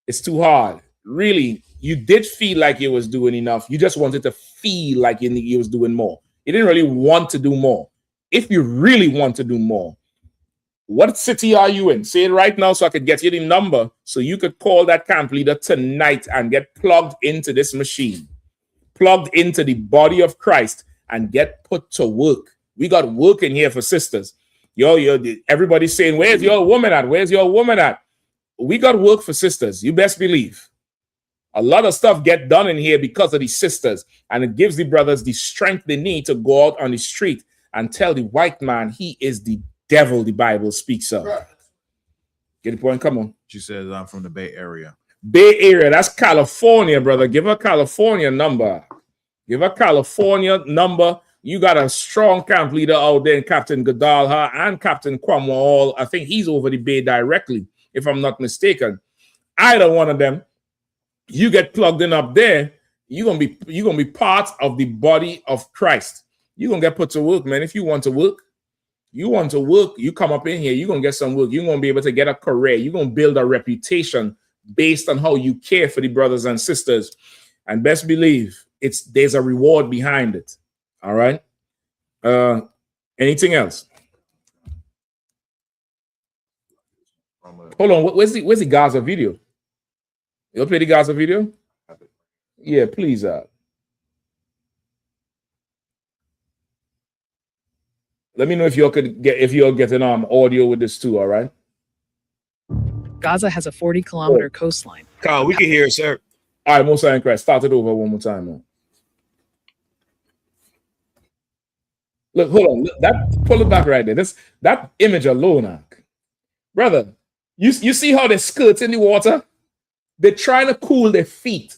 it's too hard. Really, you did feel like you was doing enough. You just wanted to feel like you was doing more. You didn't really want to do more. If you really want to do more, what city are you in? Say it right now so I could get you the number so you could call that camp leader tonight and get plugged into this machine, plugged into the body of Christ and get put to work. We got work in here for sisters. Everybody's saying, where's your woman at? Where's your woman at? We got work for sisters. You best believe. A lot of stuff get done in here because of the sisters, and it gives the brothers the strength they need to go out on the street and tell the white man he is the devil the Bible speaks of. Right. Get the point? Come on. She says, I'm from the Bay Area. Bay Area, that's California, brother. Give her California number. Give her California number. You got a strong camp leader out there in Captain Godalha and Captain Cromwell. I think he's over the Bay directly, if I'm not mistaken. Either one of them, you get plugged in up there, you're gonna be part of the body of Christ. You're gonna get put to work, man. If you want to work, you come up in here, you're gonna get some work. You're gonna be able to get a career. You're gonna build a reputation based on how you care for the brothers and sisters. And best believe there's a reward behind it. All right. Anything else? Hold on. Where's the Gaza video? You'll play the Gaza video? Yeah, please. Let me know if you're getting audio with this too, all right? Gaza has a 40-kilometer coastline. Carl, we can hear it, sir. All right, Most High in Christ. Start it over one more time, man. Look, hold on. Look, pull it back right there. That image alone, brother. You see how they skirts in the water? They're trying to cool their feet.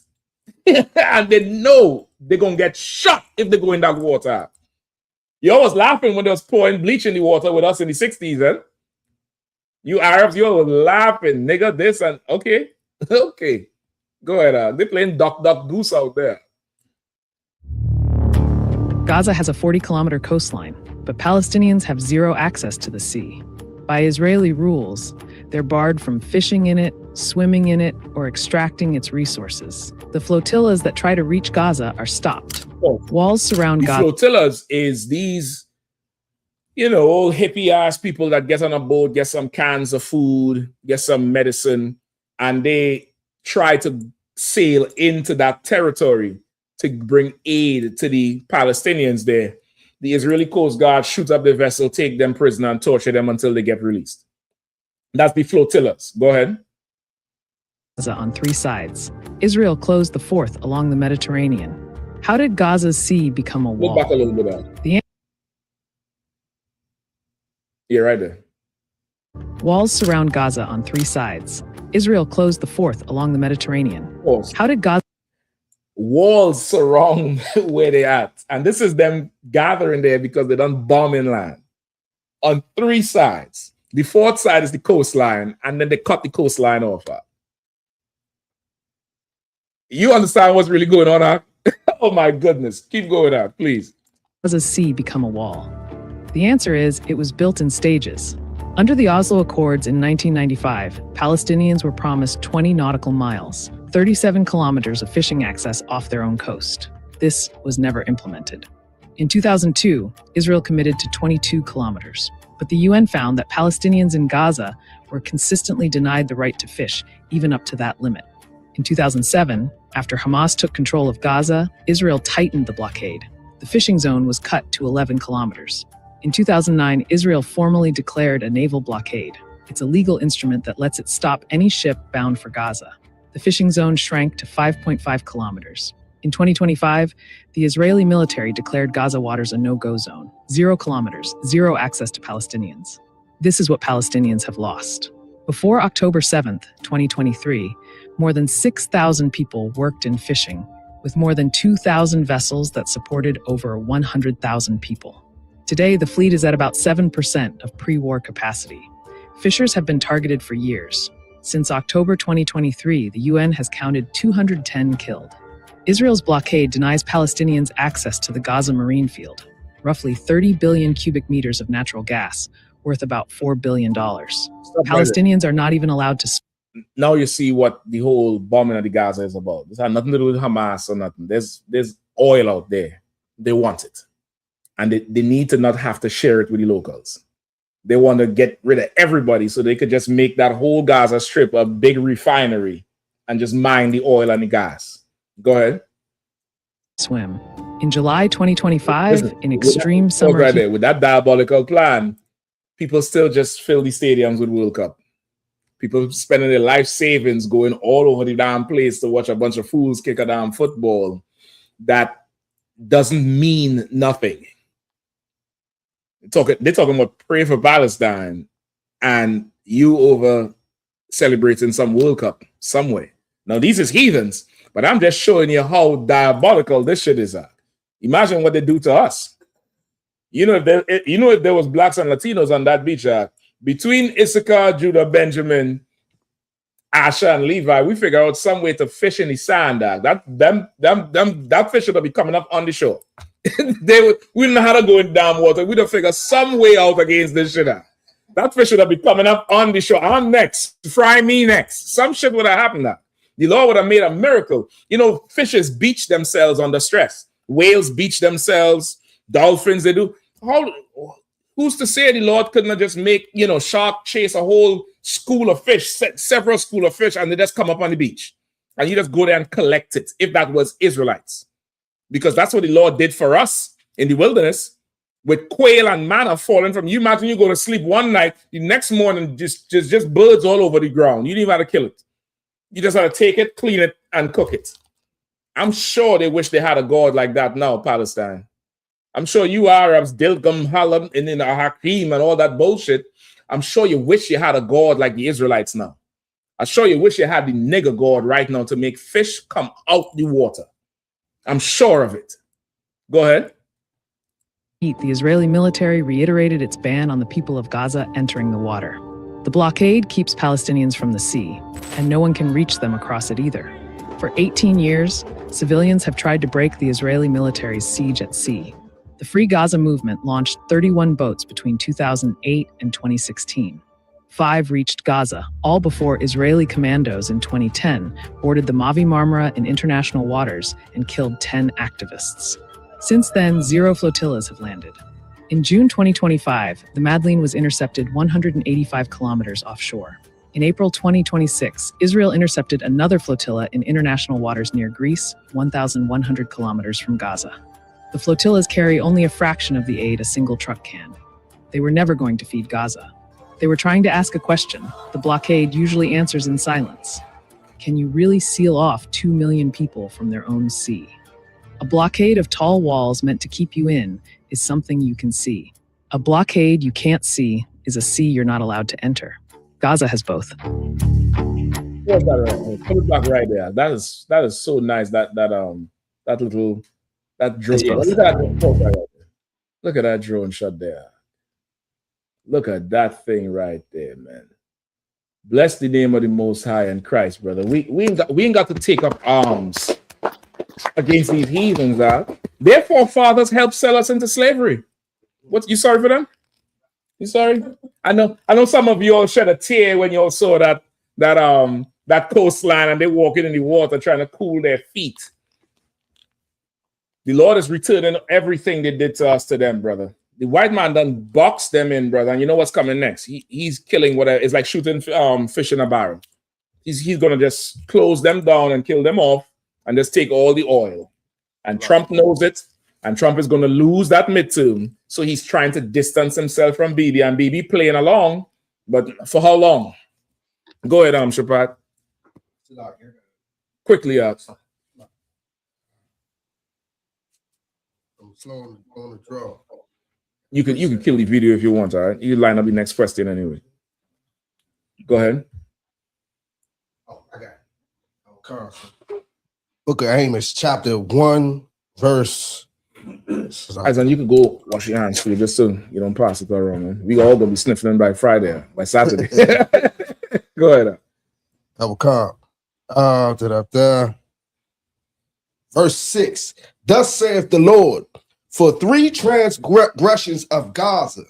And they know they're going to get shot if they go in that water. You was laughing when they was pouring bleach in the water with us in the 60s, eh? You Arabs, you were laughing, nigga, this and okay. Okay. Go ahead. They're playing Duck, Duck, Goose out there. Gaza has a 40-kilometer coastline, but Palestinians have zero access to the sea. By Israeli rules, they're barred from fishing in it, swimming in it, or extracting its resources. The flotillas that try to reach Gaza are stopped. Walls surround Gaza. Flotillas is these, old hippie-ass people that get on a boat, get some cans of food, get some medicine, and they try to sail into that territory to bring aid to the Palestinians there. The Israeli Coast Guard shoot up the vessel, take them prisoner, and torture them until they get released. That's the flotillas. Go ahead. On three sides. Israel closed the fourth along the Mediterranean. How did Gaza's sea become a wall? Look back a little bit out. Yeah, right there. Walls surround Gaza on three sides. Israel closed the fourth along the Mediterranean. Walls. How did Gaza... Walls surround where they at. And this is them gathering there because they done bomb inland. On three sides. The fourth side is the coastline, and then they cut the coastline off. You understand what's really going on, huh? Oh my goodness. Keep going out, please. Does a sea become a wall? The answer is it was built in stages. Under the Oslo Accords in 1995, Palestinians were promised 20 nautical miles, 37 kilometers of fishing access off their own coast. This was never implemented. In 2002, Israel committed to 22 kilometers, but the UN found that Palestinians in Gaza were consistently denied the right to fish, even up to that limit. In 2007, after Hamas took control of Gaza, Israel tightened the blockade. The fishing zone was cut to 11 kilometers. In 2009, Israel formally declared a naval blockade. It's a legal instrument that lets it stop any ship bound for Gaza. The fishing zone shrank to 5.5 kilometers. In 2025, the Israeli military declared Gaza waters a no-go zone. 0 kilometers, zero access to Palestinians. This is what Palestinians have lost. Before October 7th, 2023, more than 6,000 people worked in fishing, with more than 2,000 vessels that supported over 100,000 people. Today, the fleet is at about 7% of pre-war capacity. Fishers have been targeted for years. Since October 2023, the UN has counted 210 killed. Israel's blockade denies Palestinians access to the Gaza marine field, roughly 30 billion cubic meters of natural gas, worth about $4 billion. Palestinians are not even allowed to... Now you see what the whole bombing of the Gaza is about. This has nothing to do with Hamas or nothing. There's oil out there. They want it. And they need to not have to share it with the locals. They want to get rid of everybody so they could just make that whole Gaza Strip a big refinery and just mine the oil and the gas. Go ahead. Swim. In July 2025, in extreme summer... Right there, with that diabolical plan, people still just fill the stadiums with World Cup. People spending their life savings going all over the damn place to watch a bunch of fools kick a damn football. That doesn't mean nothing. They're talking about pray for Palestine and you over celebrating some World Cup somewhere. Now, these is heathens, but I'm just showing you how diabolical this shit is. Imagine what they do to us. If there was blacks and Latinos on that beach, between Issachar, Judah, Benjamin, Asher, and Levi, we figure out some way to fish in the sand. That fish should be coming up on the shore. We know how to go in damn water. We'd have figured some way out against this shit. That fish should be coming up on the shore. I'm next. Fry me next. Some shit would have happened. The Lord would have made a miracle. Fishes beach themselves under stress. Whales beach themselves. Dolphins, they do. Who's to say the Lord couldn't have just make, shark chase a whole school of fish, several school of fish, and they just come up on the beach? and you just go there and collect it, if that was Israelites. Because that's what the Lord did for us in the wilderness, with quail and manna falling from you. Imagine you go to sleep one night, the next morning, just birds all over the ground. You didn't even have to kill it. You just had to take it, clean it, and cook it. I'm sure they wish they had a God like that now, Palestine. I'm sure you Arabs, Dilgum, Halam, and in Hakim and all that bullshit. I'm sure you wish you had a God like the Israelites now. I'm sure you wish you had the nigger God right now to make fish come out the water. I'm sure of it. Go ahead. The Israeli military reiterated its ban on the people of Gaza entering the water. The blockade keeps Palestinians from the sea, and no one can reach them across it either. For 18 years, civilians have tried to break the Israeli military's siege at sea. The Free Gaza movement launched 31 boats between 2008 and 2016. 5 reached Gaza, all before Israeli commandos in 2010 boarded the Mavi Marmara in international waters and killed 10 activists. Since then, 0 flotillas have landed. In June 2025, the Madeleine was intercepted 185 kilometers offshore. In April 2026, Israel intercepted another flotilla in international waters near Greece, 1,100 kilometers from Gaza. The flotillas carry only a fraction of the aid a single truck can. They were never going to feed Gaza. They were trying to ask a question. The blockade usually answers in silence. Can you really seal off 2 million people from their own sea? A blockade of tall walls meant to keep you in is something you can see. A blockade you can't see is a sea you're not allowed to enter. Gaza has both. What's that right there? Put it back right there. That is so nice. That drone. Yeah, look at that drone shot there. Look at that thing right there, man. Bless the name of the Most High in Christ, brother. We ain't got to take up arms against these heathens. Their forefathers helped sell us into slavery. What, you sorry for them? You sorry? I know some of you all shed a tear when you all saw that coastline and they walking in the water trying to cool their feet. The Lord is returning everything they did to us to them, brother. The white man done boxed them in, brother. And you know what's coming next? He's killing whatever. It's like shooting fish in a barrel. He's gonna just close them down and kill them off and just take all the oil. And Trump knows it. And Trump is gonna lose that midterm. So he's trying to distance himself from Bibi, and Bibi playing along. But for how long? Go ahead, Shapat. Quickly up. I'm slow on the draw. You can kill the video if you want, all right? You line up the next question anyway. Go ahead. Oh, I got it. Book of Amos, chapter 1, verse. Isaac, you can go wash your hands, please, just so you don't pass it around, man. We all gonna be sniffing by Friday, by Saturday. Go ahead. I will come. Verse 6. Thus saith the Lord, for 3 transgressions of Gaza,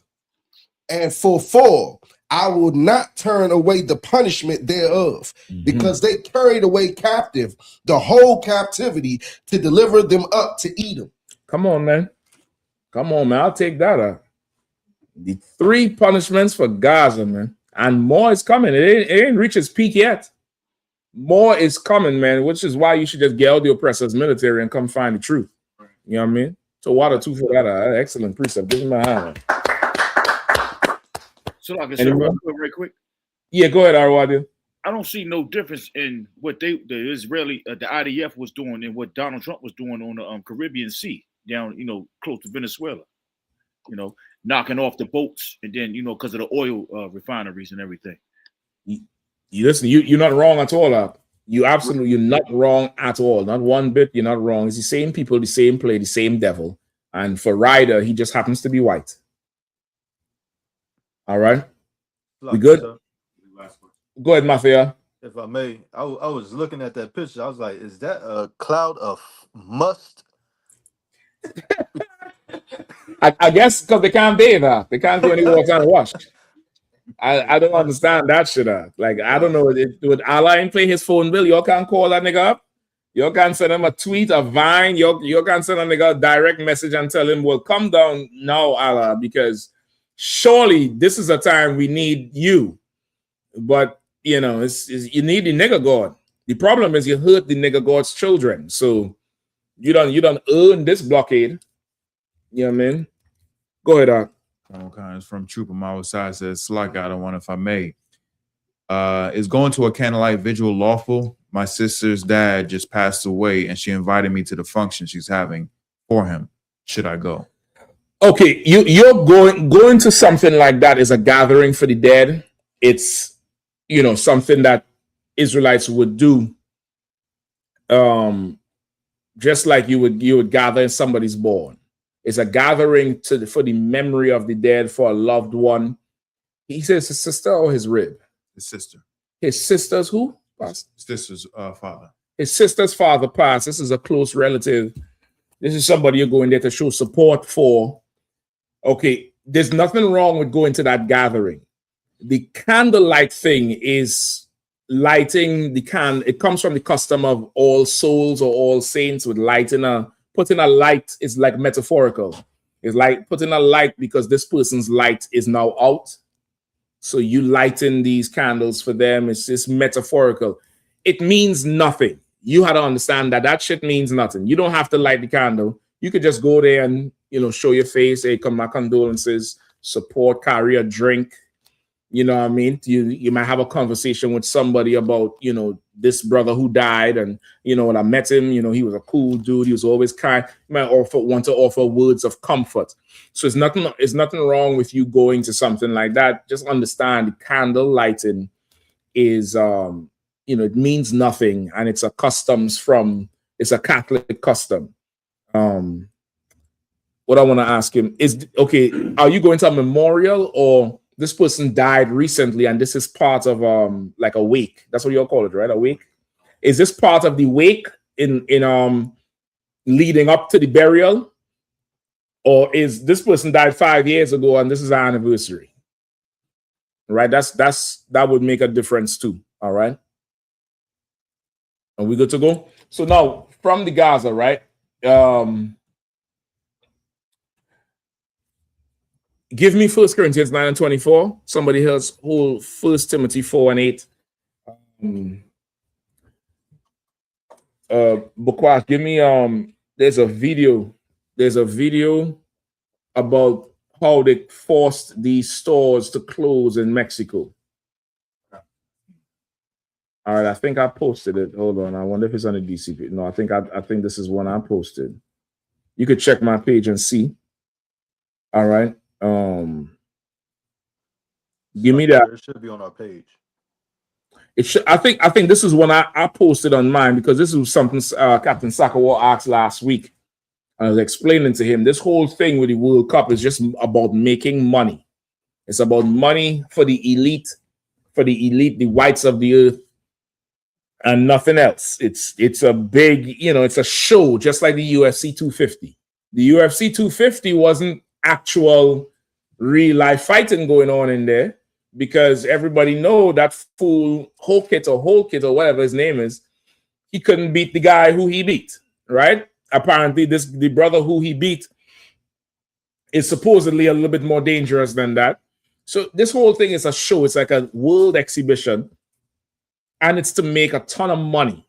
and for 4, I will not turn away the punishment thereof, because they carried away captive the whole captivity to deliver them up to Edom. Come on, man. I'll take that up. The 3 punishments for Gaza, man. And more is coming. It ain't reached its peak yet. More is coming, man, which is why you should just get out the oppressor's military and come find the truth. You know what I mean? So water 2 for that. Excellent precept. Give me my hand. So I can say real quick. Yeah, go ahead, Arwadi. I don't see no difference in what the Israeli, the IDF was doing and what Donald Trump was doing on the Caribbean Sea down, close to Venezuela. Knocking off the boats and then, because of the oil refineries and everything. Listen, you're not wrong at all. You're not wrong at all. Not one bit. You're not wrong. It's the same people, the same play, the same devil. And for Ryder, he just happens to be white. All right. We good? Go ahead, Mafia. If I may, I was looking at that picture. I was like, is that a cloud of must? I guess because they can't bathe. They can't do any water and wash. I don't understand that shit. Like, I don't know. Would Allah ain't pay his phone bill? Y'all can't call that nigga up. Y'all can send him a tweet, a Vine. Y'all can send a nigga a direct message and tell him, well, come down now, Allah, because surely this is a time we need you. But, you need the nigga God. The problem is you hurt the nigga God's children. So you don't earn this blockade. You know what I mean? Go ahead, Doc. Kinds from Trooper Mao side says, Slack, I don't want if I may. Is going to a candlelight vigil lawful? My sister's dad just passed away and she invited me to the function she's having for him. Should I go? Okay, you're going to something like that is a gathering for the dead. It's something that Israelites would do. Just like you would gather in somebody's born. It's a gathering for the memory of the dead, for a loved one. He says his sister or his rib? His sister. His sister's who? His sister's father. His sister's father passed. This is a close relative. This is somebody you're going there to show support for. Okay, there's nothing wrong with going to that gathering. The candlelight thing is lighting the it comes from the custom of All Souls or All Saints with putting a light is like metaphorical. It's like putting a light because this person's light is now out. So you lighten these candles for them. It's just metaphorical. It means nothing. You had to understand that shit means nothing. You don't have to light the candle. You could just go there and, show your face. Hey, come, my condolences, support, carry a drink. You know what I mean? You might have a conversation with somebody about, this brother who died. And, when I met him, he was a cool dude. He was always kind. You might want to offer words of comfort. So it's nothing wrong with you going to something like that. Just understand the candle lighting is, it means nothing. And it's a Catholic custom. What I want to ask him is, okay, are you going to a memorial or this person died recently and this is part of like a wake? That's what you'll call it, right? A wake? Is this part of the wake in leading up to the burial? Or is this person died 5 years ago and this is our anniversary? Right? That would make a difference too. All right. Are we good to go? So now from the Gaza, right? Give me 1 Corinthians 9:24. Somebody else hold 1 Timothy 4:8. Bukwa, give me there's a video about how they forced these stores to close in Mexico. All right, I think I posted it. Hold on, I wonder if it's on the DCP. No, I think this is one I posted. You could check my page and see. All right. Give me that. It should be on our page. It should. I think this is one I posted on mine because this was something Captain Sakawa asked last week. I was explaining to him this whole thing with the World Cup is just about making money. It's about money for the elite, the whites of the earth, and nothing else. It's a big, it's a show, just like the UFC 250. The UFC 250 wasn't actual real life fighting going on in there because everybody know that fool Holkit or whatever his name is, he couldn't beat the guy who he beat, right? Apparently the brother who he beat is supposedly a little bit more dangerous than that. So this whole thing is a show. It's like a world exhibition and it's to make a ton of money.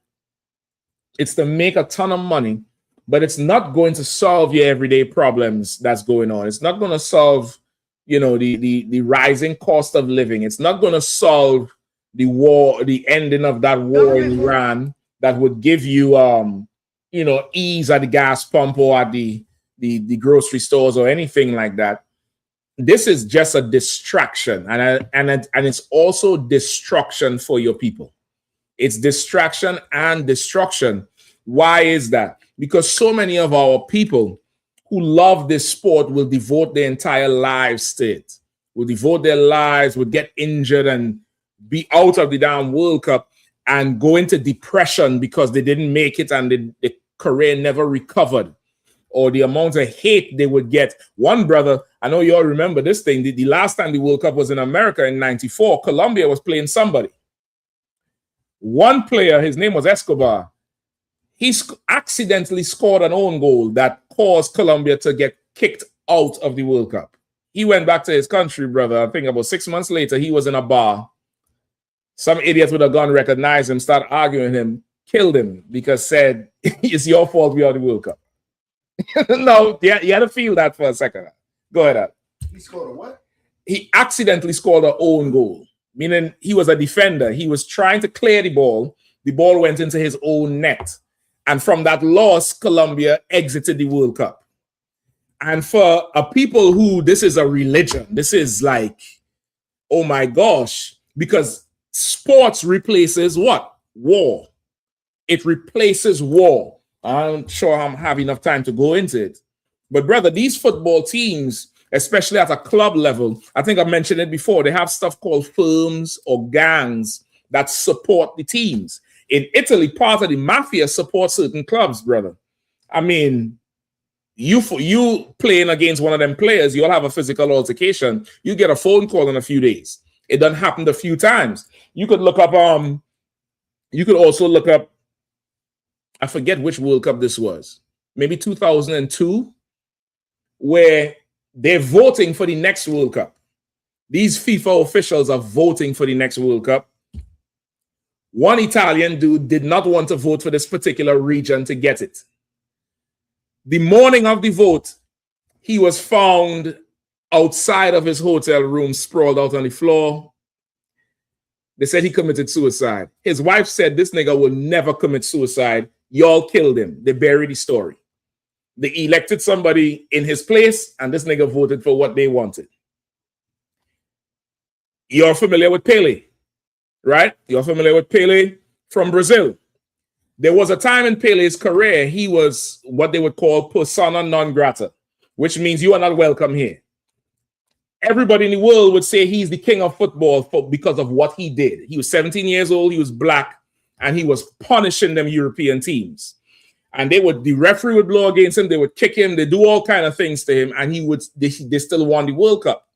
But it's not going to solve your everyday problems that's going on. It's not going to solve, the rising cost of living. It's not going to solve the war, the ending of that war in Iran that would give you, ease at the gas pump or at the grocery stores or anything like that. This is just a distraction, and it's also destruction for your people. It's distraction and destruction. Why is that? Because so many of our people who love this sport will devote their entire lives to it, will devote their lives, will get injured and be out of the damn World Cup and go into depression because they didn't make it and the career never recovered, or the amount of hate they would get. One brother, I know you all remember this thing, the last time the World Cup was in America in 94, Colombia was playing somebody. One player, his name was Escobar. He accidentally scored an own goal that caused Colombia to get kicked out of the World Cup. He went back to his country, brother. I think about 6 months later, he was in a bar Some idiot with a gun recognized him, start arguing with him, killed him because said, it's your fault we are the World Cup. No, you had to feel that for a second. Go ahead. He scored a what? He accidentally scored an own goal, meaning he was a defender. He was trying to clear the ball. The ball went into his own net. And from that loss, Colombia exited the World Cup. And for a people who this is a religion, this is like, oh my gosh, because sports replaces what? War. It replaces war. I'm sure I have enough time to go into it. But brother, these football teams, especially at a club level, I think I mentioned it before, they have stuff called firms or gangs that support the teams. In Italy, part of the mafia supports certain clubs, brother. I mean, you playing against one of them players, you'll have a physical altercation. You get a phone call in a few days. It done happened a few times. You could look up, you could also look up, I forget which World Cup this was, maybe 2002, where they're voting for the next World Cup. These FIFA officials are voting for the next World Cup. One Italian dude did not want to vote for this particular region to get it. The morning of the vote, he was found outside of his hotel room, sprawled out on the floor. They said he committed suicide. His wife said, this nigga will never commit suicide. Y'all killed him. They buried the story. They elected somebody in his place, and this nigga voted for what they wanted. You're familiar with Pele, right? You're familiar with Pele from Brazil. There was a time in Pele's career, he was what they would call persona non grata, which means you are not welcome here. Everybody in the world would say he's the king of football because of what he did. He was 17 years old, he was black, and he was punishing them European teams. And the referee would blow against him, they would kick him, they do all kind of things to him, and they still won the World Cup.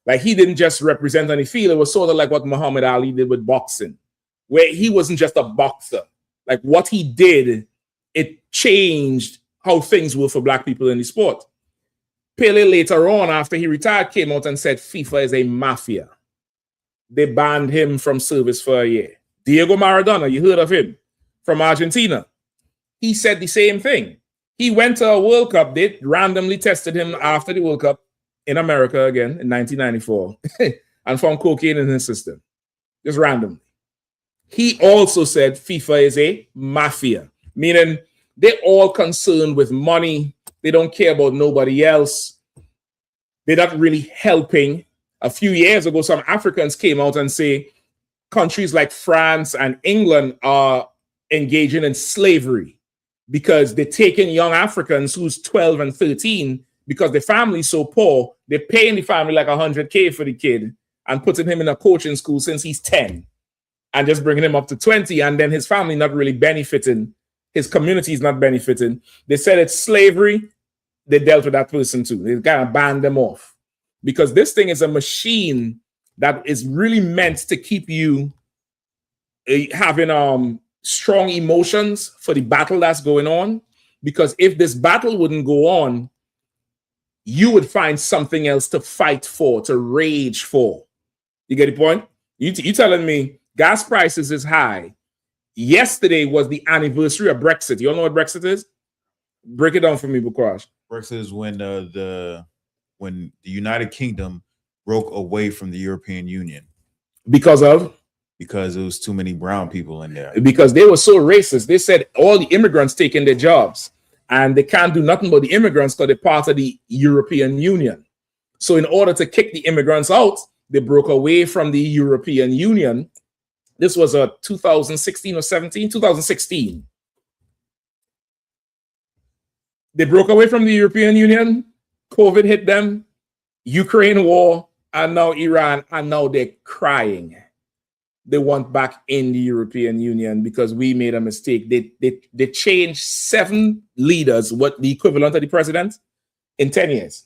Like, he didn't just represent any field. It was sort of like what Muhammad Ali did with boxing, where he wasn't just a boxer. Like, what he did, it changed how things were for black people in the sport. Pele later on, after he retired, came out and said FIFA is a mafia. They banned him from service for a year. Diego Maradona, you heard of him, from Argentina. He said the same thing. He went to a World Cup. They randomly tested him after the World Cup in America again in 1994 and found cocaine in his system, just randomly. He also said FIFA is a mafia, meaning they're all concerned with money. They don't care about nobody else. They're not really helping. A few years ago, some Africans came out and say countries like France and England are engaging in slavery because they're taking young Africans who's 12 and 13 because the family's so poor, they're paying the family like $100K for the kid and putting him in a coaching school since he's 10 and just bringing him up to 20, and then his family not really benefiting. His community is not benefiting. They said it's slavery. They dealt with that person too. They kind of banned them off because this thing is a machine that is really meant to keep you having strong emotions for the battle that's going on. Because if this battle wouldn't go on, you would find something else to fight for, to rage for. You get the point? You telling me gas prices is high. Yesterday was the anniversary of Brexit. You all know what Brexit is? Break it down for me, Bukrash. Brexit is when the United Kingdom broke away from the European Union. Because it was too many brown people in there. Because they were so racist. They said all the immigrants taking their jobs and they can't do nothing but the immigrants because they're part of the European Union. So in order to kick the immigrants out, they broke away from the European Union. This was a 2016 or 17, 2016. They broke away from the European Union. COVID hit them. Ukraine war, and now Iran, and now they're crying. They want back in the European Union because we made a mistake. They changed 7 leaders, what the equivalent of the president, in 10 years.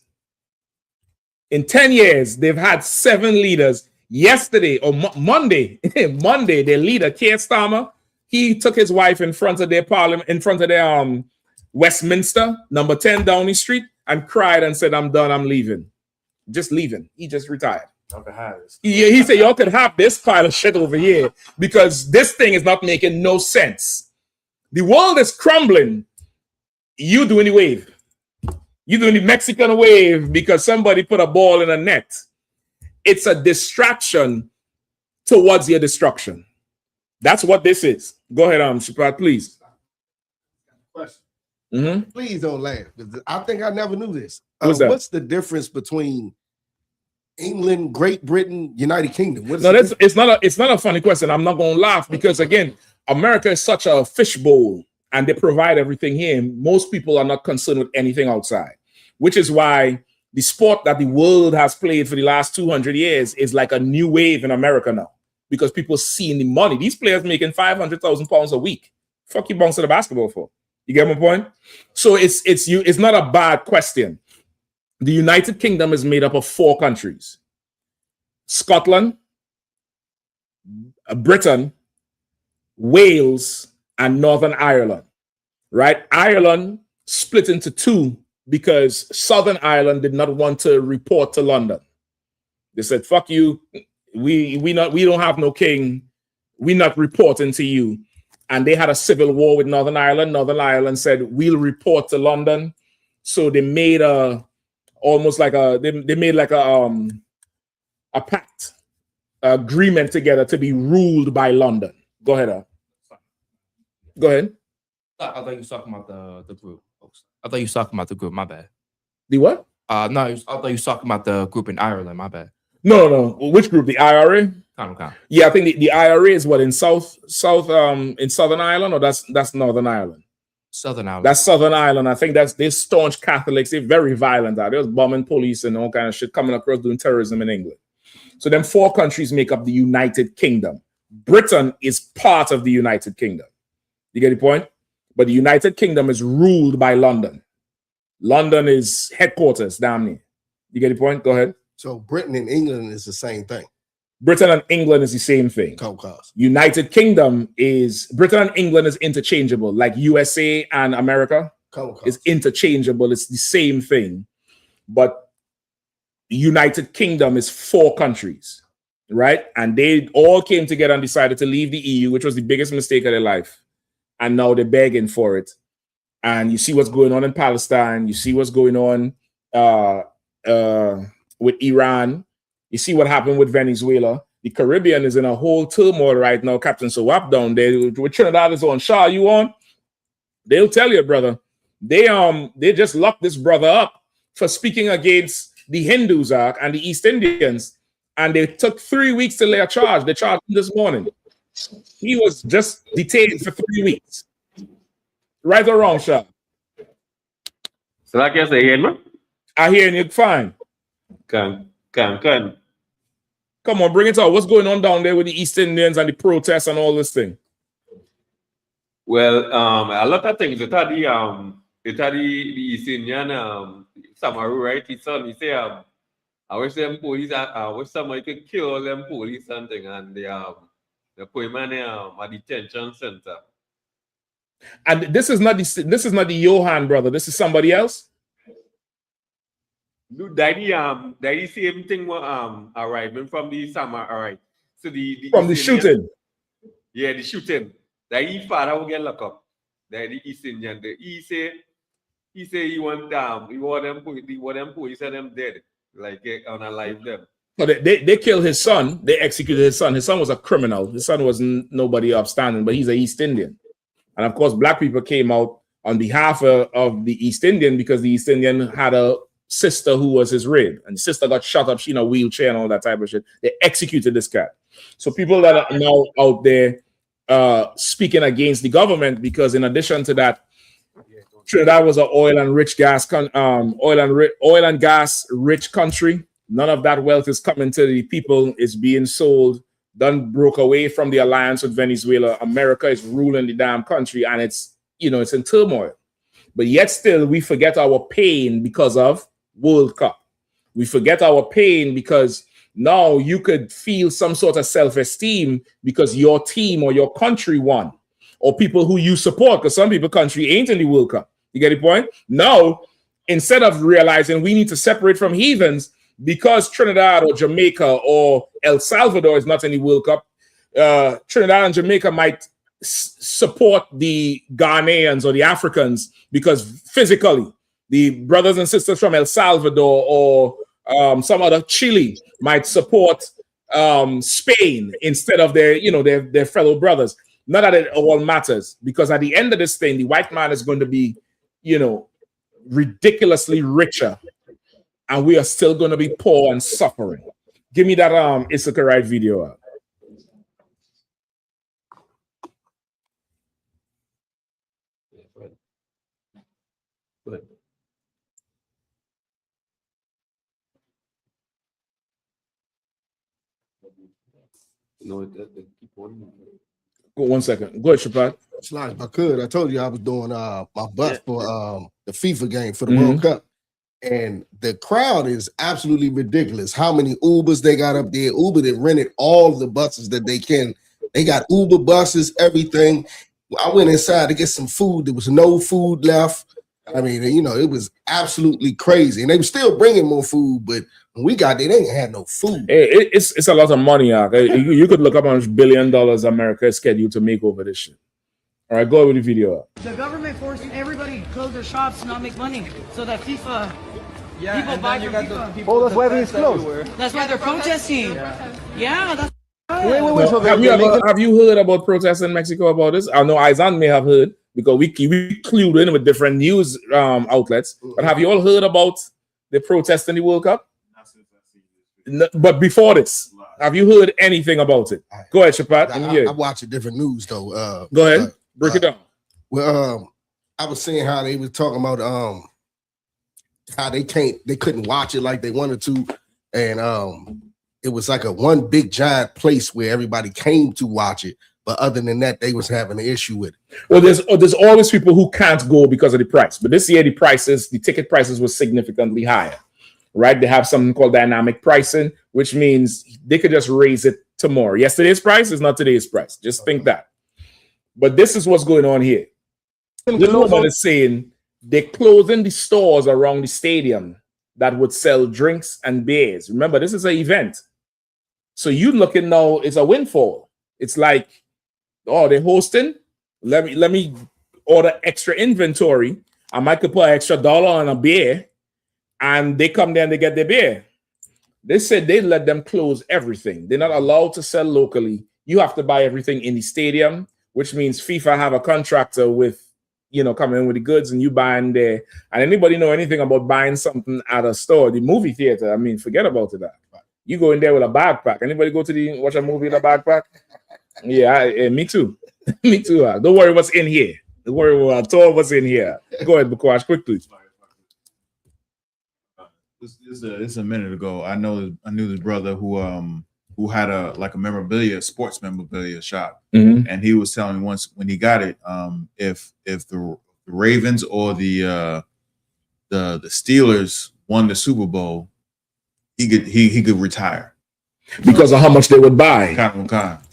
In 10 years, they've had 7 leaders. Yesterday or Monday, their leader, Keir Starmer, he took his wife in front of their parliament, in front of their Westminster, number 10 Downing Street, and cried and said, I'm done, I'm leaving. Just leaving. He just retired. Yeah, he said y'all could have this pile of shit over here because this thing is not making no sense. The world is crumbling. You doing the wave. You doing the Mexican wave because somebody put a ball in a net. It's a distraction towards your destruction. That's what this is. Go ahead, Shepard, please. Question. Please don't laugh. I think I never knew this. What's the difference between England, Great Britain, United Kingdom? It's not a funny question. I'm not gonna laugh because again, America is such a fishbowl and they provide everything here. Most people are not concerned with anything outside, which is why the sport that the world has played for the last 200 years is like a new wave in America now because people seeing the money. These players making £500,000 a week. Fuck you bouncing the basketball for? You get my point? So it's not a bad question. The United Kingdom is made up of 4 countries: Scotland, Britain, Wales, and Northern Ireland. Right? Ireland split into 2 because Southern Ireland did not want to report to London. They said, "Fuck you. We don't have no king. We're not reporting to you." And they had a civil war with Northern Ireland. Northern Ireland said, "We'll report to London." So they made a pact, agreement together to be ruled by London. Go ahead. Go ahead. I thought you were talking about the group. I thought you were talking about the group. My bad. The what? No, I thought you were talking about the group in Ireland. My bad. No. Which group? The IRA? Yeah, I think the IRA is what in in Southern Ireland, or that's Northern Ireland. Southern Ireland. That's Southern Ireland. I think they're staunch Catholics. They're very violent. There was bombing police and all kind of shit coming across doing terrorism in England. So them 4 countries make up the United Kingdom. Britain is part of the United Kingdom. You get the point? But the United Kingdom is ruled by London. London is headquarters down there. You get the point? Go ahead. So Britain and England is the same thing. Britain and England is the same thing. United Kingdom is Britain and England is interchangeable, like USA and America is interchangeable. It's the same thing, but United Kingdom is 4 countries, right? And they all came together and decided to leave the EU, which was the biggest mistake of their life. And now they're begging for it. And you see what's going on in Palestine. You see what's going on with Iran. You see what happened with Venezuela. The Caribbean is in a whole turmoil right now. Captain Sowap down there with Trinidad is on. Shah, you on? They'll tell you, brother. They just locked this brother up for speaking against the Hindus and the East Indians, and they took 3 weeks to lay a charge. They charged him this morning. He was just detained for 3 weeks. Right or wrong, Shah? So I guess I hear me. I hear you fine. Can. Come on, bring it out. What's going on down there with the East Indians and the protests and all this thing? Well, a lot of things. It had the East Indian Samaru, right? He say I wish them police. I wish somebody could kill them police and thing, and they put him in a detention center. And this is not the Johan brother. This is somebody else. No, that the same thing. Arriving from the summer. All right. So from the shooting. Yeah, the shooting. That he father will get locked up. That the East Indian. He say he want them police and them dead, like unalive them. But they killed his son. They executed his son. His son was a criminal. His son was nobody upstanding, but he's an East Indian. And of course, black people came out on behalf of the East Indian because the East Indian had a sister who was his rib, and the sister got shot up. She in a wheelchair and all that type of shit. They executed this cat. So people that are now out there speaking against the government, because in addition to that, Trinidad was an oil and gas rich country. None of that wealth is coming to the people. It's being sold. Done broke away from the alliance with Venezuela. America is ruling the damn country, and it's in turmoil. But yet still, we forget our pain because of World Cup. We forget our pain because now you could feel some sort of self-esteem because your team or your country won, or people who you support, because some people country ain't in the World Cup. You get the point? Now, instead of realizing we need to separate from heathens, because Trinidad or Jamaica or El Salvador is not in the World Cup, Trinidad and Jamaica might support the Ghanaians or the Africans because physically the brothers and sisters from El Salvador or some other Chile might support Spain instead of their fellow brothers. Not that it all matters, because at the end of this thing, the white man is going to be, ridiculously richer, and we are still going to be poor and suffering. Give me that I.S.U.P.K right video out. Go 1 second. Go ahead, Shapat. Slash, if I could, I told you I was doing my bus for the FIFA game for the World Cup. And the crowd is absolutely ridiculous. How many Ubers they got up there? Uber that rented all the buses that they can. They got Uber buses, everything. I went inside to get some food. There was no food left. I mean, it was absolutely crazy. And they were still bringing more food, but when we got there, they didn't have no food. It's a lot of money, you could look up how much $1 billion America is scheduled to make over this shit. All right, go with the video. The government forced everybody to close their shops to not make money, so that FIFA people buy from FIFA. Oh, that's why everything's closed. That's why they're protesting. Yeah, that's. Wait. So have you heard about protests in Mexico about this? I know Izan may have heard because we clued in with different news outlets. But have you all heard about the protest in the World Cup? No, but before this, have you heard anything about it? Go ahead, Shapat. I watch a different news though. Go ahead, break it down. Well, I was seeing how they were talking about how they couldn't watch it like they wanted to, and it was like a one big giant place where everybody came to watch it. But other than that, they was having an issue with it. Well, there's always people who can't go because of the price. But this year, the ticket prices were significantly higher. Right? They have something called dynamic pricing, which means they could just raise it tomorrow. Yesterday's price is not today's price. Just think that. But this is what's going on here. This woman is saying they're closing the stores around the stadium that would sell drinks and beers. Remember, this is an event. So you looking now, it's a windfall. It's like, oh, they're hosting. Let me order extra inventory. I might could put an extra $1 on a beer. And they come there and they get their beer. They said they let them close everything. They're not allowed to sell locally. You have to buy everything in the stadium, which means FIFA have a contractor with, coming in with the goods and you buying there. And anybody know anything about buying something at a store, the movie theater? I mean, forget about it. You go in there with a backpack. Anybody go to watch a movie in a backpack? Yeah, me too. Me too. Don't worry what's in here. Don't worry at all what's in here. Go ahead, Bukwash, quickly. This a minute ago. I knew this brother who had a sports memorabilia shop, and he was telling me once when he got it, if the Ravens or the Steelers won the Super Bowl, he could retire because of how much they would buy.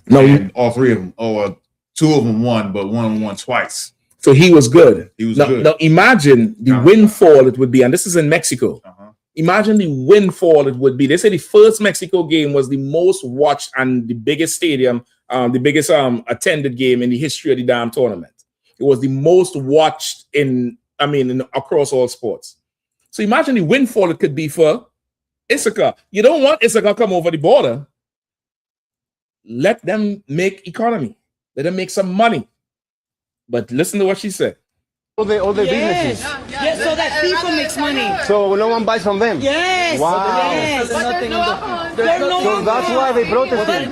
No, and all three of them, or two of them won, but one of them won twice. So he was good. Good. Now imagine the windfall it would be, and this is in Mexico. Imagine the windfall it would be. They say the first Mexico game was the most watched and the biggest stadium, the biggest attended game in the history of the damn tournament. It was the most watched across all sports. So imagine the windfall it could be for I.S.U.P.K. You don't want I.S.U.P.K. to come over the border. Let them make economy. Let them make some money. But listen to what she said. All the businesses. Yes, so that FIFA makes money. So no one buys from them. Yes. Wow. Yes. So that's why they protested.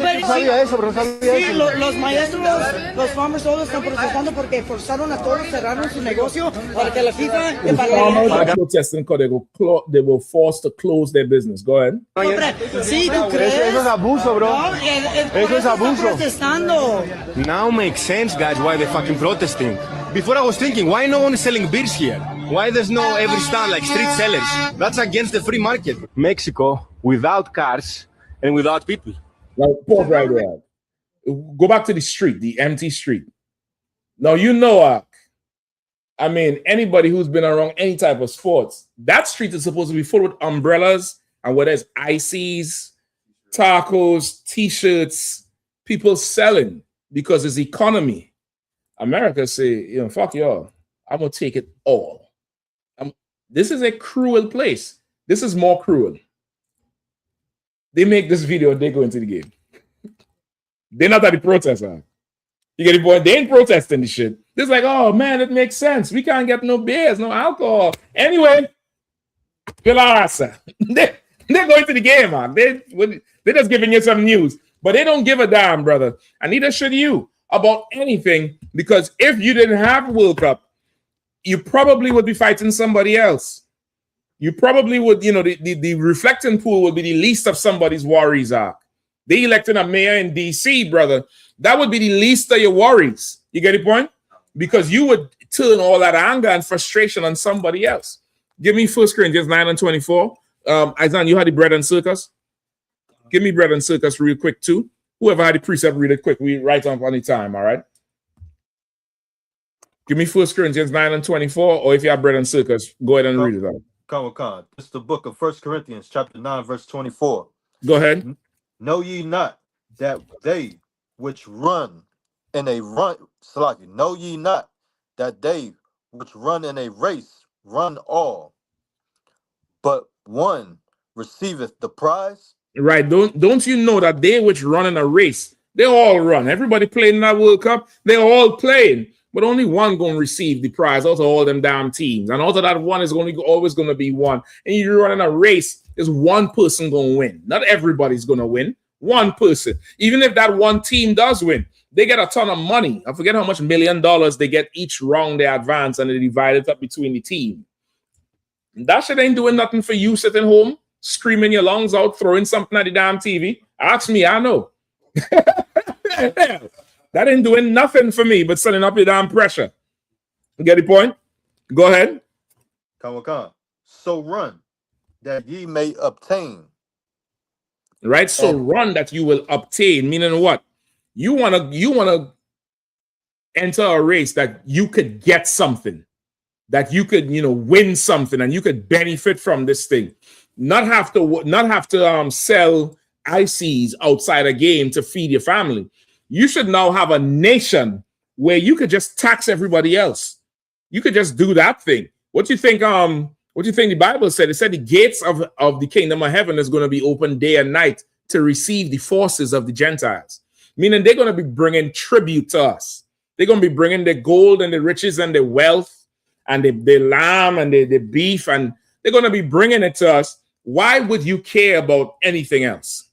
Sí, los maestros, los farmers todos están protestando porque forzaron a todos, cerraron su negocio para que la FIFA. The farmers are protesting because they were forced to close their business. Go ahead. Sí, ¿tú crees? Eso es abuso, bro. No, Eso es abuso. Protestando. Now makes sense, guys, why they're fucking protesting. Before I was thinking, why no one is selling beers here? Why there's no every stand like street sellers? That's against the free market. Mexico without cars and without people. Like, pause right there. Go back to the street, the empty street. Now, anybody who's been around any type of sports, that street is supposed to be full with umbrellas And whether it's ices, tacos, t-shirts, people selling because it's economy. America say, fuck y'all. I'm gonna take it all. This is a cruel place. This is more cruel. They make this video, they go into the game. They're not at the protest, huh? You get the point? They ain't protesting the shit. It's like, oh man, it makes sense. We can't get no beers, no alcohol. Anyway, they're going to the game, man. They're just giving you some news, but they don't give a damn, brother. And neither should you about anything, because if you didn't have World Cup, you probably would be fighting somebody else. You probably would, the reflecting pool would be the least of somebody's worries are. They elected a mayor in DC, brother. That would be the least of your worries. You get the point? Because you would turn all that anger and frustration on somebody else. Give me 1 Corinthians 9 and 24. Isaiah, you had the bread and circus? Give me bread and circus real quick too. Whoever had the precept, read it quick. We write on any time, all right? Give me 1 Corinthians 9 and 24, or if you have bread and circus, go ahead and read it out. Come. It's the book of 1 Corinthians, chapter 9, verse 24. Go ahead. Know ye not that they which run in a know ye not that they which run in a race run all, but one receiveth the prize? Right. Don't you know that they which run in a race, they all run. Everybody playing in that World Cup, they're all playing. But only one going to receive the prize out of all them damn teams. And out of that one is always going to be one. And you're running a race, there's one person going to win. Not everybody's going to win. One person. Even if that one team does win, they get a ton of money. I forget how much $1 million they get each round they advance, and they divide it up between the team. That shit ain't doing nothing for you sitting home, screaming your lungs out, throwing something at the damn TV. Ask me, I know. That ain't doing nothing for me but setting up your damn pressure. You get the point? Go ahead. Come. So run that ye may obtain. Right? So run that you will obtain. Meaning what? You wanna enter a race that you could get something, that you could, win something, and you could benefit from this thing. Not have to sell ICs outside a game to feed your family. You should now have a nation where you could just tax everybody else. You could just do that thing. What do you think? What do you think the Bible said? It said the gates of the kingdom of heaven is going to be open day and night to receive the forces of the Gentiles. Meaning they're going to be bringing tribute to us. They're going to be bringing the gold and the riches and the wealth and the lamb and the beef, and they're going to be bringing it to us. Why would you care about anything else?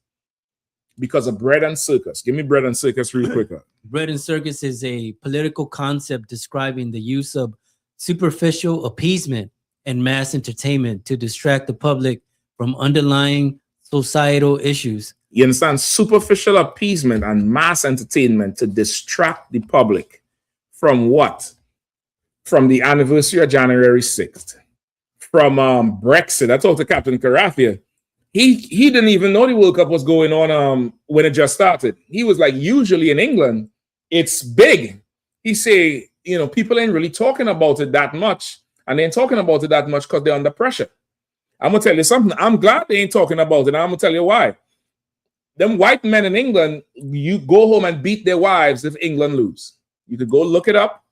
Because of bread and circus. Give me bread and circus real quick. Bread and circus is a political concept describing the use of superficial appeasement and mass entertainment to distract the public from underlying societal issues. You understand? Superficial appeasement and mass entertainment to distract the public from what? From the anniversary of January 6th. From Brexit. I talked to Captain Karathia. He didn't even know the World Cup was going on when it just started. He was like, usually in England, it's big. He say, people ain't really talking about it that much. And they ain't talking about it that much because they're under pressure. I'm going to tell you something. I'm glad they ain't talking about it. And I'm going to tell you why. Them white men in England, you go home and beat their wives if England lose. You could go look it up.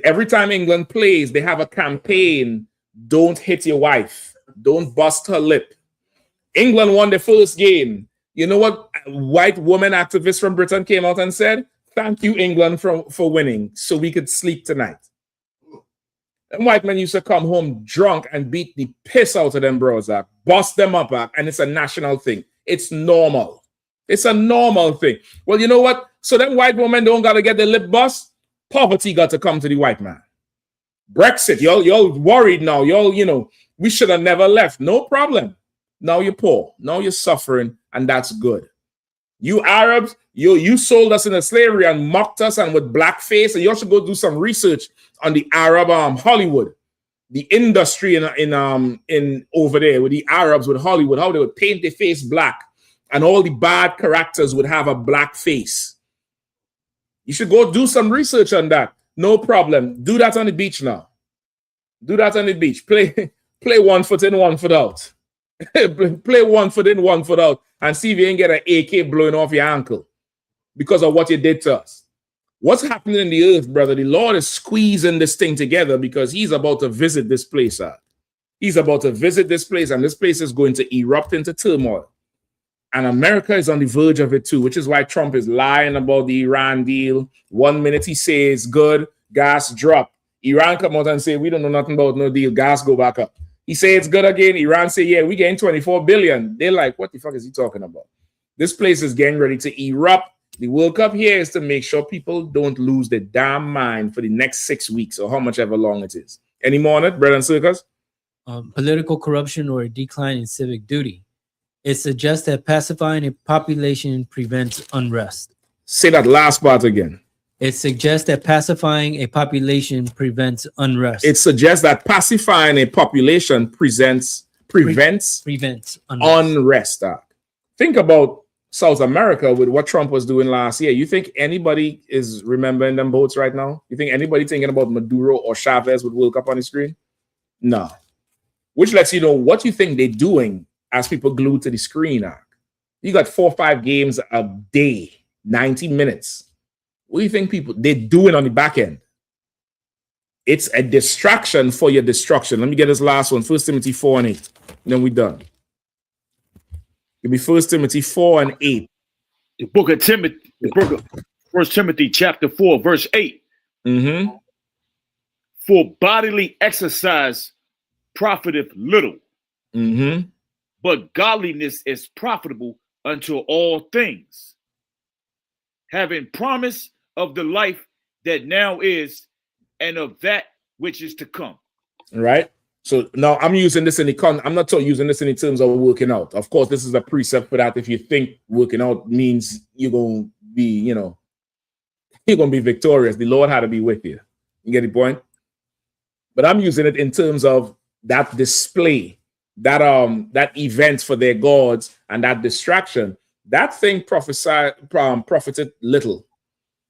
Every time England plays, they have a campaign. Don't hit your wife. Don't bust her lip. England won the first game. You know what white woman activist from Britain came out and said? Thank you, England, for winning so we could sleep tonight. And white men used to come home drunk and beat the piss out of them bros, bust them up, and it's a national thing. It's normal. It's a normal thing. Well, you know what? So them white women don't got to get their lip bust. Poverty got to come to the white man. Brexit, y'all worried now. Y'all, we should have never left. No problem. Now you're poor. Now you're suffering, and that's good. You Arabs, you sold us into slavery and mocked us and with blackface, and you should go do some research on the Arab Hollywood, the industry in over there with the Arabs with Hollywood, how they would paint their face black, and all the bad characters would have a black face. You should go do some research on that. No problem. Do that on the beach now. Do that on the beach. Play 1 foot in, 1 foot out. Play 1 foot in, 1 foot out, and see if you ain't get an AK blowing off your ankle because of what you did to us. What's happening in the earth, brother? The Lord is squeezing this thing together because he's about to visit this place. He's about to visit this place, and this place is going to erupt into turmoil. And America is on the verge of it too, which is why Trump is lying about the Iran deal. 1 minute he says good, gas drop. Iran come out and say, we don't know nothing about no deal, gas go back up. He say it's good again. Iran say, yeah, we getting 24 billion. They're like, what the fuck is he talking about? This place is getting ready to erupt. The World Cup here is to make sure people don't lose their damn mind for the next 6 weeks or how much ever long it is. Any more on it, Brother and Circus? Political corruption or a decline in civic duty. It suggests that pacifying a population prevents unrest. Say that last part again. It suggests that pacifying a population prevents unrest. It suggests that pacifying a population prevents unrest. Think about South America with what Trump was doing last year. You think anybody is remembering them votes right now? You think anybody thinking about Maduro or Chavez with World Cup on the screen? No. Which lets you know what you think they're doing as people glued to the screen. You got 4 or 5 games a day, 90 minutes. What do you think they're doing on the back end? It's a distraction for your destruction. Let me get this last one. 1 Timothy 4 and 8. Then we're done. It'll be 1 Timothy 4 and 8. The book of Timothy, the book of 1 Timothy chapter 4, verse 8. Mm-hmm. For bodily exercise profiteth little, but godliness is profitable unto all things, having promise of the life that now is and of that which is to come. Right. So now I'm using this in the I'm not using this in the terms of working out. Of course, this is a precept for that. If you think working out means you're going to be, you're going to be victorious, the Lord had to be with you. You get the point? But I'm using it in terms of that display, that event for their gods and that distraction. That thing profited little.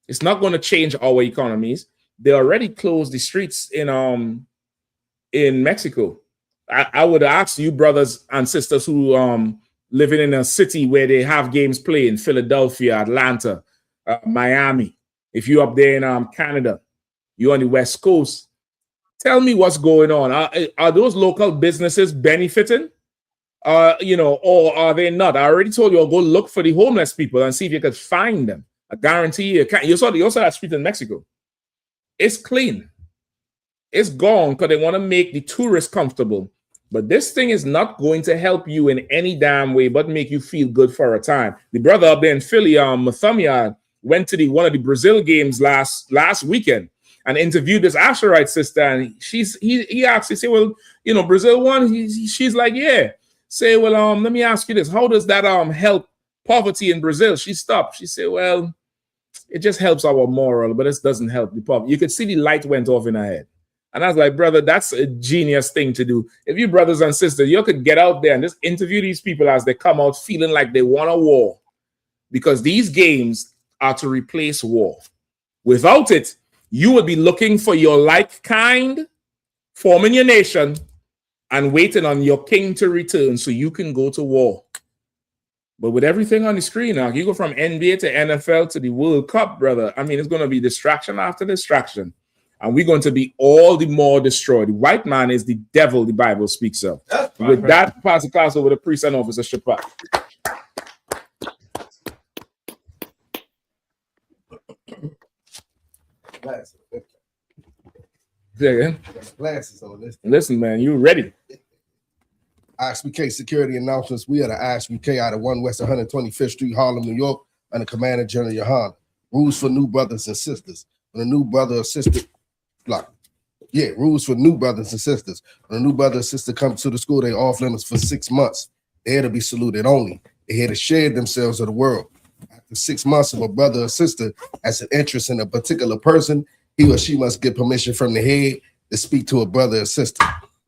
It's not going to change our economies. They already closed the streets in Mexico. I would ask you, brothers and sisters who living in a city where they have games playing, Philadelphia, Atlanta, Miami. If you're up there in Canada, you're on the West Coast. Tell me what's going on. Are those local businesses benefiting? Or are they not? I already told you, I'll go look for the homeless people and see if you could find them. I guarantee you can't. You saw that street in Mexico. It's clean. It's gone because they want to make the tourists comfortable. But this thing is not going to help you in any damn way but make you feel good for a time. The brother up there in Philly, Mathamiad, went to one of the Brazil games last weekend and interviewed this Asherite sister. And he asked, he said, well, Brazil won. She's like, yeah. Say, well, let me ask you this. How does that help poverty in Brazil? She stopped. She said, well, it just helps our moral, but it doesn't help the poverty. You could see the light went off in her head. And I was like, brother, that's a genius thing to do. If you brothers and sisters, you could get out there and just interview these people as they come out feeling like they want a war. Because these games are to replace war. Without it, you would be looking for your like kind, forming your nation, and waiting on your king to return so you can go to war. But with everything on the screen now, you go from NBA to NFL to the World Cup, brother. I mean, it's going to be distraction after distraction. And we're going to be all the more destroyed. The white man is the devil the Bible speaks of. With that, pass the class over to priest and officer Shapat. Glasses on this. Listen, man, you ready? I.S.U.P.K security announcements. We are the I.S.U.P.K out of 1 West 125th Street, Harlem, New York, under Commander General Yahanna. Rules for new brothers and sisters. When a new brother or sister, rules for new brothers and sisters. When a new brother or sister comes to the school, they off limits for 6 months. They're here to be saluted only. They're here to share themselves of the world. After 6 months, if a brother or sister has an interest in a particular person, he or she must get permission from the head to speak to a brother or sister.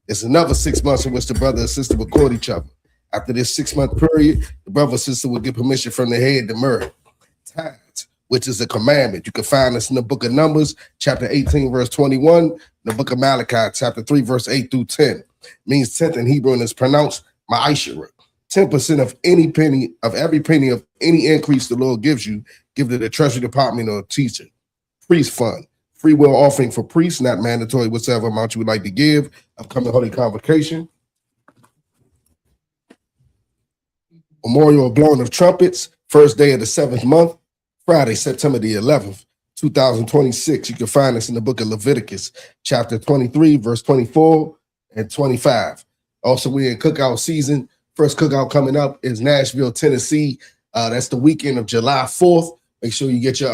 It's another 6 months in which the brother and sister will court each other. After this 6-month period, the brother or sister will get permission from the head to marry. Tithes, which is a commandment. You can find this in the book of Numbers, chapter 18, verse 21, the book of Malachi, chapter 3, verse 8 through 10. Means 10th in Hebrew, and is pronounced Ma'asherah. 10% of any penny, of every penny of any increase the Lord gives you, give to the treasury department or teacher. Priest fund. Free will offering for priests, not mandatory, whatever amount you would like to give. Upcoming Holy Convocation. Memorial blowing of trumpets, first day of the 7th month, Friday, September the 11th, 2026. You can find this in the book of Leviticus, chapter 23, verse 24 and 25. Also, we're in cookout season. First cookout coming up is Nashville, Tennessee. That's the weekend of July 4th. Make sure you get your,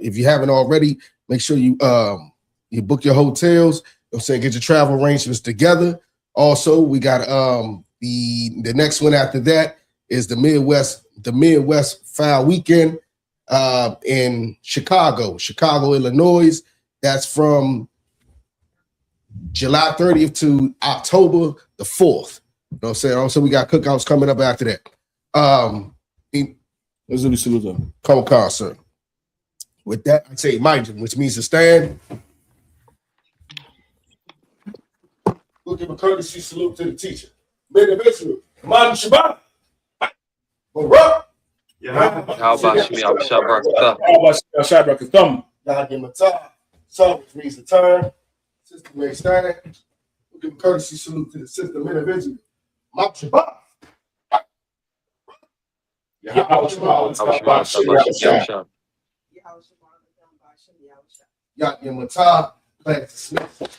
if you haven't already, make sure you book your hotels. You know what I'm saying, get your travel arrangements together. Also, we got the next one after that is the Midwest Foul Weekend in Chicago, Illinois. That's from July 30th to October the 4th. You know what I'm saying? Also, we got cookouts coming up after that. Come on, sir. With that, I say Major, which means to stand. We'll give a courtesy salute to the teacher. Men of Israel, Command Shabbat. Barak. How about me? I'm Shabbat. So, which means to turn. Sister May stand. We'll give a courtesy salute to the sister Men of Israel. Mount Shabbat. Yahanna, plant the Smith.